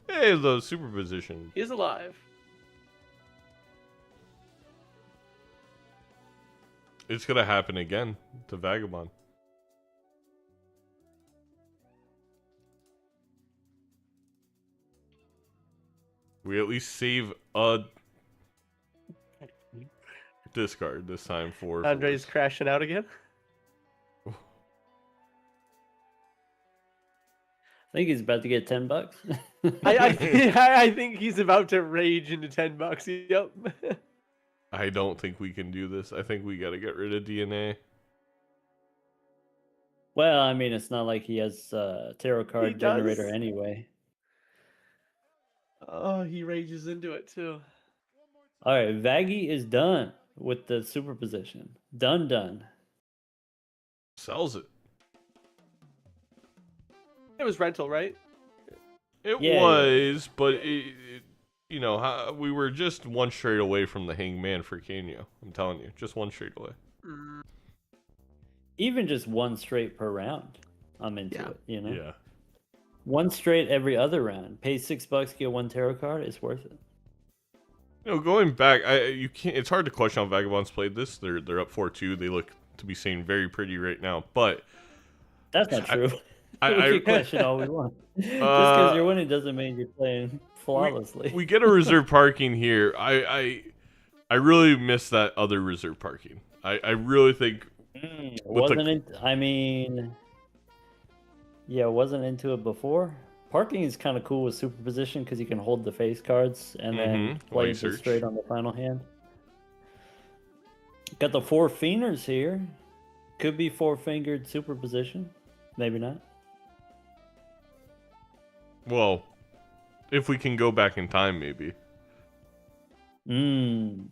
Hey, the superposition. He's alive. It's gonna happen again to Vagabond. We at least save a discard this time for Andre's crashing out again. I think he's about to get $10. I think he's about to rage into $10. Yep. I don't think we can do this. I think we gotta get rid of DNA. Well, I mean, it's not like he has a tarot card generator does. anyway. Oh, he rages into it too. All right, Vaggy is done with the superposition. Done. Sells it. It was rental, right? It Yeah, was, but you know, we were just one straight away from the hangman for Kenya. I'm telling you, just one straight away. Even just one straight per round, I'm into Yeah. it. You know, Yeah. one straight every other round. Pay $6, get one tarot card. It's worth it. You know, going back, you can't. It's hard to question how Vagabond's played this. They're up 4-2. They look to be saying very pretty right now, but That's not true. I We can question all we want. Just because you're winning doesn't mean you're playing flawlessly. we get a reserve parking here. I really miss that other reserve parking. I really think wasn't into it before. Parking is kind of cool with superposition because you can hold the face cards and then while play you it search. straight on the final hand. Got the 4 fingers here. Could be 4-fingered superposition. Maybe not. well, if we can go back in time, maybe. And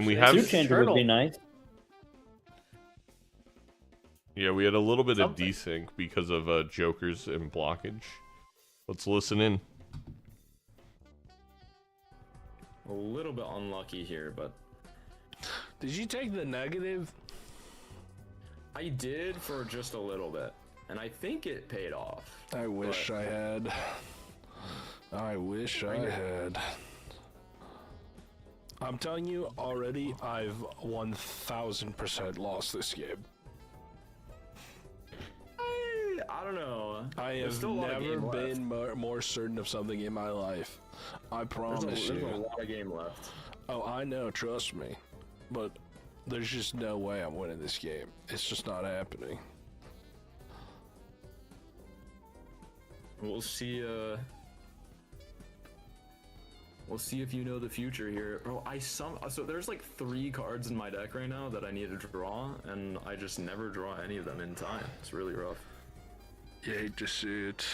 we have Suit changer would be nice. Yeah, we had a little bit Something. of desync because of jokers and blockage. Let's listen in. A little bit unlucky here, but Did you take the negative? I did for just a little bit, and I think it paid off. I wish I had. I wish I had. I'm telling you already, I've 1000% lost this game. I don't know. I There's have still a lot of never game left. been more certain of something in my life. I promise There's a you. lot of game left. Oh, I know, trust me. But there's just no way I'm winning this game. It's just not happening. We'll see. We'll see if you know the future here. Bro, so there's like 3 cards in my deck right now that I need to draw, and I just never draw any of them in time. It's really rough. You hate to see it.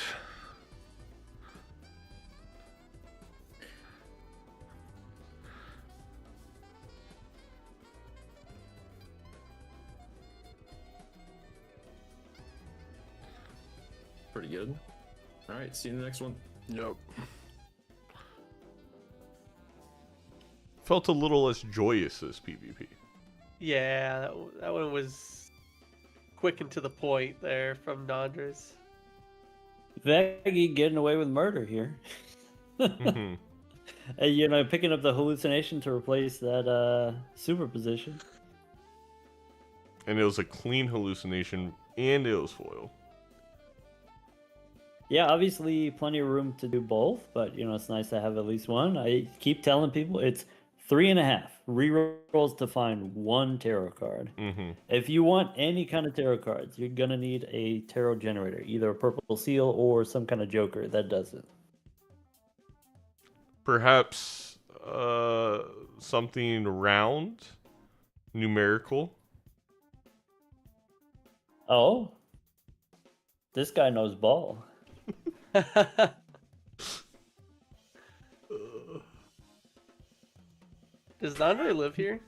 Pretty good. All right, see you in the next one. Yep. Felt a little less joyous this PvP. Yeah, that one was quick and to the point there from Nandre's. Vaggy getting away with murder here. Mhm. And, you know, picking up the hallucination to replace that superposition. And it was a clean hallucination, and it was foil. Yeah, obviously plenty of room to do both, but you know, it's nice to have at least one. I keep telling people it's 3.5 rerolls to find one tarot card. Mm-hmm. If you want any kind of tarot cards, you're gonna need a tarot generator, either a purple seal or some kind of joker that does it. Perhaps something round, numerical. Oh, this guy knows ball. Does Nandre live here?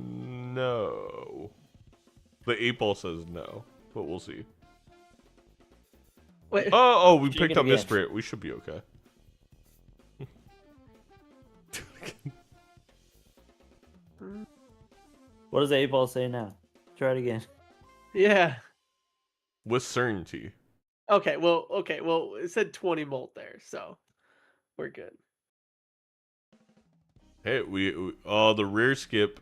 No. The 8-ball says no, but we'll see. Wait, Oh, we Check picked it up again. Misprint. We should be okay. What does the 8-ball say now? Try it again. yeah. With certainty. Okay, well, it said 20 molt there, so we're good. Hey, the rare skip.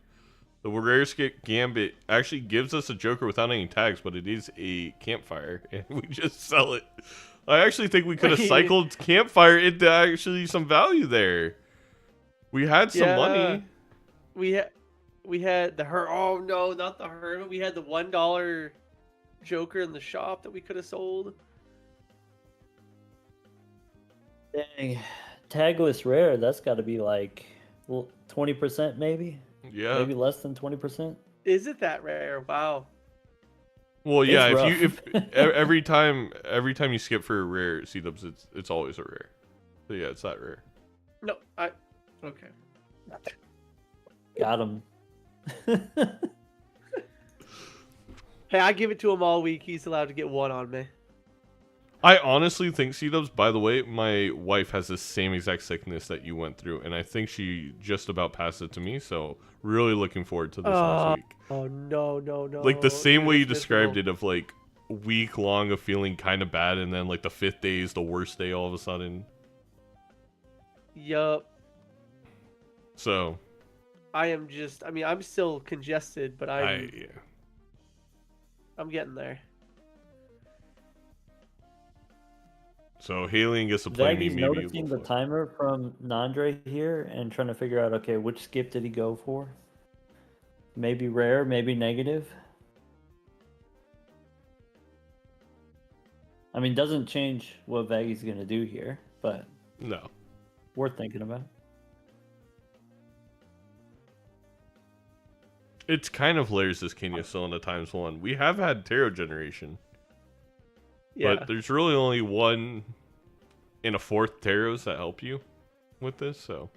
The rare skip gambit actually gives us a joker without any tags, but it is a campfire, and we just sell it. I actually think we could have Wait. cycled campfire into actually some value there. We had some money. We had the her. Oh no, not the hermit. We had the $1 joker in the shop that we could have sold. Dang, tagless rare. That's got to be like 20% maybe. Yeah. Maybe less than 20%. Is it that rare? Wow. Well, yeah. It's If every time you skip for a rare C-dubs, it's always a rare. So yeah, it's that rare. No, okay. Got him. Hey, I give it to him all week. He's allowed to get one on me. I honestly think C-dubs. By the way, my wife has the same exact sickness that you went through, and I think she just about passed it to me. So really looking forward to this next week. Oh no. Like the same way you It's described miserable. it, of like week long of feeling kind of bad, and then like the 5th day is the worst day all of a sudden. Yup. So I'm still congested, but I'm yeah. getting there. So Haley gets to play me Zaggy's maybe. noticing the timer from Nandre here and trying to figure out, okay, which skip did he go for? Maybe rare, maybe negative. I mean, doesn't change what Vaggy's going to do here, but No. worth thinking about. It's kind of hilarious this Kenya still in the ×1. We have had tarot generation, Yeah. but there's really only 1 in a 4th tarots that help you with this, so.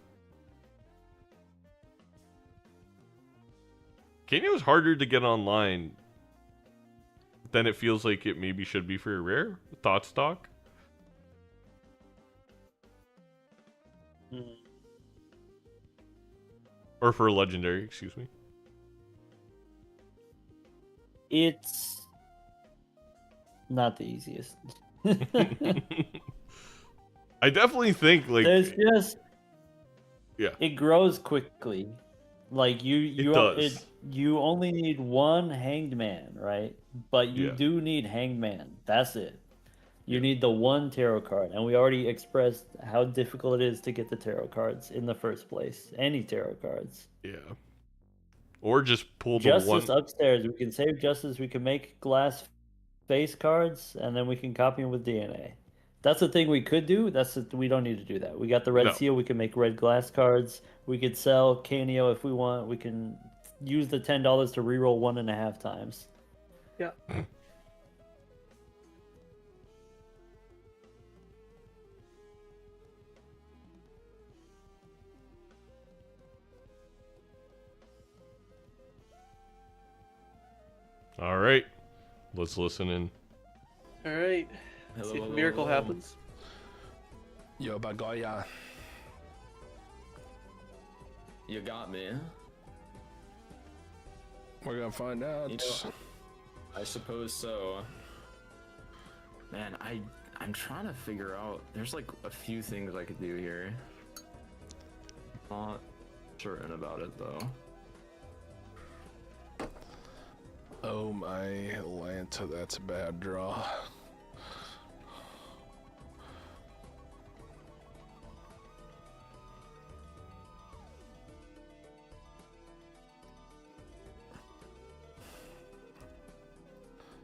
Kenya was harder to get online than it feels like it maybe should be for a rare. Thoughts, Doc? Or for a legendary, excuse me. It's not the easiest. I definitely think like There's just yeah. it grows quickly. Like you does. you only need one hanged man, right? But you Yeah. do need hanged man. That's it. You need the one tarot card, and we already expressed how difficult it is to get the tarot cards in the first place. Any tarot cards. Yeah. Or just pull the Justice one. upstairs. We can save Justice. We can make glass face cards, and then we can copy them with DNA. That's the thing we could do. We don't need to do that. We got the red No. seal. We can make red glass cards. We could sell Canio if we want. We can use the $10 to reroll 1.5 times. Yeah. All right, let's listen in. All right. Hello, See if a hello, miracle hello. happens. Yo, Bagoya. You got me. We're gonna find out. You know, I suppose so. Man, I'm trying to figure out. There's like a few things I could do here. Not certain about it though. Oh my Lanta, that's a bad draw.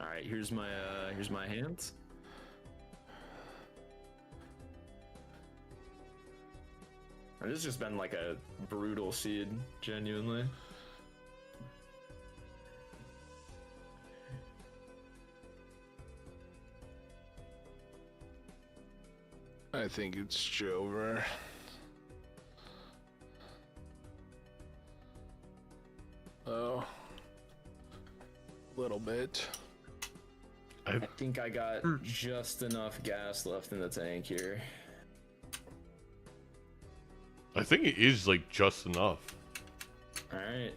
All right, here's my hand. This has just been like a brutal seed, genuinely. I think it's Jover. Oh. Little bit. I think I got just enough gas left in the tank here. I think it is like just enough. All right.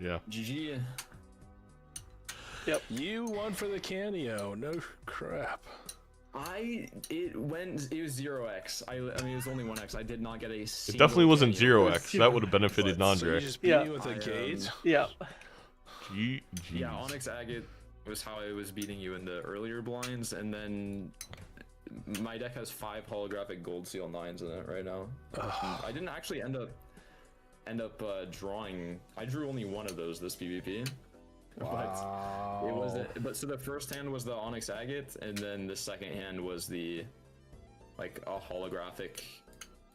Yeah. GG. Yep. You won for the Canio. No crap. It was 0x. I mean, it was only 1x. I did not get a It single definitely wasn't Canio. 0x. That would have benefited So you Nandre. just beat Yeah. me with a gate? Yeah. GG. Yeah, Onyx Agate was how I was beating you in the earlier blinds, and then my deck has 5 holographic gold seal 9s in it right now. I didn't actually end up drawing. I drew only one of those this PvP. Wow. But it was but so the first hand was the Onyx Agate, and then the second hand was the like a holographic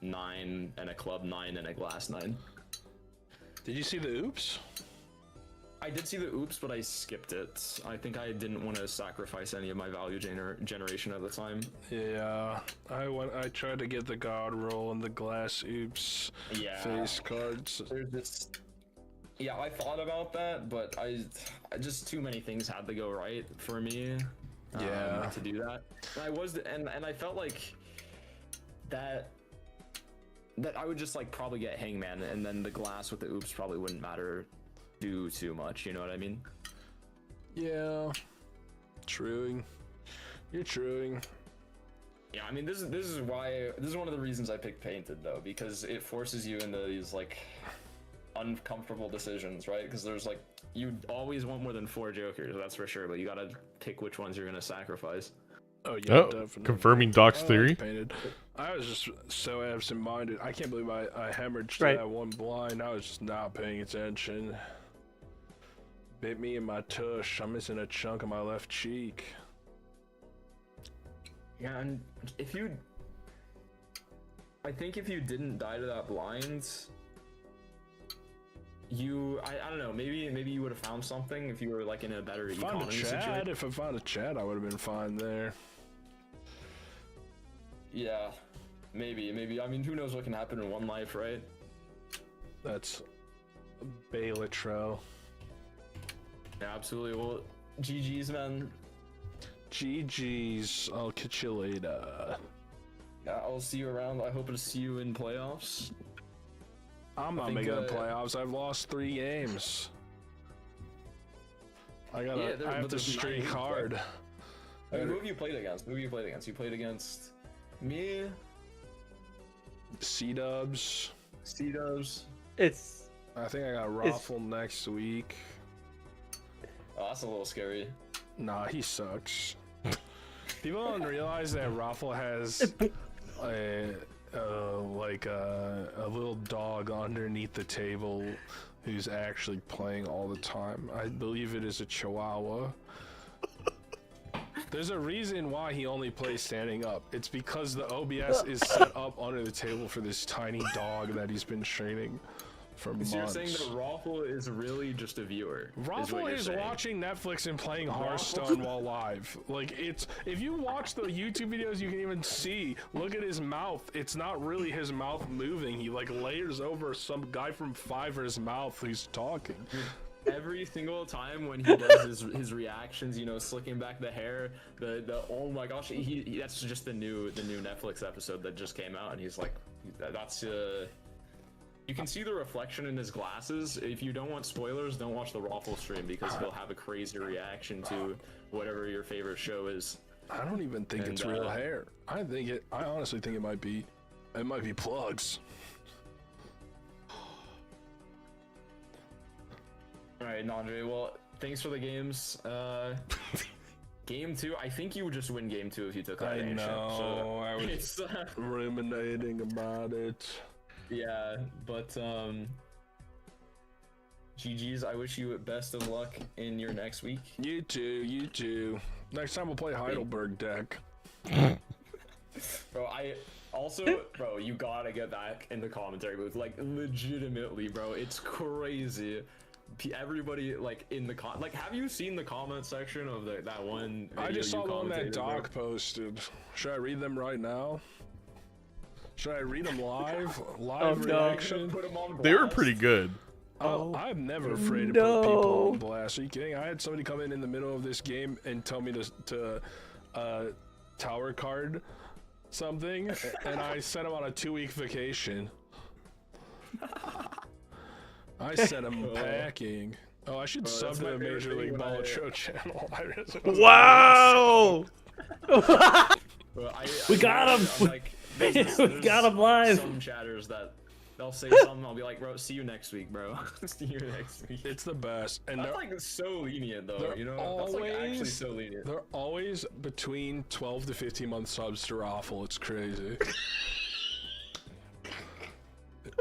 9 and a club 9 and a glass 9. Did you see the oops? I did see the oops, but I skipped it. I think I didn't want to sacrifice any of my value generation at the time. Yeah, I tried to get the god roll and the glass oops Yeah. face cards. There's this. Yeah, I thought about that, but I just too many things had to go right for me. Yeah. To do that, and I felt like that I would just like probably get hangman, and then the glass with the oops probably wouldn't matter too much. You know what I mean? Yeah. Truing. You're truing. Yeah, I mean this is one of the reasons I picked painted though, because it forces you into these like uncomfortable decisions, right? Because there's like you always want more than 4 jokers, that's for sure, but you gotta pick which ones you're gonna sacrifice. Oh yeah, Oh, definitely. confirming Doc's I like theory. painted. I was just so absent-minded. I can't believe I hemorrhaged Right. that one blind. I was just not paying attention. Bit me in my tush. I'm missing a chunk of my left cheek. Yeah, and I think if you didn't die to that blind, I don't know, maybe you would have found something if you were like in a better Found a economy Chad. situation. If I found a Chad, I would have been fine there. Yeah, maybe. I mean, who knows what can happen in one life, right? That's Balatro. Yeah, absolutely. Well, GG's, man. GG's. I'll catch you later. Yeah, I'll see you around. I hope to see you in playoffs. I'm not think, making the playoffs. I've lost 3 games. I have to there's streak 9 hard. I mean, who have you played against? You played against me, C-dubs. C-dubs. It's I think I got Raffle next week. Oh, that's a little scary. Nah, he sucks. People don't realize that Raffle has a little dog underneath the table who's actually playing all the time. I believe it is a Chihuahua. There's a reason why he only plays standing up. It's because the OBS is set up under the table for this tiny dog that he's been training for months. So you're saying that Raffle is really just a viewer? Raffle is watching Netflix and playing Hearthstone while live. Like, it's, if you watch the YouTube videos, you can even see, look at his mouth. It's not really his mouth moving. He like layers over some guy from Fiverr's mouth who's talking. Every single time when he does his reactions, you know, slicking back the hair, the oh my gosh, he that's just the new Netflix episode that just came out, and he's like, that's you can see the reflection in his glasses. If you don't want spoilers, don't watch the Raffle stream, because he'll have a crazy reaction to whatever your favorite show is. I don't even think it's real hair. I honestly think it might be plugs. All right, Nandre. Well, thanks for the games. Game 2. I think you would just win Game 2 if you took that. I know. So I was ruminating about it. Yeah, but GG's. I wish you best of luck in your next week. You too. You too. Next time we'll play Heidelberg deck. Bro, bro, you gotta get back in the commentary booth. Like, legitimately, bro, it's crazy. Everybody like in the have you seen the comment section of that one video? I just saw the one that Doc posted. Should I read them right now? Should I read them live? Live reaction? Put them on blast. They were pretty good. Oh, I'm never afraid to put people on blast. Are you kidding? I had somebody come in the middle of this game and tell me to tower card something, and I sent him on a 2-week vacation. I sent him packing. Oh, I should sub to the Major League Balatro channel. Wow! We got him! We got him live! Some chatters that they'll say something, I'll be like, bro, see you next week, bro. See you next week. It's the best. And that's like so lenient, though, you know? That's like actually so lenient. They're always between 12 to 15 month subs to Raffle. It's crazy.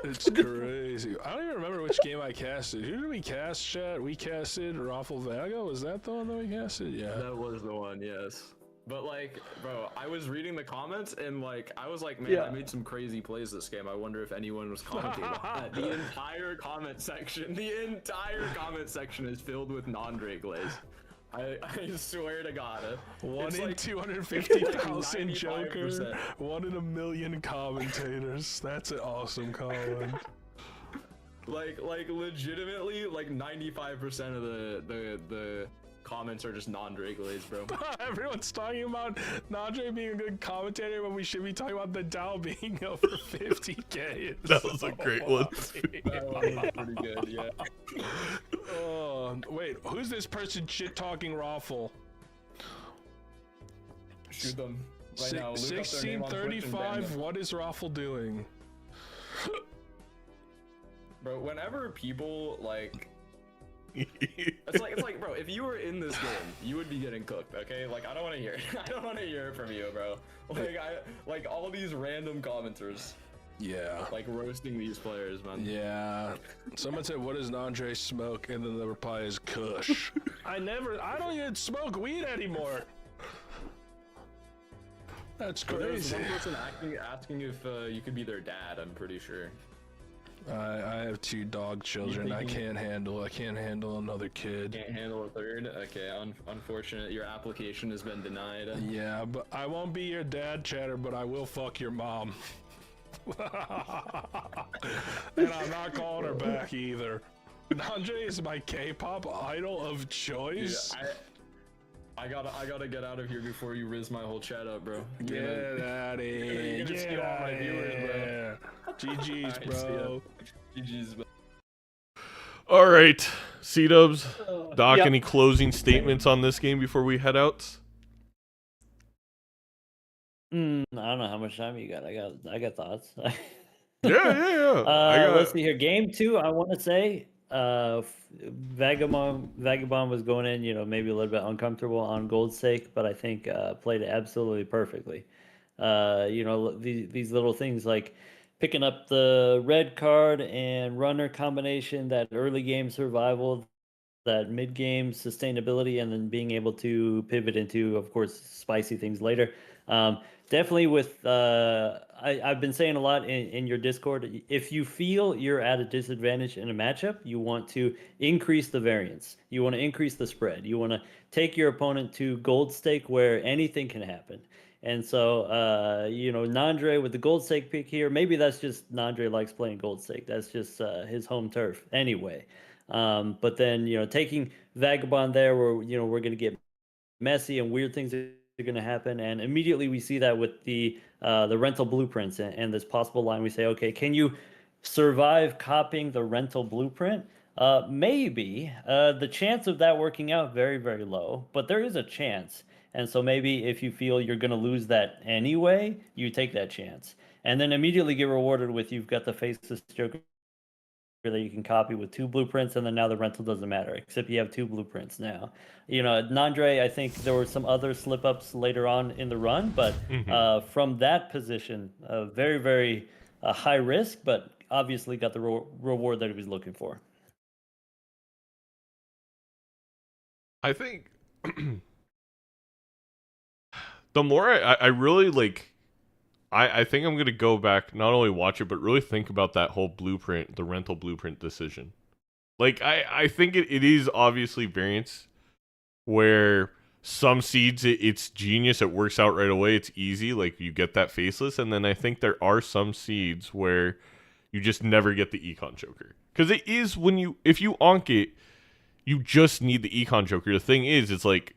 It's crazy. I don't even remember which game I casted. Who did we cast, chat? We casted Raffle Vago? Was that the one that we casted? Yeah. That was the one, yes. But like, bro, I was reading the comments and like, I was like, man, I made some crazy plays this game. I wonder if anyone was commenting on that. The entire comment section is filled with Nandre glaze. I swear to God. One in like 250,000 jokers, 1 in a million commentators. That's an awesome comment. Like legitimately, like 95% of the comments are just Nandre glaze, bro. Everyone's talking about Nandre being a good commentator when we should be talking about the Dow being over 50K. That was a great one. That one was pretty good, yeah. Oh, wait, who's this person shit talking Raffle? Shoot them right now. 1635. What is Raffle doing? Bro, whenever people like. It's like, bro, if you were in this game, you would be getting cooked, okay? Like, I don't want to hear it. I don't want to hear it from you, bro. Like all these random commenters. Yeah. Like roasting these players, man. Yeah. Someone said, "What does Nandre smoke?" And then the reply is Kush. I don't even smoke weed anymore. That's crazy. There was one person asking if you could be their dad. I'm pretty sure. I have 2 dog children. I can't handle another kid. Can't handle a third? Okay, unfortunate. Your application has been denied. Yeah, but I won't be your dad, chatter, but I will fuck your mom. And I'm not calling her back either. Nandre is my K-pop idol of choice. Dude, I gotta get out of here before you riz my whole chat up, bro. Get out of here. Get out of here. GG's, bro. GG's, bro. All right, C-Dubs. Doc, any closing statements on this game before we head out? I don't know how much time you got. I got thoughts. Yeah. Let's see here. Game 2, I want to say Vagabond was going in, maybe a little bit uncomfortable on gold's sake, but I think played absolutely perfectly. These little things like picking up the red card and runner combination, that early game survival, that mid game sustainability, and then being able to pivot into, of course, spicy things later. Definitely with I've been saying a lot in your Discord, if you feel you're at a disadvantage in a matchup, you want to increase the variance. You want to increase the spread. You want to take your opponent to gold stake where anything can happen. And so, Nandre with the gold stake pick here, maybe that's just Nandre likes playing gold stake. That's just his home turf anyway. But then, taking Vagabond there, where, we're going to get messy and weird things are going to happen. And immediately we see that with the rental blueprints and this possible line. We say, okay, can you survive copying the rental blueprint? Maybe. The chance of that working out, very, very low, but there is a chance. And so maybe if you feel you're going to lose that anyway, you take that chance. And then immediately get rewarded with, you've got the faceless Joker that you can copy with 2 blueprints, and then now the rental doesn't matter, except you have 2 blueprints now. Nandre, I think there were some other slip-ups later on in the run, but from that position, very, very high risk, but obviously got the reward that he was looking for. I think the more I really like, I think I'm going to go back, not only watch it, but really think about that whole blueprint, the rental blueprint decision. Like, I think it is obviously variance, where some seeds, it's genius, it works out right away, it's easy, like you get that faceless, and then I think there are some seeds where you just never get the econ joker. Because it is, if you onk it, you just need the econ joker. The thing is, it's like,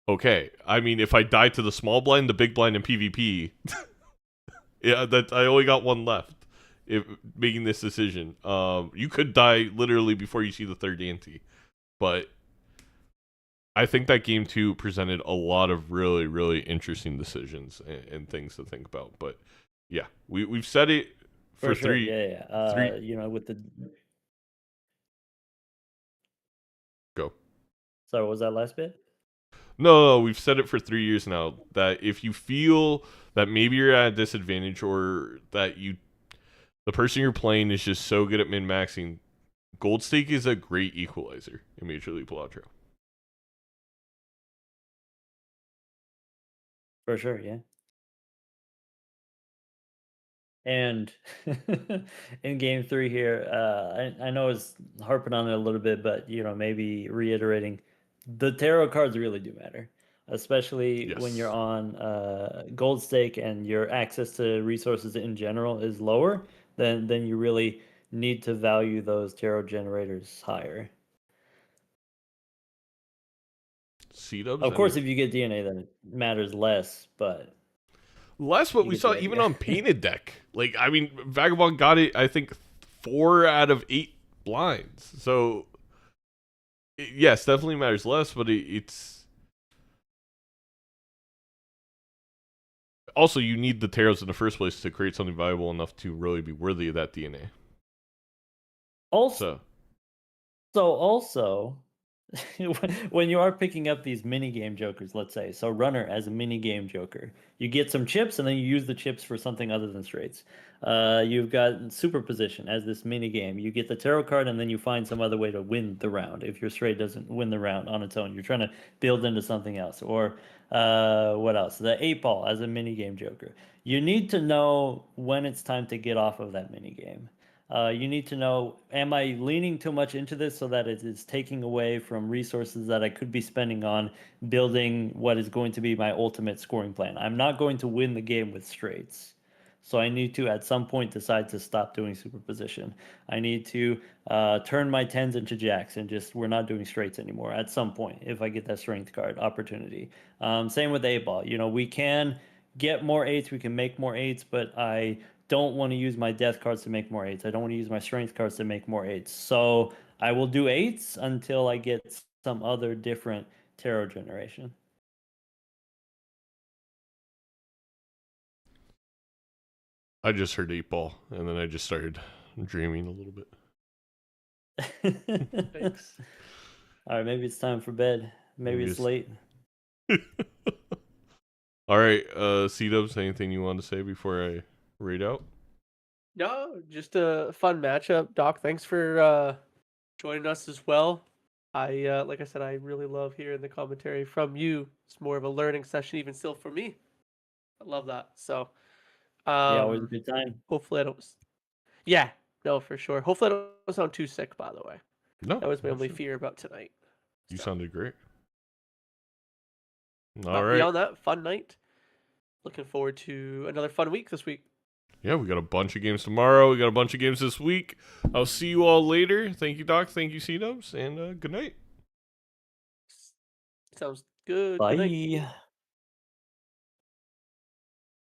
okay, I mean, if I die to the small blind, the big blind, and PvP, yeah, that I only got one left. If making this decision, you could die literally before you see the third ante, but I think that game 2 presented a lot of really, really interesting decisions and things to think about. But yeah, we've said it for sure. 3. Yeah. 3. With the Go. Sorry, what was that last bit? No, we've said it for 3 years now, that if you feel that maybe you're at a disadvantage, or that the person you're playing is just so good at min-maxing, gold stake is a great equalizer in Major League Balatro. For sure, yeah. And in game 3 here, I know it's harping on it a little bit, but maybe reiterating, the tarot cards really do matter, especially when you're Yes. on gold stake and your access to resources in general is lower. Then you really need to value those tarot generators higher. C-dubs? Of course, if you get DNA, then it matters less, but Less what you we get saw the even idea. on painted deck. Like, I mean, Vagabond got it, I think, 4 out of 8 blinds. So, yes, definitely matters less, but it's... Also, you need the tarots in the first place to create something viable enough to really be worthy of that DNA. Also, So, when you are picking up these mini game jokers, let's say, so runner as a mini game joker, you get some chips and then you use the chips for something other than straights. You've got superposition as this mini game. You get the tarot card and then you find some other way to win the round. If your straight doesn't win the round on its own, you're trying to build into something else. Or what else? The 8 ball as a mini game joker. You need to know when it's time to get off of that mini game. You need to know, am I leaning too much into this so that it is taking away from resources that I could be spending on building what is going to be my ultimate scoring plan? I'm not going to win the game with straights. So I need to, at some point, decide to stop doing superposition. I need to turn my 10s into jacks and just, we're not doing straights anymore at some point if I get that strength card opportunity. Same with 8-ball. We can get more 8s, we can make more 8s, but I don't want to use my death cards to make more 8s. I don't want to use my strength cards to make more 8s. So I will do 8s until I get some other different tarot generation. I just heard 8-ball, and then I just started dreaming a little bit. Thanks. All right, maybe it's time for bed. Maybe it's late. All right, C-dubs, anything you want to say before I read out? No, just a fun matchup. Doc, thanks for joining us as well. Like I said, I really love hearing the commentary from you. It's more of a learning session, even still for me. I love that. So, Yeah, always a um, good time. hopefully I don't. Yeah, no, for sure. Hopefully I don't sound too sick. By the way, No, that was my only absolutely. fear about tonight. You So, sounded great. All but right. beyond that, fun night. Looking forward to another fun week this week. Yeah, we got a bunch of games tomorrow. We got a bunch of games this week. I'll see you all later. Thank you, Doc. Thank you, C-Dubs. And good night. Sounds good. Good night. Bye.